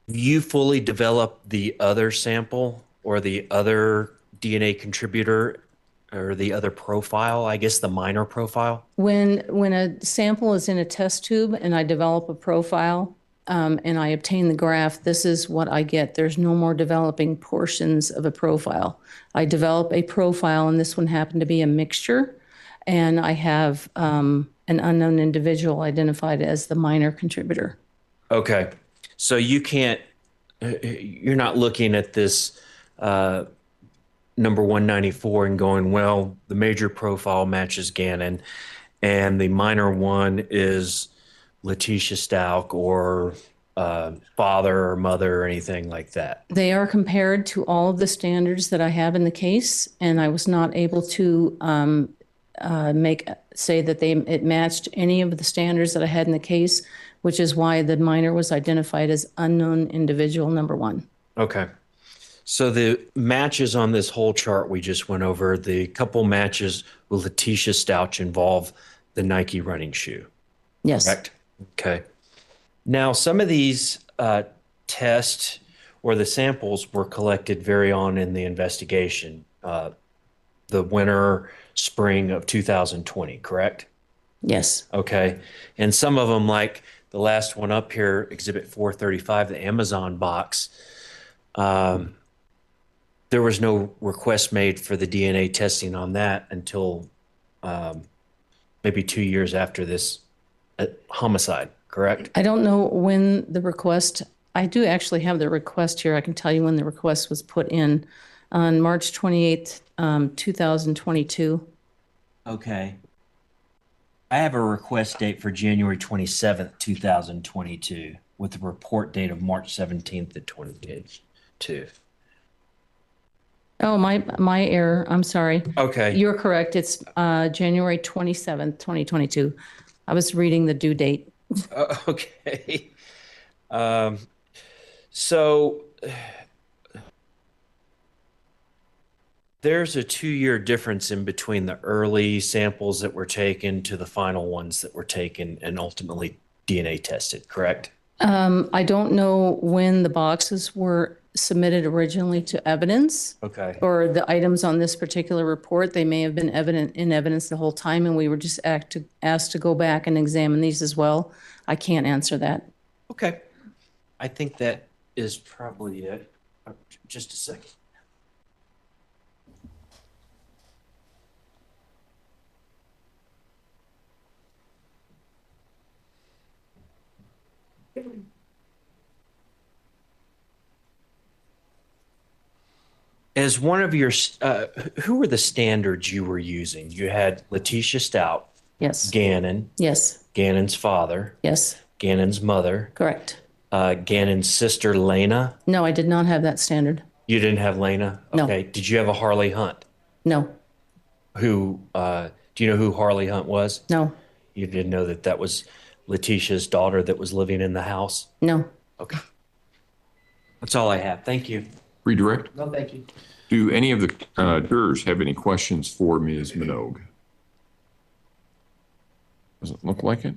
You fully developed the other sample or the other DNA contributor or the other profile, I guess the minor profile? When a sample is in a test tube and I develop a profile and I obtain the graph, this is what I get. There's no more developing portions of a profile. I develop a profile, and this one happened to be a mixture, and I have an unknown individual identified as the minor contributor. Okay. So you're not looking at this number 194 and going, well, the major profile matches Gannon and the minor one is Letecia Stauch or father or mother or anything like that. They are compared to all of the standards that I have in the case, and I was not able to say that it matched any of the standards that I had in the case, which is why the minor was identified as unknown individual number 1. Okay. So the matches on this whole chart we just went over, the couple matches with Letecia Stauch involve the Nike running shoe. Yes. Correct? Okay. Now, some of these tests or the samples were collected very on in the investigation, the winter, spring of 2020, correct? Yes. Okay. And some of them, like the last one up here, Exhibit 435, the Amazon box, there was no request made for the DNA testing on that until maybe 2 years after this homicide, correct? I don't know when the request, I do actually have the request here. I can tell you when the request was put in on March 28th, 2022. Okay. I have a request date for January 27th, 2022, with a report date of March 17th of 2022. Oh, my error. I'm sorry. Okay. You're correct. It's January 27th, 2022. I was reading the due date. Okay. So there's a 2-year difference in between the early samples that were taken to the final ones that were taken and ultimately DNA tested, correct? I don't know when the boxes were submitted originally to evidence. Okay. Or the items on this particular report. They may have been in evidence the whole time, and we were just asked to go back and examine these as well. I can't answer that. Okay. I think that is probably it. Just a second. As one of your, who were the standards you were using? You had Letecia Stauch. Yes. Gannon. Yes. Gannon's father. Yes. Gannon's mother. Correct. Gannon's sister, Lena. No, I did not have that standard. You didn't have Lena? No. Okay. Did you have a Harley Hunt? No. Who, do you know who Harley Hunt was? No. You didn't know that that was Leticia's daughter that was living in the house? No. Okay. That's all I have. Thank you. Redirect. No, thank you. Do any of the jurors have any questions for Ms. Minogue? Does it look like it?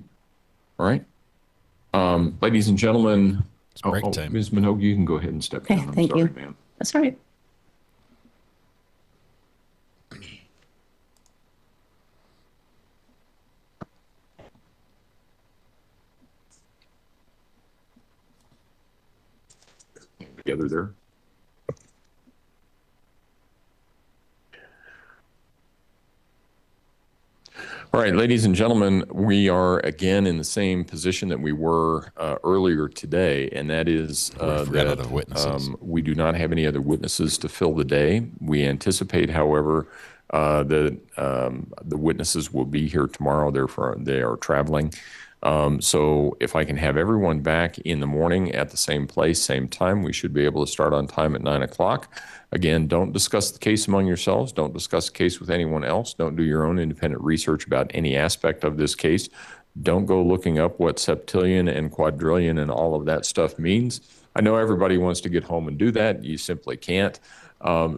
All right. Ladies and gentlemen, break time. Ms. Minogue, you can go ahead and step down. I'm Thank sorry, you. ma'am. That's all right. Together there. All right, ladies and gentlemen, we are again in the same position that we were earlier today, and that is that we do not have any other witnesses to fill the day. We anticipate, however, that the witnesses will be here tomorrow. Therefore, they are traveling. So if I can have everyone back in the morning at the same place, same time, we should be able to start on time at 9 o'clock. Again, don't discuss the case among yourselves. Don't discuss the case with anyone else. Don't do your own independent research about any aspect of this case. Don't go looking up what septillion and quadrillion and all of that stuff means. I know everybody wants to get home and do that. You simply can't.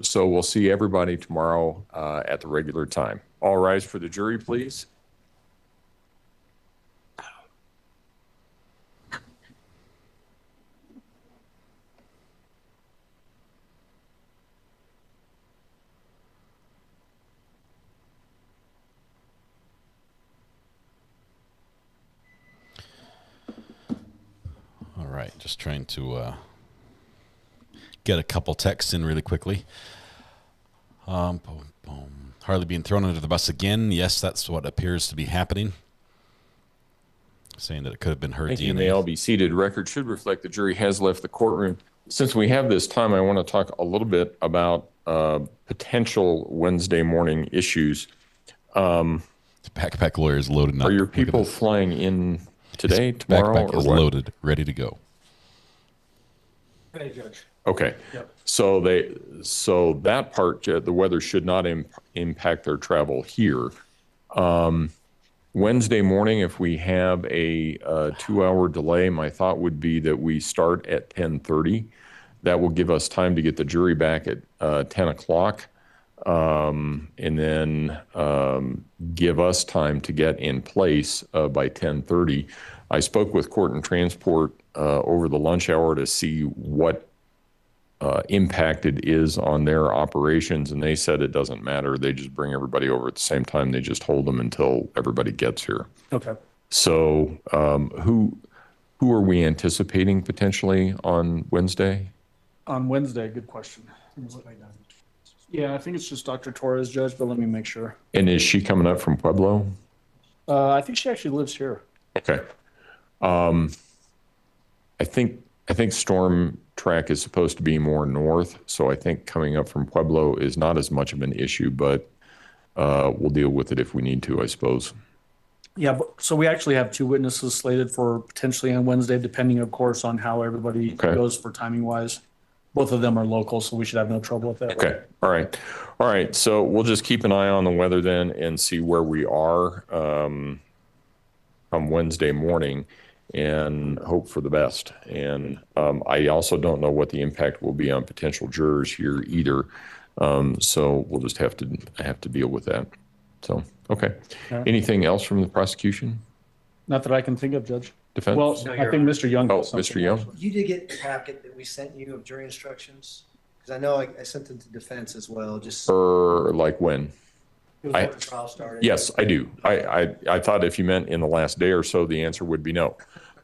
So we'll see everybody tomorrow at the regular time. All rise for the jury, please. All right, just trying to get a couple texts in really quickly. Boom, boom. Harley being thrown under the bus again. Yes, that's what appears to be happening. Saying that it could have been her Thank DNA. you. May all be seated. Record should reflect the jury has left the courtroom. Since we have this time, I want to talk a little bit about potential Wednesday morning issues. The backpack lawyer is loaded up. Are your people flying in today, tomorrow, backpack or is what? loaded, ready to go. Hey, Judge. Okay. Yep. So that part, the weather should not impact their travel here. Wednesday morning, if we have a 2-hour delay, my thought would be that we start at 10:30. That will give us time to get the jury back at 10 o'clock, and then give us time to get in place by 10:30. I spoke with Court and Transport over the lunch hour to see what impact it is on their operations, and they said it doesn't matter. They just bring everybody over at the same time. They just hold them until everybody gets here. Okay. So who are we anticipating potentially on Wednesday? On Wednesday, good question. Yeah, I think it's just Dr. Torres, Judge, but let me make sure. And is she coming up from Pueblo? I think she actually lives here. Okay. I think storm track is supposed to be more north, so I think coming up from Pueblo is not as much of an issue, but we'll deal with it if we need to, I suppose. Yeah, so we actually have 2 witnesses slated for potentially on Wednesday, depending, of course, on how everybody goes for timing-wise. Both of them are local, so we should have no trouble with that. Okay. All right. So we'll just keep an eye on the weather then and see where we are come Wednesday morning. and hope for the best. And I also don't know what the impact will be on potential jurors here either. So we'll just have to deal with that. So, okay. Anything else from the prosecution? Not that I can think of, Judge. Defense? Well, No, I you're think right. Mr. Young. Oh, has something Mr. Young? else. You did get the packet that we sent you of jury instructions? Because I know I sent them to defense as well, just. Or like when? It was when the trial started. Yes, I do. I thought if you meant in the last day or so, the answer would be no.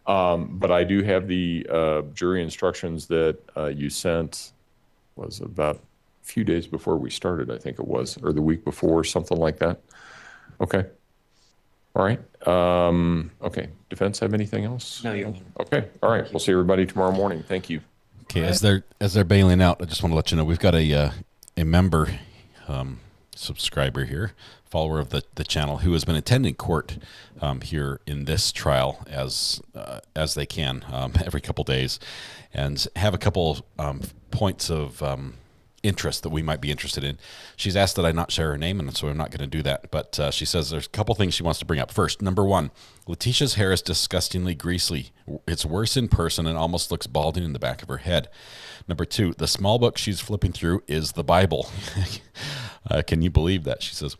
But I do have the jury instructions that you sent, was about a few days before we started, I think it was, or the week before, something like that. Okay. All right. Okay. Defense have anything else? No, you. Okay. All right. We'll see everybody tomorrow morning. Thank you. Okay. As they're bailing out, I just want to let you know we've got a member subscriber here, follower of the channel, who has been attending court here in this trial as they can every couple days, and have a couple points of interest that we might be interested in. She's asked that I not share her name, and so I'm not going to do that. But she says there's a couple things she wants to bring up. First, number one, Letecia's hair is disgustingly greasy. It's worse in person and almost looks balding in the back of her head. Number two, the small book she's flipping through is the Bible. Can you believe that? She says,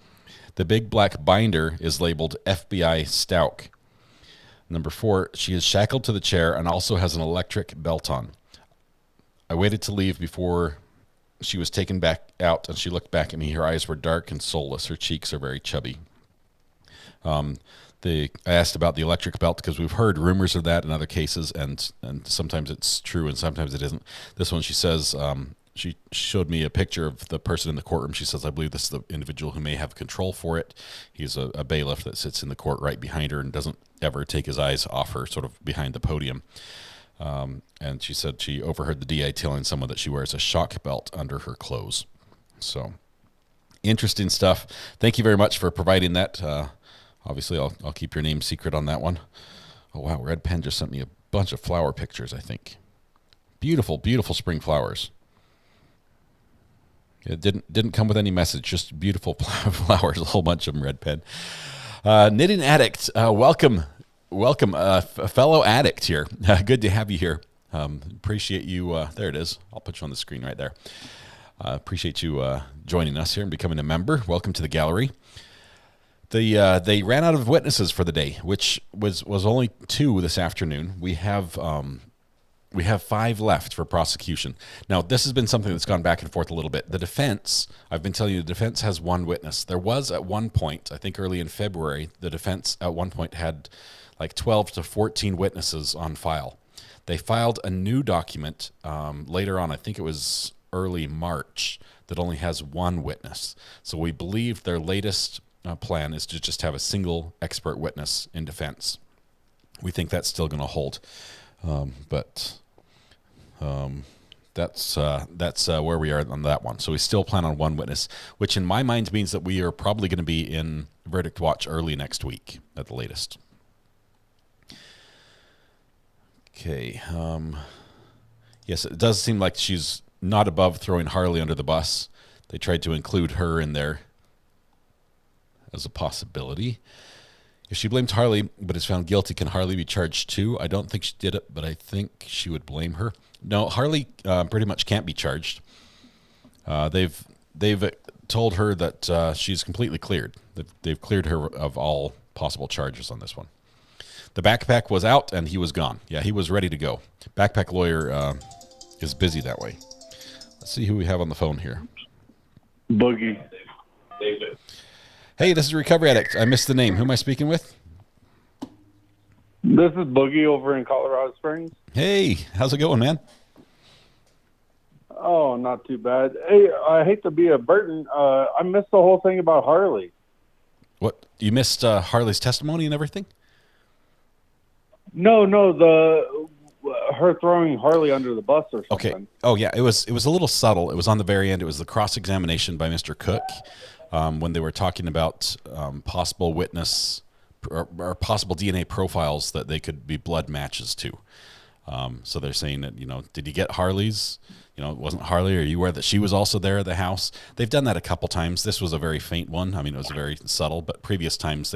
the big black binder is labeled FBI Stauch. Number four, she is shackled to the chair and also has an electric belt on. I waited to leave before she was taken back out, and she looked back at me. Her eyes were dark and soulless. Her cheeks are very chubby. I asked about the electric belt because we've heard rumors of that in other cases, and sometimes it's true and sometimes it isn't. This one, she says, she showed me a picture of the person in the courtroom. She says, I believe this is the individual who may have control for it. He's a bailiff that sits in the court right behind her and doesn't ever take his eyes off her, sort of behind the podium. And she said she overheard the DA telling someone that she wears a shock belt under her clothes. So interesting stuff. Thank you very much for providing that. Obviously, I'll keep your name secret on that one. Oh, wow. Red Pen just sent me a bunch of flower pictures, I think. Beautiful, beautiful spring flowers. It didn't come with any message, just beautiful flowers, a whole bunch of them, Red Pen. Knitting Addict, welcome, a fellow addict here. Good to have you here. Appreciate you. There it is. I'll put you on the screen right there. Appreciate you joining us here and becoming a member. Welcome to the gallery. They ran out of witnesses for the day, which was only 2 this afternoon. We have 5 left for prosecution. Now, this has been something that's gone back and forth a little bit. The defense, I've been telling you, the defense has 1 witness. There was at one point, I think early in February, the defense at one point had like 12 to 14 witnesses on file. They filed a new document later on, I think it was early March, that only has 1 witness. So we believe their latest plan is to just have a single expert witness in defense. We think that's still going to hold. But that's where we are on that one. So we still plan on 1 witness, which in my mind means that we are probably going to be in verdict watch early next week at the latest. Okay. Yes, it does seem like she's not above throwing Harley under the bus. They tried to include her in there as a possibility. If she blames Harley but is found guilty, can Harley be charged too? I don't think she did it, but I think she would blame her. No, Harley pretty much can't be charged. They've told her that she's completely cleared. They've cleared her of all possible charges on this one. The backpack was out and he was gone. Yeah, he was ready to go. Backpack lawyer is busy that way. Let's see who we have on the phone here. Boogie. David. Hey, this is Recovery Addict. I missed the name. Who am I speaking with? This is Boogie over in Colorado Springs. Hey, how's it going, man? Oh, not too bad. Hey, I hate to be a burden. I missed the whole thing about Harley. What? You missed Harley's testimony and everything? No, her throwing Harley under the bus or something. Okay. Oh, yeah. It was a little subtle. It was on the very end. It was the cross-examination by Mr. Cook when they were talking about possible witness or possible DNA profiles that they could be blood matches to. So they're saying that, did you get Harley's? It wasn't Harley. Are you aware that she was also there at the house? They've done that a couple times. This was a very faint one. I mean, it was very subtle, but previous times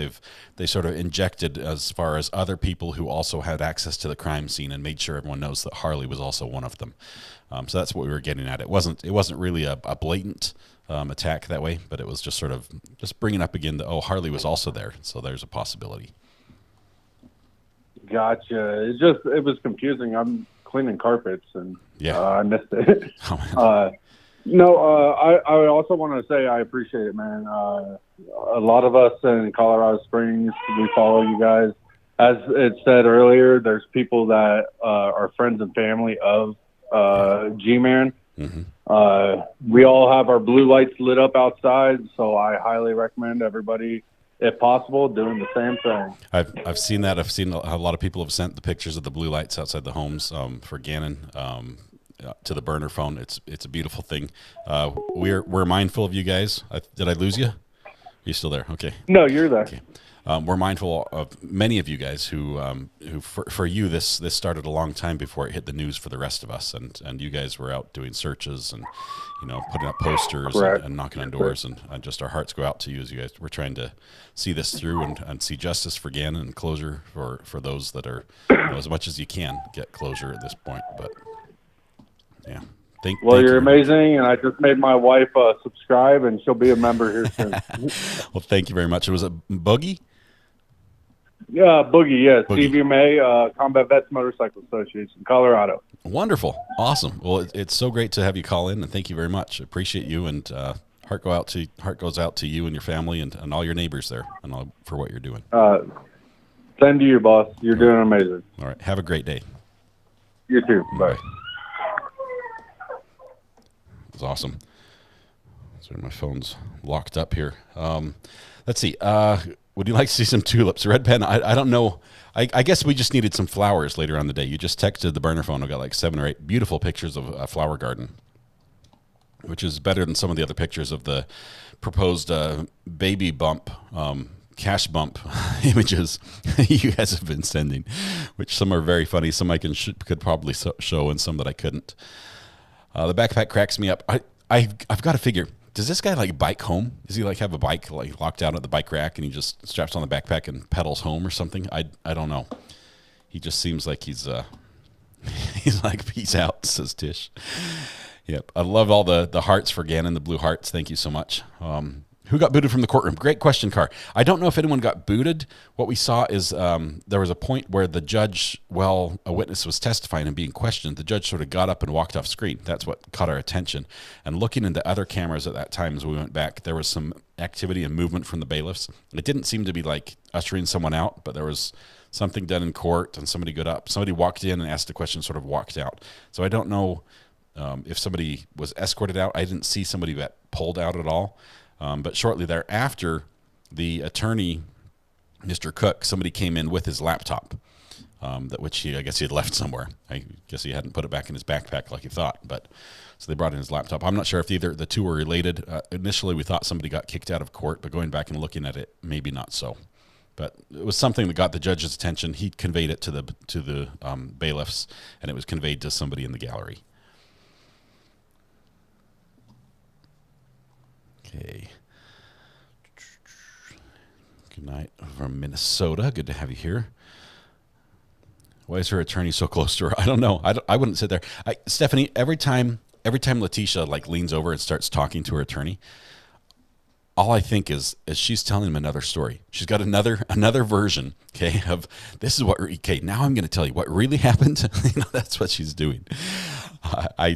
they sort of injected as far as other people who also had access to the crime scene and made sure everyone knows that Harley was also one of them. So that's what we were getting at. It wasn't really a blatant attack that way, but it was just sort of just bringing up again that, Harley was also there. So there's a possibility. Gotcha. It was confusing. I'm cleaning carpets and I missed it. I also want to say I appreciate it, man. A lot of us in Colorado Springs, we follow you guys. As it said earlier, there's people that are friends and family of G-Man. Mm-hmm. We all have our blue lights lit up outside, so I highly recommend everybody, if possible, doing the same thing. I've seen that. I've seen a lot of people have sent the pictures of the blue lights outside the homes for Gannon to the burner phone. It's a beautiful thing. We're mindful of you guys. Did I lose you? Are you still there? Okay. No, you're there. Okay. We're mindful of many of you guys who for you this started a long time before it hit the news for the rest of us, and you guys were out doing searches and putting up posters and knocking on doors, and just our hearts go out to you as you guys. We're trying to see this through and see justice for Gannon and closure for those that are as much as you can get closure at this point. But yeah. You're amazing, and I just made my wife subscribe, and she'll be a member here soon. Well, thank you very much. Was it Boogie? Yeah, Boogie, yes. Boogie. CVMA, Combat Vets Motorcycle Association, Colorado. Wonderful. Awesome. Well, it's so great to have you call in, and thank you very much. I appreciate you, and heart goes out to you and your family and all your neighbors there and for what you're doing. Same to you, boss. You're doing amazing. All right. Have a great day. You too. Bye. It's awesome. Sorry, my phone's locked up here. Let's see. Would you like to see some tulips? Red Pen, I don't know. I guess we just needed some flowers later on the day. You just texted the burner phone. I got like 7 or 8 beautiful pictures of a flower garden, which is better than some of the other pictures of the proposed baby bump, cash bump images you guys have been sending, which some are very funny. Some I could probably show and some that I couldn't. The backpack cracks me up. I've got to figure, does this guy bike home? Does he have a bike locked out at the bike rack and he just straps on the backpack and pedals home or something? I don't know. He just seems like he's like, peace out, says Tish. Yep. I love all the hearts for Gannon, the blue hearts. Thank you so much. Who got booted from the courtroom? Great question, Carr. I don't know if anyone got booted. What we saw is there was a point where the judge, while a witness was testifying and being questioned, the judge sort of got up and walked off screen. That's what caught our attention. And looking into other cameras at that time as we went back, there was some activity and movement from the bailiffs. It didn't seem to be ushering someone out, but there was something done in court and somebody got up. Somebody walked in and asked a question, sort of walked out. So I don't know if somebody was escorted out. I didn't see somebody that pulled out at all. But shortly thereafter, the attorney, Mr. Cook, somebody came in with his laptop, which I guess he had left somewhere. I guess he hadn't put it back in his backpack like he thought. But so they brought in his laptop. I'm not sure if either the two were related. Initially, we thought somebody got kicked out of court, but going back and looking at it, maybe not so. But it was something that got the judge's attention. He conveyed it to the bailiffs, and it was conveyed to somebody in the gallery. Okay. Good night from Minnesota. Good to have you here. Why is her attorney so close to her? I don't know. I wouldn't sit there. Stephanie, every time Letecia leans over and starts talking to her attorney, all I think is she's telling him another story. She's got another version, okay, of this is what, okay, now I'm going to tell you what really happened. That's what she's doing. I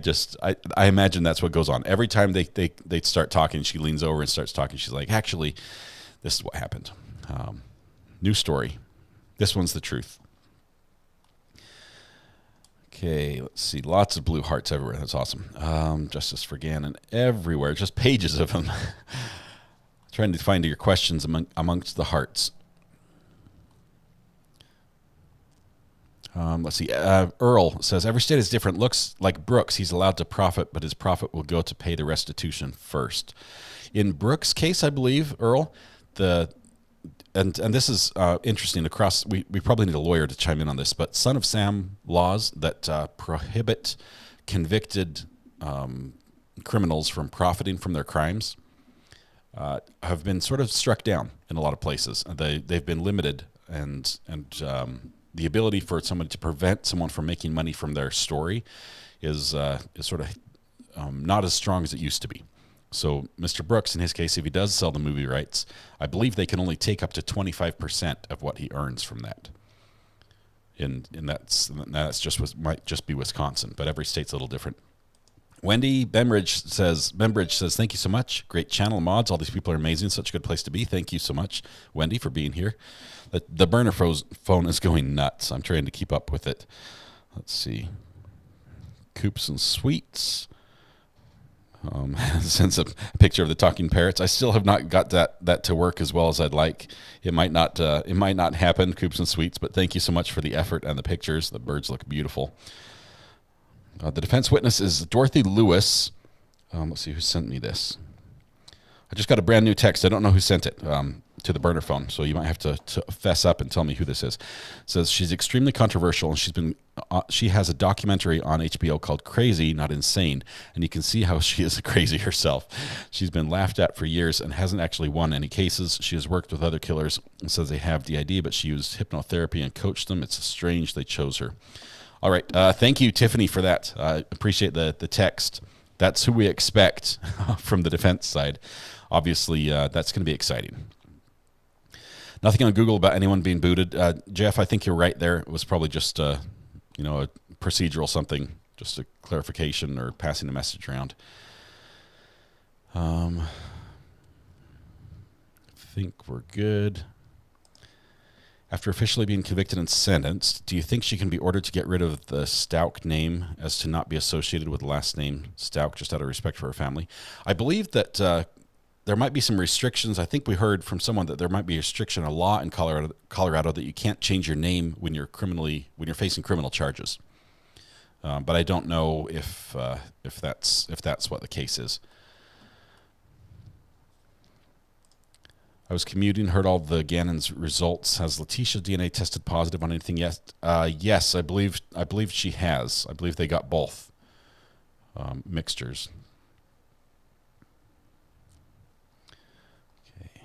imagine that's what goes on. Every time they start talking, she leans over and starts talking. She's like, actually, this is what happened. New story. This one's the truth. Okay, let's see. Lots of blue hearts everywhere. That's awesome. Justice for Gannon everywhere. Just pages of them. Trying to find your questions amongst the hearts. Let's see. Earl says, every state is different. Looks like Brooks, he's allowed to profit, but his profit will go to pay the restitution first. In Brooks' case, I believe, Earl, and this is interesting across, we probably need a lawyer to chime in on this, but Son of Sam laws that prohibit convicted criminals from profiting from their crimes have been sort of struck down in a lot of places. They've been limited, and the ability for someone to prevent someone from making money from their story is sort of not as strong as it used to be. So Mr. Brooks, in his case, if he does sell the movie rights, I believe they can only take up to 25% of what he earns from that. And that's might just be Wisconsin, but every state's a little different. Wendy Bembridge says, thank you so much. Great channel mods. All these people are amazing. Such a good place to be. Thank you so much, Wendy, for being here. The burner phone is going nuts. I'm trying to keep up with it. Let's see. Coops and Sweets. Sends a picture of the talking parrots. I still have not got that to work as well as I'd like. It might not happen, Coops and Sweets, but thank you so much for the effort and the pictures. The birds look beautiful. The defense witness is Dorothy Lewis. Let's see who sent me this. I just got a brand new text. I don't know who sent it to the burner phone, so you might have to fess up and tell me who this is. It says she's extremely controversial, and she has a documentary on HBO called Crazy, Not Insane, and you can see how she is crazy herself. She's been laughed at for years and hasn't actually won any cases. She has worked with other killers and says they have DID, but she used hypnotherapy and coached them. It's strange they chose her. All right. Thank you, Tiffany, for that. I appreciate the text. That's who we expect from the defense side. Obviously, that's going to be exciting. Nothing on Google about anyone being booted. Jeff, I think you're right there. It was probably just a procedural something, just a clarification or passing a message around. I think we're good. After officially being convicted and sentenced, do you think she can be ordered to get rid of the Stauch name as to not be associated with the last name Stauch, just out of respect for her family? I believe that there might be some restrictions. I think we heard from someone that there might be a restriction, a law in Colorado that you can't change your name when you're facing criminal charges. But I don't know if that's what the case is. I was commuting, heard all the Gannon's results. Has Letecia DNA tested positive on anything yet? Yes, I believe she has. I believe they got both mixtures. Okay.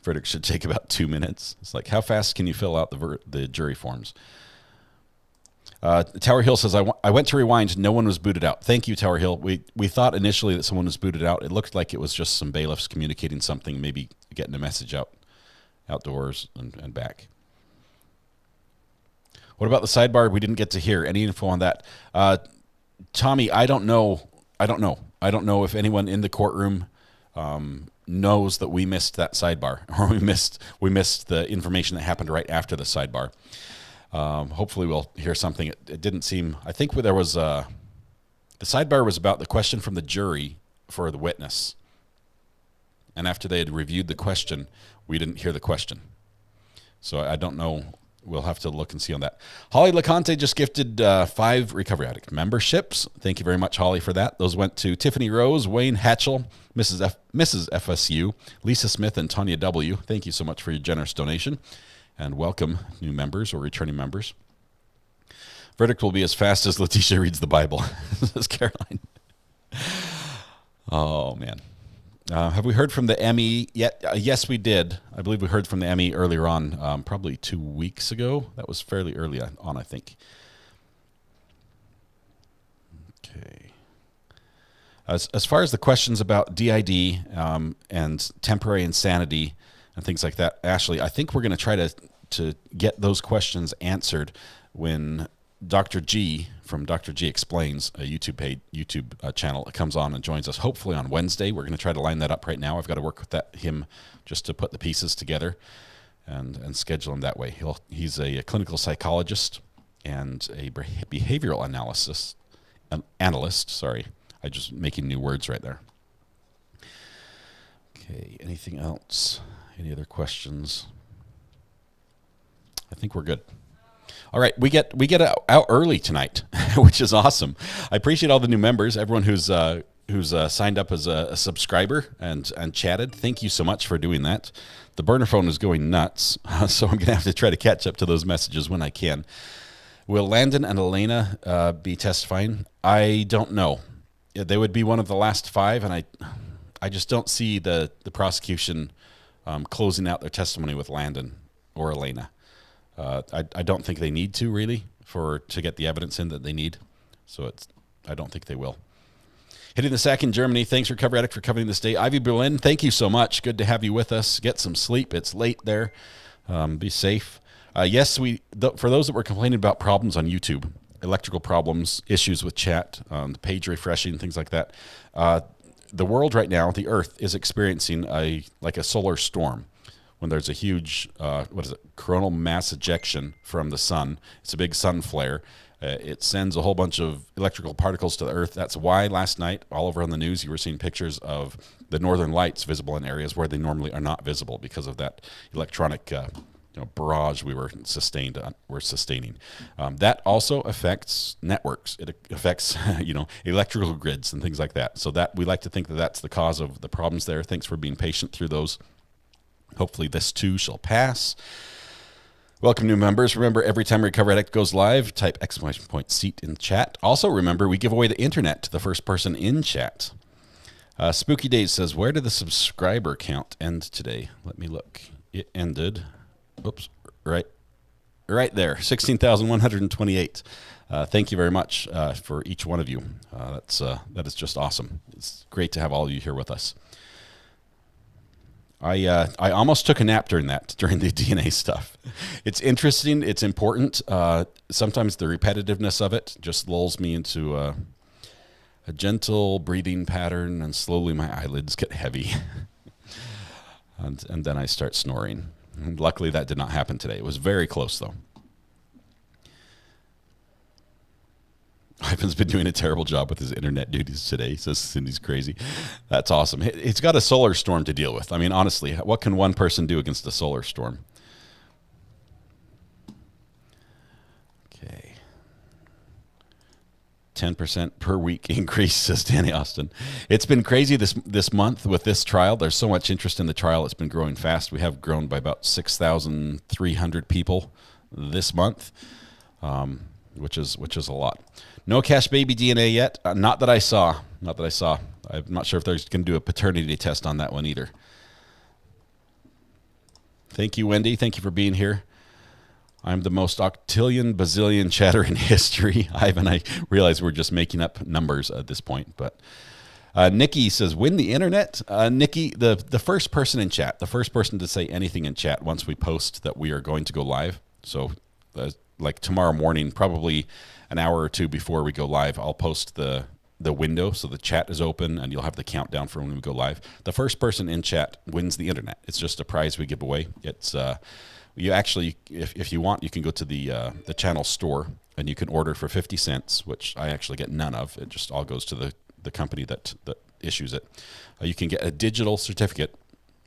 Verdict should take about 2 minutes. It's like, how fast can you fill out the jury forms? Tower Hill says, I went to rewind. No one was booted out. Thank you, Tower Hill. We thought initially that someone was booted out. It looked like it was just some bailiffs communicating something, maybe getting a message outdoors and back. What about the sidebar? We didn't get to hear any info on that. Tommy, I don't know. I don't know if anyone in the courtroom knows that we missed that sidebar, or we missed the information that happened right after the sidebar. Hopefully we'll hear something. It didn't seem, I think there was the sidebar was about the question from the jury for the witness. And after they had reviewed the question, we didn't hear the question. So I don't know. We'll have to look and see on that. Holly LeConte just gifted 5 Recovery Addict memberships. Thank you very much, Holly, for that. Those went to Tiffany Rose, Wayne Hatchell, Mrs. FSU, Lisa Smith, and Tanya W. Thank you so much for your generous donation. And welcome new members or returning members. Verdict will be as fast as Letecia reads the Bible, says Caroline. Oh, man. Have we heard from the ME yet? Yes, we did. I believe we heard from the ME earlier on, probably 2 weeks ago. That was fairly early on, I think. Okay. As far as the questions about DID and temporary insanity and things like that, Ashley, I think we're going to try to get those questions answered when Dr. G from Dr. G Explains, a YouTube channel, comes on and joins us hopefully on Wednesday. We're going to try to line that up right now. I've got to work with him just to put the pieces together and schedule him that way. He's a clinical psychologist and a behavioral analyst. Sorry, I just making new words right there. Okay, anything else? Any other questions? I think we're good. All right, we get out early tonight, which is awesome. I appreciate all the new members, everyone who's who's signed up as a subscriber and chatted. Thank you so much for doing that. The burner phone is going nuts, so I'm going to have to try to catch up to those messages when I can. Will Landon and Elena be testifying? I don't know. They would be one of the last 5, and I just don't see the prosecution closing out their testimony with Landon or Elena. I don't think they need to, really, to get the evidence in that they need. So I don't think they will. Hitting the sack in Germany. Thanks, Recovery Addict, for covering this day. Ivy Berlin, thank you so much. Good to have you with us. Get some sleep. It's late there. Be safe. Yes, for those that were complaining about problems on YouTube, electrical problems, issues with chat, the page refreshing, things like that, the world right now, the Earth, is experiencing a solar storm. When there's a huge, coronal mass ejection from the sun. It's a big sun flare. It sends a whole bunch of electrical particles to the Earth. That's why last night, all over on the news, you were seeing pictures of the northern lights visible in areas where they normally are not visible because of that electronic barrage we're sustaining. That also affects networks. It affects electrical grids and things like that. So that we like to think that that's the cause of the problems there. Thanks for being patient through those. Hopefully this too shall pass. Welcome new members. Remember, every time Recovery Addict goes live, type !seat in chat. Also remember, we give away the internet to the first person in chat. Spooky Days says, where did the subscriber count end today? Let me look. It ended, right there, 16,128. Thank you very much for each one of you. That is just awesome. It's great to have all of you here with us. I almost took a nap during the DNA stuff. It's interesting. It's important. Sometimes the repetitiveness of it just lulls me into a gentle breathing pattern, and slowly my eyelids get heavy. and then I start snoring. And luckily, that did not happen today. It was very close, though. Ivan's been doing a terrible job with his internet duties today, says Cindy's crazy. That's awesome. He's got a solar storm to deal with. I mean, honestly, what can one person do against a solar storm? Okay. 10% per week increase, says Danny Austin. It's been crazy this month with this trial. There's so much interest in the trial. It's been growing fast. We have grown by about 6,300 people this month, which is a lot. No cash baby DNA yet. Not that I saw. I'm not sure if they're going to do a paternity test on that one either. Thank you, Wendy. Thank you for being here. I'm the most octillion bazillion chatter in history. Ivan, I realize we're just making up numbers at this point. But Nikki says, win the internet. Nikki, the first person in chat, the first person to say anything in chat once we post that we are going to go live. So like tomorrow morning, probably an hour or two before we go live, I'll post the window so the chat is open and you'll have the countdown for when we go live. The first person in chat wins the internet. It's just a prize we give away. It's you actually, if you want, you can go to the channel store and you can order for 50 cents, which I actually get none of. It just all goes to the company that issues it. You can get a digital certificate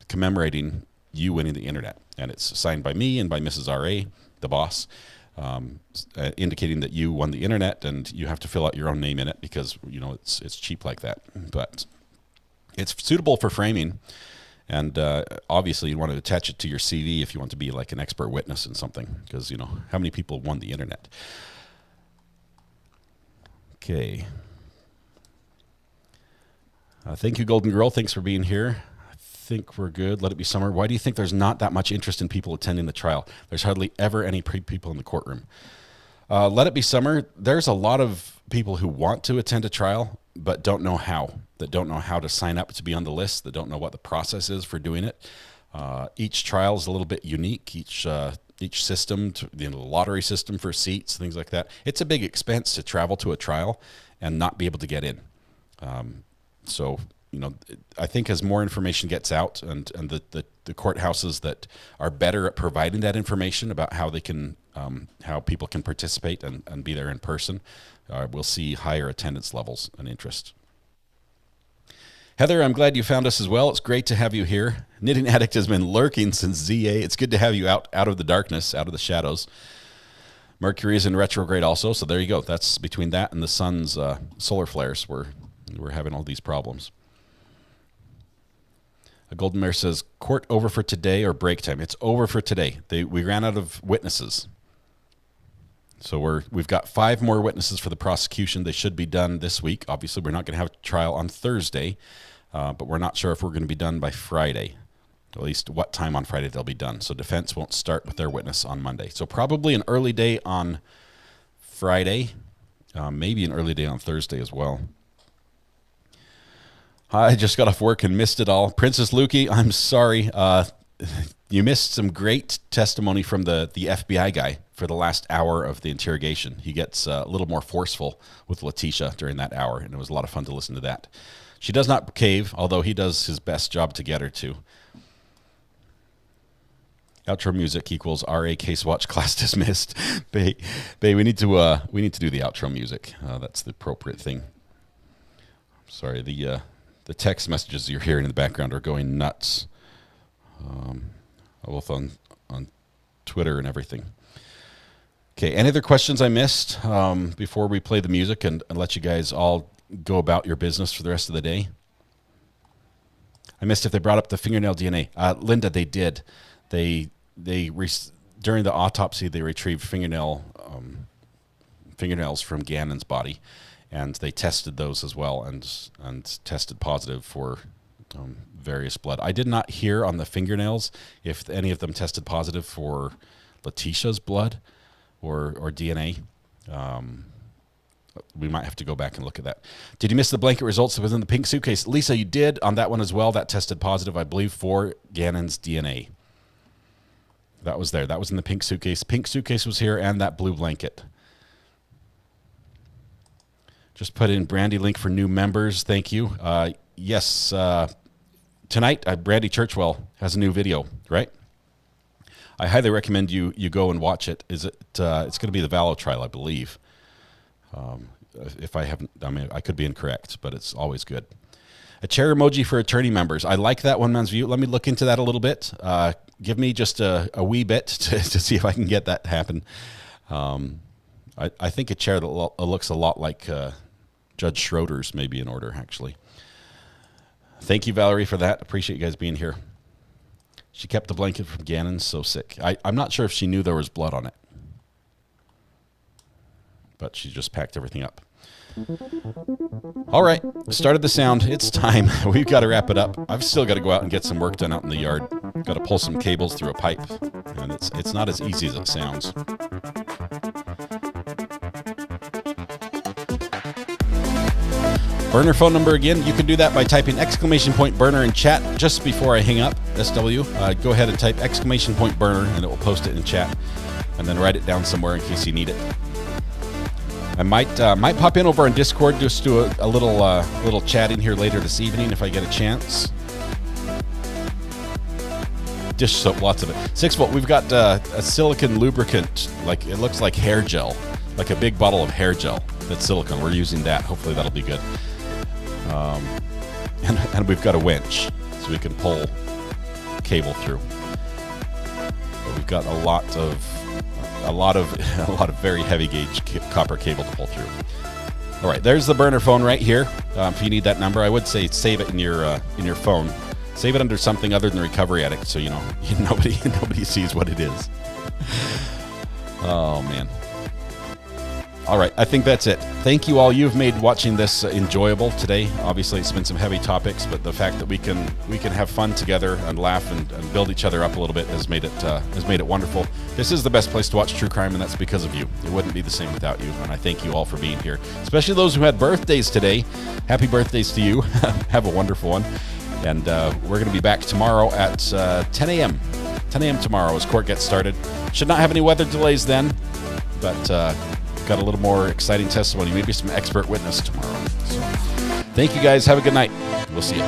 commemorating you winning the internet, and it's signed by me and by Mrs. R.A., the boss. Indicating that you won the internet, and you have to fill out your own name in it because it's cheap like that. But it's suitable for framing, and obviously you want to attach it to your CV if you want to be like an expert witness in something, because how many people won the internet. Okay. Thank you, Golden Girl. Thanks for being here. Think we're good. Let it be summer. Why do you think there's not that much interest in people attending the trial? There's hardly ever any people in the courtroom. Let it be summer. There's a lot of people who want to attend a trial but don't know how. That don't know how to sign up to be on the list. That don't know what the process is for doing it. Each trial is a little bit unique. Each system, the lottery system for seats, things like that. It's a big expense to travel to a trial and not be able to get in. So I think as more information gets out and the courthouses that are better at providing that information about how they can, how people can participate and be there in person, we'll see higher attendance levels and interest. Heather, I'm glad you found us as well. It's great to have you here. Knitting Addict has been lurking since ZA. It's good to have you out of the darkness, out of the shadows. Mercury is in retrograde also, so there you go. That's between that and the sun's solar flares. we're having all these problems. A Golden Mare says, court over for today or break time? It's over for today. We ran out of witnesses. So we've got 5 more witnesses for the prosecution. They should be done this week. Obviously, we're not going to have a trial on Thursday, but we're not sure if we're going to be done by Friday. At least what time on Friday they'll be done. So defense won't start with their witness on Monday. So probably an early day on Friday, maybe an early day on Thursday as well. I just got off work and missed it all. Princess Lukey, I'm sorry. You missed some great testimony from the FBI guy for the last hour of the interrogation. He gets a little more forceful with Letecia during that hour, and it was a lot of fun to listen to that. She does not cave, although he does his best job to get her to. Outro music equals RA case watch, class dismissed. Bae, we need to do the outro music. That's the appropriate thing. Sorry, the text messages you're hearing in the background are going nuts, both on Twitter and everything. Okay, any other questions I missed before we play the music and let you guys all go about your business for the rest of the day? I missed if they brought up the fingernail DNA. Linda, they did. They during the autopsy, they retrieved fingernails from Gannon's body, and they tested those as well and tested positive for various blood. I did not hear on the fingernails if any of them tested positive for Letecia's blood or DNA. We might have to go back and look at that. Did you miss the blanket results that was in the pink suitcase? Lisa, you did on that one as well. That tested positive, I believe, for Gannon's DNA. That was there. That was in the pink suitcase. Pink suitcase was here, and that blue blanket. Just put in Brandy link for new members. Thank you. Yes, tonight, Brandy Churchwell has a new video, right? I highly recommend you go and watch it. It's going to be the Vallow trial, I believe. If I haven't, I mean, I could be incorrect, but it's always good. A chair emoji for attorney members. I like that one man's view. Let me look into that a little bit. Give me just a wee bit to see if I can get that to happen. I think a chair that looks a lot like Judge Schroeder's may be in order, actually. Thank you, Valerie, for that. Appreciate you guys being here. She kept the blanket from Gannon, so sick. I'm not sure if she knew there was blood on it, but she just packed everything up. All right, started the sound. It's time. We've got to wrap it up. I've still got to go out and get some work done out in the yard. Got to pull some cables through a pipe, and it's not as easy as it sounds. Burner phone number again. You can do that by typing !burner in chat just before I hang up. SW. Go ahead and type !burner, and it will post it in chat, and then write it down somewhere in case you need it. I might pop in over on Discord, just do a little chatting here later this evening if I get a chance. Dish soap, lots of it. 6 volt. We've got a silicone lubricant, like it looks like hair gel, like a big bottle of hair gel. That's silicone. We're using that. Hopefully that'll be good. And we've got a winch, so we can pull cable through. But we've got a lot of very heavy gauge copper cable to pull through. All right, there's the burner phone right here. If you need that number, I would say save it in your phone. Save it under something other than Recovery Addict, so nobody sees what it is. Oh man. All right, I think that's it. Thank you all. You've made watching this enjoyable today. Obviously, it's been some heavy topics, but the fact that we can have fun together and laugh and build each other up a little bit has made it wonderful. This is the best place to watch true crime, and that's because of you. It wouldn't be the same without you, and I thank you all for being here, especially those who had birthdays today. Happy birthdays to you. Have a wonderful one. And we're going to be back tomorrow at 10 a.m. 10 a.m. tomorrow as court gets started. Should not have any weather delays then, but got a little more exciting testimony, maybe some expert witness tomorrow. So, thank you guys. Have a good night. We'll see you.